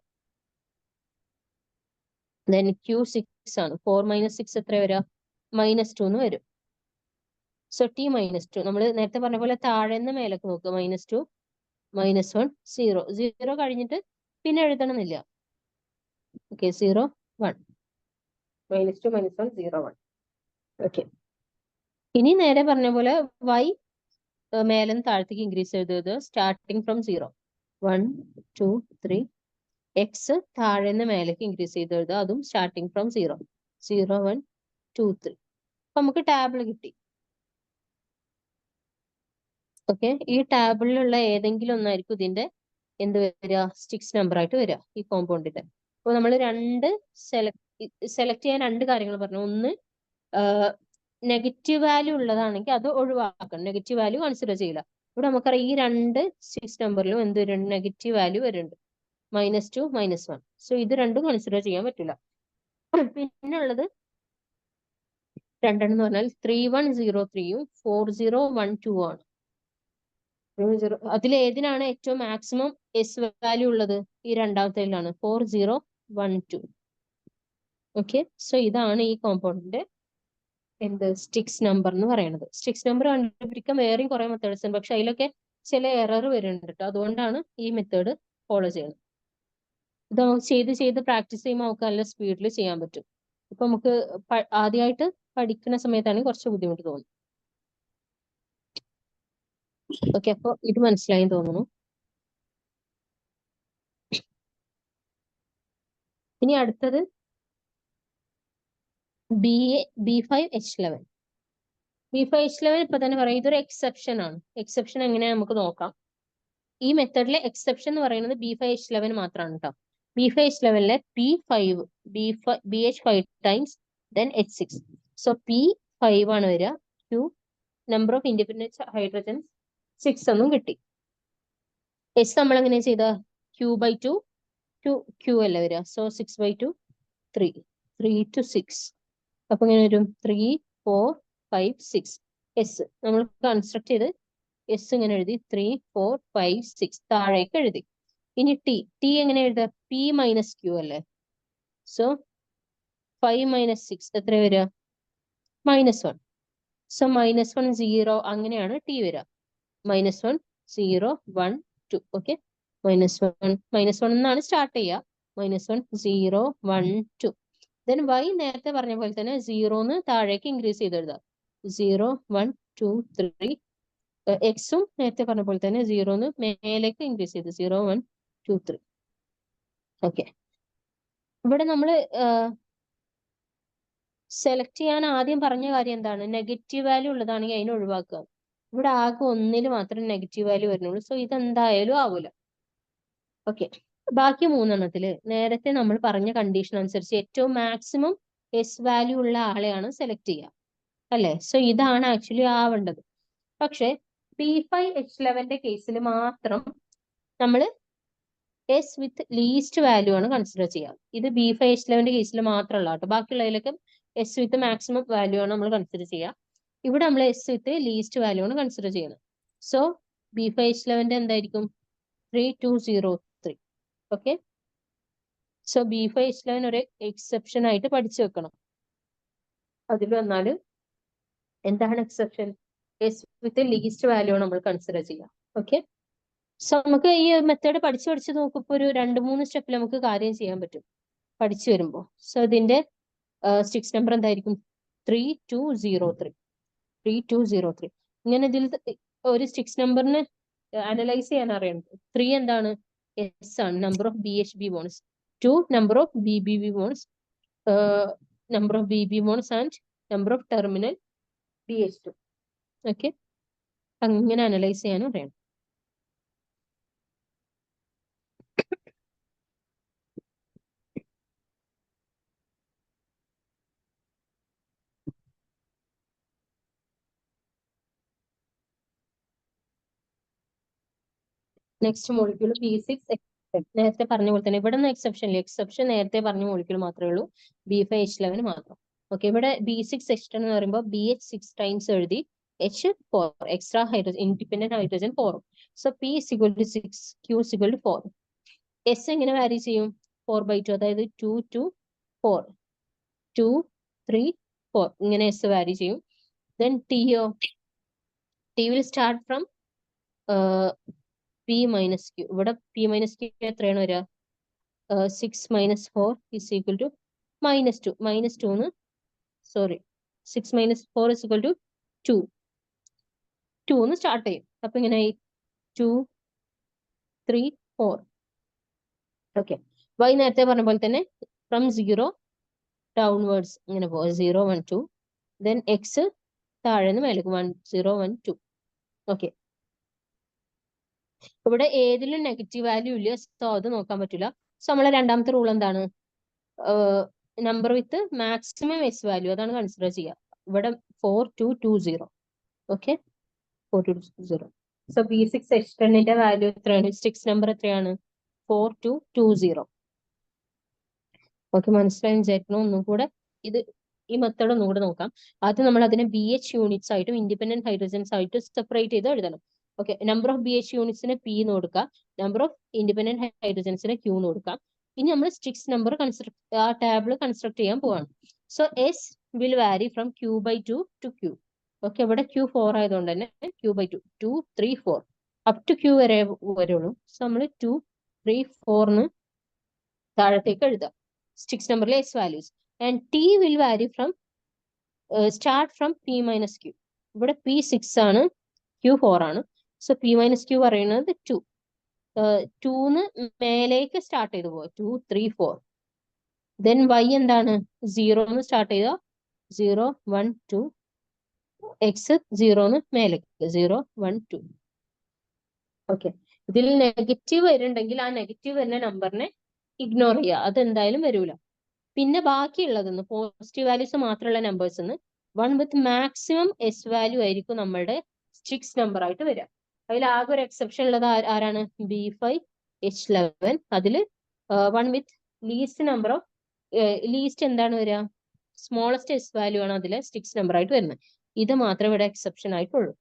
ദെൻ Q 6 ആണ്. 4 മൈനസ് 6 എത്ര വരിക? -2 എന്ന് വരും. So T -2. നമ്മൾ നേരത്തെ പറഞ്ഞ പോലെ താഴെ നിന്ന് മേലേക്ക് നോക്കുക. -2, -1, 0. 0 കഴിഞ്ഞിട്ട് പിന്നെ എഴുതണമെന്നില്ല. ഓക്കെ, 0, 1. -2, -1, 0, 1. ഓക്കെ, ഇനി നേരെ പറഞ്ഞ പോലെ Y മേലെ നിന്ന് താഴത്തേക്ക് ഇൻക്രീസ് ചെയ്തത് സ്റ്റാർട്ടിങ് ഫ്രം 0. 1, 2, 3. X താഴെ നിന്ന് മേലേക്ക് ഇൻക്രീസ് ചെയ്ത് എഴുതുക, അതും സ്റ്റാർട്ടിങ് ഫ്രം 0. 0, 1, 2, 3. അപ്പൊ നമുക്ക് ടാബിൾ കിട്ടി. ഓക്കെ, ഈ ടാബിളിലുള്ള ഏതെങ്കിലും ഒന്നായിരിക്കും ഇതിന്റെ എന്ത് വരിക? സ്റ്റിക്സ് നമ്പർ ആയിട്ട് വരിക, ഈ കോമ്പൗണ്ടിന്റെ. അപ്പൊ നമ്മൾ സെലക്ട് ചെയ്യാൻ 2 കാര്യങ്ങൾ പറഞ്ഞു. ഒന്ന്, നെഗറ്റീവ് വാല്യൂ ഉള്ളതാണെങ്കിൽ അത് ഒഴിവാക്കണം, നെഗറ്റീവ് വാല്യൂ കൺസിഡർ ചെയ്യില്ല. ഇവിടെ നമുക്കറിയാം ഈ 2 സ്റ്റിക്സ് നമ്പറിലും എന്ത് വരുന്നുണ്ട്? നെഗറ്റീവ് വാല്യൂ വരുന്നുണ്ട്. -2, -1. സോ ഇത് രണ്ടും കൺസിഡർ ചെയ്യാൻ പറ്റില്ല. പിന്നെ ഉള്ളത് 2 എന്ന് പറഞ്ഞാൽ 3103-ഉം 4012 ആണ്. അതിൽ ഏതിനാണ് ഏറ്റവും മാക്സിമം എസ് വാല്യൂ ഉള്ളത്? ഈ രണ്ടാമത്തേലാണ്, 4012. ഓക്കെ, സോ ഇതാണ് ഈ കോമ്പൗണ്ടിന്റെ എന്ത് സ്റ്റിക്സ് നമ്പർ എന്ന് പറയുന്നത്. സ്റ്റിക്സ് നമ്പർ കണ്ടുപിടിക്കാൻ വേറെയും കുറെ മെത്തേഡ്സ് ഉണ്ട്, പക്ഷെ അതിലൊക്കെ ചില എറർ വരുന്നുണ്ട് കേട്ടോ. അതുകൊണ്ടാണ് ഈ മെത്തേഡ് ഫോളോ ചെയ്യുന്നത്. ഇത് നമുക്ക് ചെയ്ത് പ്രാക്ടീസ് ചെയ്യുമ്പോൾ നമുക്ക് നല്ല സ്പീഡിൽ ചെയ്യാൻ പറ്റും. ഇപ്പൊ നമുക്ക് ആദ്യമായിട്ട് പഠിക്കുന്ന സമയത്താണ് കുറച്ച് ബുദ്ധിമുട്ട് തോന്നുന്നത്. ഓക്കെ, അപ്പൊ ഇത് മനസ്സിലായി തോന്നുന്നു. ഇനി അടുത്തത് B5H11. B5H11 ഇപ്പൊ തന്നെ പറയാം, ഇതൊരു എക്സെപ്ഷൻ ആണ്. എക്സെപ്ഷൻ എങ്ങനെയാ നമുക്ക് നോക്കാം. ഈ മെത്തേഡിലെ എക്സെപ്ഷൻ എന്ന് പറയുന്നത് B5H11 മാത്രമാണ് കേട്ടോ. B5H11ലെ P5 BH5 times then H6. So P5 ആണ് വരിക. Q number of independent hydrogen 6 എന്നും കിട്ടി. S നമ്മൾ എങ്ങനെ ചെയ്ത? Q/2 to Q അല്ലേ വരിക. So 6/2 3 to 6. അപ്പൊ ഇങ്ങനെ വരും 3, 4, 5, 6. എസ് നമ്മൾ കൺസ്ട്രക്ട് ചെയ്ത് എസ് ഇങ്ങനെ എഴുതി 3, 4, 5, 6 താഴേക്ക് എഴുതി. ഇനി ടി എങ്ങനെ എഴുതുക? P മൈനസ് Q അല്ലേ. സോ 5 മൈനസ് 6 എത്ര വരിക? -1. സോ -1, 0 അങ്ങനെയാണ് ടി വരിക. -1, 0, 1, 2. ഓക്കെ, -1 എന്നാണ് സ്റ്റാർട്ട് ചെയ്യുക. -1, 0, 1, 2. ദെൻ Y നേരത്തെ പറഞ്ഞ പോലെ തന്നെ 0ന്ന് താഴേക്ക് ഇൻക്രീസ് ചെയ്ത് എഴുതാം. 0, 1, 2, 3. എക്സും നേരത്തെ പറഞ്ഞ പോലെ തന്നെ 0ന്ന് മേലേക്ക് ഇൻക്രീസ് ചെയ്ത് 0, 1, 2, 3. ഓക്കെ, ഇവിടെ നമ്മൾ സെലക്ട് ചെയ്യാൻ ആദ്യം പറഞ്ഞ കാര്യം എന്താണ്? നെഗറ്റീവ് വാല്യൂ ഉള്ളതാണെങ്കിൽ അതിനെ ഒഴിവാക്കുക. ഇവിടെ ആകെ ഒന്നിൽ മാത്രം നെഗറ്റീവ് വാല്യൂ വരുന്നുള്ളൂ. സോ ഇതെന്തായാലും ആവൂല. ഓക്കെ, ബാക്കി 3 നേരത്തെ നമ്മൾ പറഞ്ഞ കണ്ടീഷൻ അനുസരിച്ച് ഏറ്റവും മാക്സിമം എസ് വാല്യൂ ഉള്ള ആളെയാണ് സെലക്ട് ചെയ്യുക അല്ലെ. സോ ഇതാണ് ആക്ച്വലി ആവേണ്ടത്. പക്ഷെ B5H11ന്റെ കേസിൽ മാത്രം നമ്മൾ എസ് വിത്ത് ലീസ്റ്റ് വാല്യൂ ആണ് കൺസിഡർ ചെയ്യുക. ഇത് B5H11ന്റെ കേസിൽ മാത്രമല്ല കേട്ടോ. ബാക്കിയുള്ളതിലൊക്കെ എസ് വിത്ത് മാക്സിമം വാല്യൂ ആണ് നമ്മൾ കൺസിഡർ ചെയ്യുക. ഇവിടെ നമ്മൾ എസ് വിത്ത് ലീസ്റ്റ് വാല്യൂ ആണ് കൺസിഡർ ചെയ്യുന്നത്. സോ B5H11 എന്തായിരിക്കും 3203. ഓക്കെ, സോ B5H11 ഒരു എക്സെപ്ഷൻ ആയിട്ട് പഠിച്ചു വെക്കണം. അതിൽ വന്നാൽ എന്താണ് എക്സെപ്ഷൻ? എസ് വിത്ത് ലീസ്റ്റ് വാല്യൂ ആണ് നമ്മൾ കൺസിഡർ ചെയ്യുക. ഓക്കെ, സോ നമുക്ക് ഈ മെത്തേഡ് പഠിച്ച് നോക്കുമ്പോൾ ഒരു 2-3 സ്റ്റെപ്പിൽ നമുക്ക് കാര്യം ചെയ്യാൻ പറ്റും പഠിച്ചു വരുമ്പോൾ. സോ ഇതിന്റെ സ്റ്റിക്സ് നമ്പർ എന്തായിരിക്കും? 3203. 3203. ഇങ്ങനെ ഇതിൽ ഒരു സ്റ്റിക്സ് നമ്പറിന് അനലൈസ് ചെയ്യാൻ അറിയണം. 3 എന്താണ്? എസ് ആണ്, number of BHB bonds. 2 number of BBB bonds, number of BB bonds and number of terminal BH2. Okay, അങ്ങനെ അനലൈസ് ചെയ്യാനും അറിയണം. Next molecule B6. നേരത്തെ പറഞ്ഞ പോലെ തന്നെ ഇവിടെ നിന്ന് എക്സെപ്ഷൻ നേരത്തെ പറഞ്ഞ മോളിക്യൂൾ മാത്രമേ ഉള്ളൂ, B5H11 മാത്രം. ഓക്കെ, ഇവിടെ B6 എക്സ്റ്റേൺ എന്ന് പറയുമ്പോൾ BH6 ടൈംസ് എഴുതി, H4 extra hydrogen, independent hydrogen 4. So P is equal to 6, Q is equal to 4. S എങ്ങനെ വാരി ചെയ്യും? 4/2, അതായത് 2 to 4, 2, 3, 4 ഇങ്ങനെ S വാരി ചെയ്യും. ദെൻ Tയോ, T will start from P minus Q. ഇവിടെ P minus Q എത്രയാണ് വരിക? 6 minus 4 is equal to -2. -2 sorry 6 minus 4 is equal to 2. 2 start ചെയ്യും. അപ്പൊ ഇങ്ങനെ 2, 3, 4. ഓക്കെ, Y നേരത്തെ പറഞ്ഞ പോലെ തന്നെ ഫ്രം 0 ഡൗൺവേർഡ്സ് ഇങ്ങനെ പോകും. 0, 1, 2. ദെൻ X താഴെ നിന്ന് മേലേക്ക് 1, 0, 1, 2. ഓക്കെ, ഇവിടെ ഏതിലും നെഗറ്റീവ് വാല്യൂ ഇല്ല, സോ അത് നോക്കാൻ പറ്റില്ല. സോ നമ്മളെ രണ്ടാമത്തെ റൂൾ എന്താണ്? നമ്പർ വിത്ത് മാക്സിമം എസ് വാല്യൂ, അതാണ് കൺസിഡർ ചെയ്യുക. ഇവിടെ 4220. ഓക്കെ, 4220. സോ B6H10ന്റെ വാല്യൂ എത്രയാണ്? സ്റ്റിക്സ് നമ്പർ എത്രയാണ്? 4220. ഓക്കെ, മനസ്സിലായി വിചാരിക്കണം. ഒന്നും കൂടെ ഈ മെത്തേഡ് ഒന്നും കൂടെ നോക്കാം. ആദ്യം നമ്മൾ അതിനെ BH യൂണിറ്റ്സ് ആയിട്ടും ഇൻഡിപെൻഡന്റ് ഹൈഡ്രോജൻസ് ആയിട്ടും സെപ്പറേറ്റ് ചെയ്ത് എഴുതണം. Okay, number of BH യൂണിറ്റ്സിന് P എന്ന് കൊടുക്കാം, നമ്പർ ഓഫ് ഇൻഡിപെൻഡന്റ് ഹൈഡ്രോജൻസിന് Q എന്ന് കൊടുക്കാം. ഇനി നമ്മൾ സ്റ്റിക്സ് നമ്പർ ആ ടാബിൾ കൺസ്ട്രക്ട് ചെയ്യാൻ പോവാണ്. So S will vary from Q/2 to Q. Okay, ഇവിടെ Q4 ആയതുകൊണ്ട് തന്നെ Q/2, 2, 3, 4 അപ് ടു Q വരെ വരുള്ളൂ. സോ നമ്മൾ 2, 3, 4 താഴത്തേക്ക് എഴുതാം സ്റ്റിക്സ് നമ്പറിലെ S values. And T will vary from start from P minus Q. ഇവിടെ P6 ആണ്, Q4 ആണ്. സോ P minus Q പറയുന്നത് 2. 2 മേലേക്ക് സ്റ്റാർട്ട് ചെയ്ത് പോവാം. 2, 3, 4. ദെൻ Y എന്താണ്? 0 സ്റ്റാർട്ട് ചെയ്ത 0, 1, 2. X 0 മേലേക്ക് 0, 1, 2. ഓക്കെ, ഇതിൽ നെഗറ്റീവ് വരുന്നുണ്ടെങ്കിൽ ആ നെഗറ്റീവ് വരുന്ന നമ്പറിനെ ഇഗ്നോർ ചെയ്യുക, അതെന്തായാലും വരൂല. പിന്നെ ബാക്കിയുള്ളതെന്ന് പോസിറ്റീവ് വാല്യൂസ് മാത്രമുള്ള നമ്പേഴ്സ് 1 വിത്ത് മാക്സിമം എസ് വാല്യൂ ആയിരിക്കും നമ്മളുടെ സ്റ്റിക്സ് നമ്പർ ആയിട്ട് വരിക. അതിൽ ആകെ ഒരു എക്സെപ്ഷൻ ഉള്ളത് ആരാണ്? B5H11. അതിൽ 1 വിത്ത് ലീസ്റ്റ് നമ്പർ ഓഫ് ലീസ്റ്റ് എന്താണ് വരിക? സ്മോളസ്റ്റ് എസ് വാല്യൂ ആണ് അതിലെ സ്റ്റിക്സ് നമ്പർ ആയിട്ട് വരുന്നത്. ഇത് മാത്രമേ ഇവിടെ എക്സെപ്ഷൻ ആയിട്ടുള്ളൂ.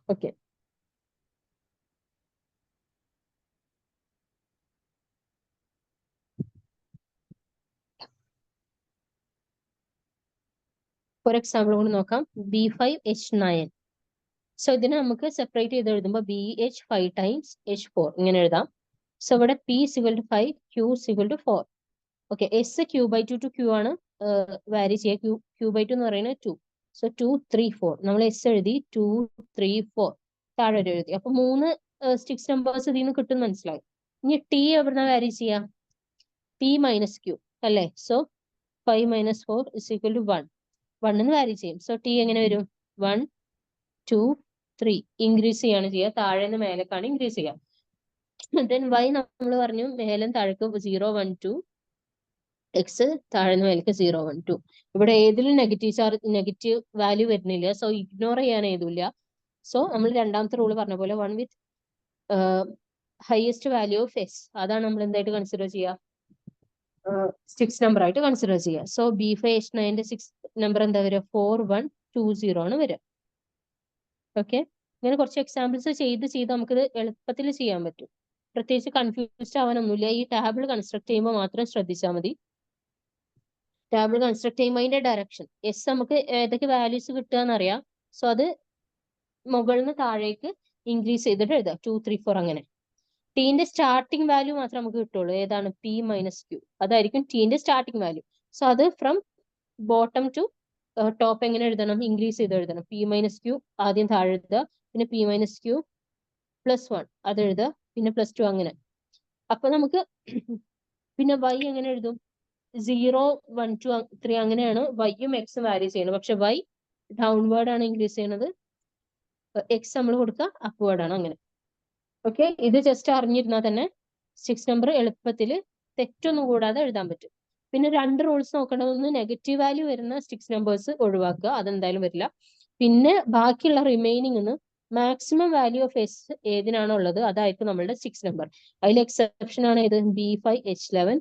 ഓക്കെ, ഫോർ എക്സാമ്പിൾ കൂടി നോക്കാം. B5H9. സോ ഇതിനെ നമുക്ക് സെപ്പറേറ്റ് ചെയ്ത് എഴുതുമ്പോൾ BH5 ടൈംസ് H4 ഇങ്ങനെ എഴുതാം. സോ ഇവിടെ P is equal to 5, Q is equal to 4. Okay, S Q/2 to Q ആണ് വാരി ചെയ്യുക. Q/2 എന്ന് പറയുന്നത് 2. സോ 2, 3, 4. നമ്മൾ S എഴുതി, 2, 3, 4 താഴെ വരെ എഴുതി. അപ്പൊ 3 സ്റ്റിക്സ് നമ്പേഴ്സ് ഇതിൽ നിന്ന് കിട്ടും, മനസ്സിലായി. ഇനി T എവിടുന്ന വാരി ചെയ്യാം? P minus Q അല്ലേ? So 5 minus 4 is equal to 1. 1 എന്ന് വാരി ചെയ്യും. സോ T എങ്ങനെ വരും? 1, 2, 3 ഇൻക്രീസ് ചെയ്യാണ് ചെയ്യുക, താഴെ നിന്ന് മേലേക്കാണ് ഇൻക്രീസ് ചെയ്യുക. ദെൻ Y നമ്മൾ പറഞ്ഞു മേലും താഴേക്ക് 0, 1, 2. X താഴെ നിന്ന് മേലേക്ക് 0, 1, 2. ഇവിടെ ഏതിലും നെഗറ്റീവ് വാല്യൂ വരുന്നില്ല, സോ ഇഗ്നോർ ചെയ്യാൻ ഏതുമില്ല. സോ നമ്മൾ രണ്ടാമത്തെ റൂള് പറഞ്ഞ പോലെ 1 with highest value of S, അതാണ് നമ്മൾ എന്തായിട്ട് കൺസിഡർ ചെയ്യുക? സിക്സ് നമ്പർ ആയിട്ട് കൺസിഡർ ചെയ്യുക. സോ B5H9ന്റെ സിക്സ് നമ്പർ എന്താ വരിക? 4120 ആണ് വരിക. ഓക്കെ, ഇങ്ങനെ കുറച്ച് എക്സാമ്പിൾസ് ചെയ്ത് നമുക്കിത് എളുപ്പത്തിൽ ചെയ്യാൻ പറ്റും. പ്രത്യേകിച്ച് കൺഫ്യൂസ്ഡ് ആവാനൊന്നുമില്ല. ഈ ടാബിൾ കൺസ്ട്രക്ട് ചെയ്യുമ്പോൾ മാത്രം ശ്രദ്ധിച്ചാൽ മതി. ടാബിൾ കൺസ്ട്രക്ട് ചെയ്യുമ്പോൾ അതിന്റെ ഡയറക്ഷൻ എസ് നമുക്ക് ഏതൊക്കെ വാല്യൂസ് കിട്ടുക എന്നറിയാം. സോ അത് മുകളിൽ നിന്ന് താഴേക്ക് ഇൻക്രീസ് ചെയ്തിട്ട് എഴുതാം. 2, 3, 4 അങ്ങനെ. ടീന്റെ സ്റ്റാർട്ടിംഗ് വാല്യൂ മാത്രമേ നമുക്ക് കിട്ടുള്ളൂ. ഏതാണ്? P-Q. അതായിരിക്കും ടീന്റെ സ്റ്റാർട്ടിംഗ് വാല്യൂ. സോ അത് ഫ്രം ബോട്ടം ടു ടോപ്പ് എങ്ങനെ എഴുതണം? ഇൻക്രീസ് ചെയ്ത് എഴുതണം. P-Q ആദ്യം താഴെ എഴുതുക, പിന്നെ P-Q +1 അത് എഴുതുക, പിന്നെ +2 അങ്ങനെ. അപ്പൊ നമുക്ക് പിന്നെ y എങ്ങനെ എഴുതും? 0, 1, 2, 3 അങ്ങനെയാണ് വൈയും എക്സും വാരി ചെയ്യുന്നത്. പക്ഷെ y ഡൗൺവേർഡ് ആണ് ഇൻക്രീസ് ചെയ്യുന്നത്, എക്സ് നമ്മൾ കൊടുക്കുക അപ്വേർഡ് ആണ് അങ്ങനെ. ഓക്കെ, ഇത് ജസ്റ്റ് അറിഞ്ഞിരുന്നാൽ തന്നെ സിക്സ് നമ്പർ എളുപ്പത്തിൽ തെറ്റൊന്നും കൂടാതെ എഴുതാൻ പറ്റും. പിന്നെ 2 റൂൾസ് നോക്കേണ്ടത്, ഒന്ന് നെഗറ്റീവ് വാല്യൂ വരുന്ന സിക്സ് നമ്പേഴ്സ് ഒഴിവാക്കുക, അതെന്തായാലും വരില്ല. പിന്നെ ബാക്കിയുള്ള remaining maximum value of S ഏതിനാണോ ഉള്ളത് അതായിരിക്കും നമ്മളുടെ സിക്സ് നമ്പർ. അതിൽ എക്സെപ്ഷൻ ആണ് ഇത് B5H11.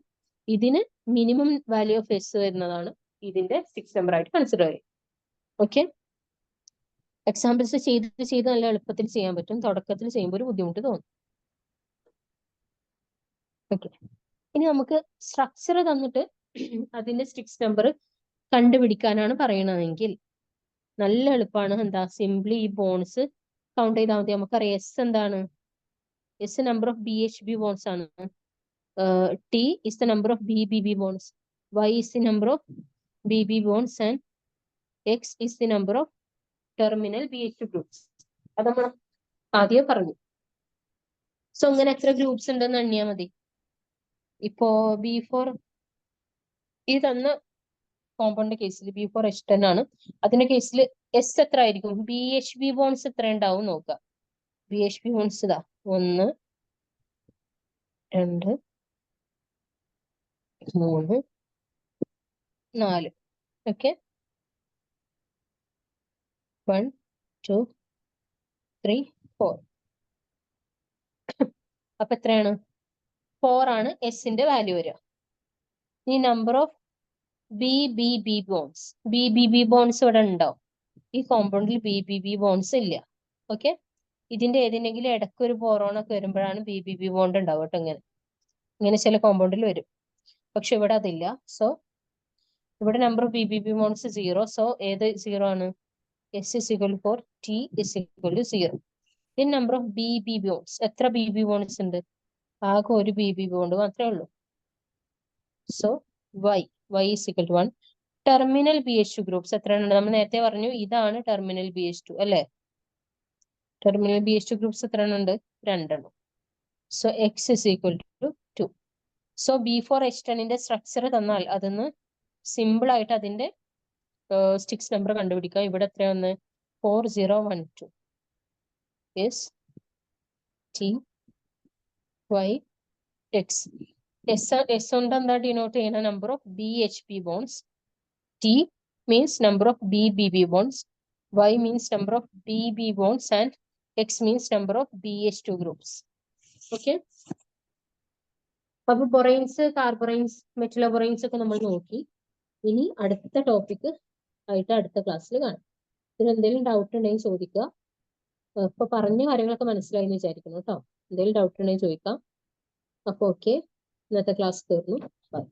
ഇതിന് മിനിമം വാല്യൂ ഓഫ് എസ് വരുന്നതാണ് ഇതിന്റെ സിക്സ് നമ്പർ ആയിട്ട് കൺസിഡർ ചെയ്യും. ഓക്കെ, എക്സാമ്പിൾസ് ചെയ്ത് നല്ല എളുപ്പത്തിൽ ചെയ്യാൻ പറ്റും. തുടക്കത്തിൽ ചെയ്യുമ്പോൾ ഒരു ബുദ്ധിമുട്ട് തോന്നും. ഓക്കെ, ഇനി നമുക്ക് സ്ട്രക്ചർ തന്നിട്ട് അതിന്റെ സിക്സ് നമ്പർ കണ്ടുപിടിക്കാനാണ് പറയണതെങ്കിൽ നല്ല എളുപ്പമാണ്. എന്താ? സിംപ്ലി ഈ ബോൺസ് കൗണ്ട് ചെയ്താൽ മതി. നമുക്കറിയാം എസ് എന്താണ്? S number of BHB bonds ആണ്. T is the number of BBB bonds. Y is the number of BB bonds and X is the number of terminal BH2 groups. അത് നമ്മൾ ആദ്യം പറഞ്ഞു. സോ ഇങ്ങനെ എത്ര ഗ്രൂപ്പ്സ് ഉണ്ടെന്ന് എണ്ണിയാൽ മതി. ഇപ്പോ B4 ഈ തന്ന കോമ്പൗണ്ട് കേസിൽ B4H10 ആണ്. അതിന്റെ കേസിൽ എസ് എത്ര ആയിരിക്കും? BHB ബോൺസ് എത്ര ഉണ്ടാവും നോക്കുക. BHB ബോൺസ് ഇതാ 1, 2, 3, 4. ഓക്കെ, 1, 2, 3, 4. അപ്പൊ എത്രയാണ്? 4 ആണ് എസിന്റെ വാല്യൂ വരിക. ഈ number of BBB bonds, BBB bonds ഇവിടെ ഉണ്ടാവും. ഈ കോമ്പൗണ്ടിൽ BBB ബോൺസ് ഇല്ല. ഓക്കെ, ഇതിന്റെ ഏതിനെങ്കിലും ഇടയ്ക്ക് ഒരു ബോറോൺ ഒക്കെ വരുമ്പോഴാണ് BBB ബോണ്ട് ഉണ്ടാവും കേട്ടോ. ഇങ്ങനെ ചില കോമ്പൗണ്ടിൽ വരും, പക്ഷെ ഇവിടെ അതില്ല. സോ ഇവിടെ number of BBB bonds 0. So ഏത് 0 ആണ്? S is equal to 4, T is equal to 0. ഈ നമ്പർ ഓഫ് BB ബോൺസ്, എത്ര BB ബോൺസ് ഉണ്ട്? ആകെ ഒരു BB ബോണ്ട് മാത്രമേ ഉള്ളൂ. So y is equal to 1. Terminal BH2 groups എത്രയാണ്? നമ്മൾ നേരത്തെ പറഞ്ഞു ഇതാണ് ടെർമിനൽ BH2 അല്ലെ? ടെർമിനൽ BH2 ഗ്രൂപ്പ്സ് എത്ര ഉണ്ട്? 2. So X is equal to 2. So B4H10ന്റെ സ്ട്രക്ചർ തന്നാൽ അതൊന്ന് സിമ്പിൾ ആയിട്ട് അതിന്റെ സിക്സ് നമ്പർ കണ്ടുപിടിക്കാം. ഇവിടെ എത്രയാണ്? 4012 is T Y X. S കൊണ്ട് എന്താ ഡിനോട്ട് ചെയ്യുന്ന? Number of BHP bonds. T means number of BBB bonds. Y means number of BB bonds and X means number of BH2 groups. Okay. അപ്പൊ ബൊറൈൻസ്, കാർബറൈൻസ്, മെറ്റിലോബൊറൈൻസ് ഒക്കെ നമ്മൾ നോക്കി. ഇനി അടുത്ത ടോപ്പിക് ആയിട്ട് അടുത്ത ക്ലാസ്സിൽ കാണാം. ഇതിന് എന്തെങ്കിലും ഡൗട്ട് ഉണ്ടെങ്കിൽ ചോദിക്കുക. ഇപ്പൊ പറഞ്ഞ കാര്യങ്ങളൊക്കെ മനസ്സിലായി എന്ന് വിചാരിക്കുന്നു കേട്ടോ. എന്തെങ്കിലും ഡൗട്ട് ഉണ്ടെങ്കിൽ ചോദിക്കാം. അപ്പൊ ഓക്കെ, ഇന്നത്തെ ക്ലാസ് തീർന്നു. ബൈ.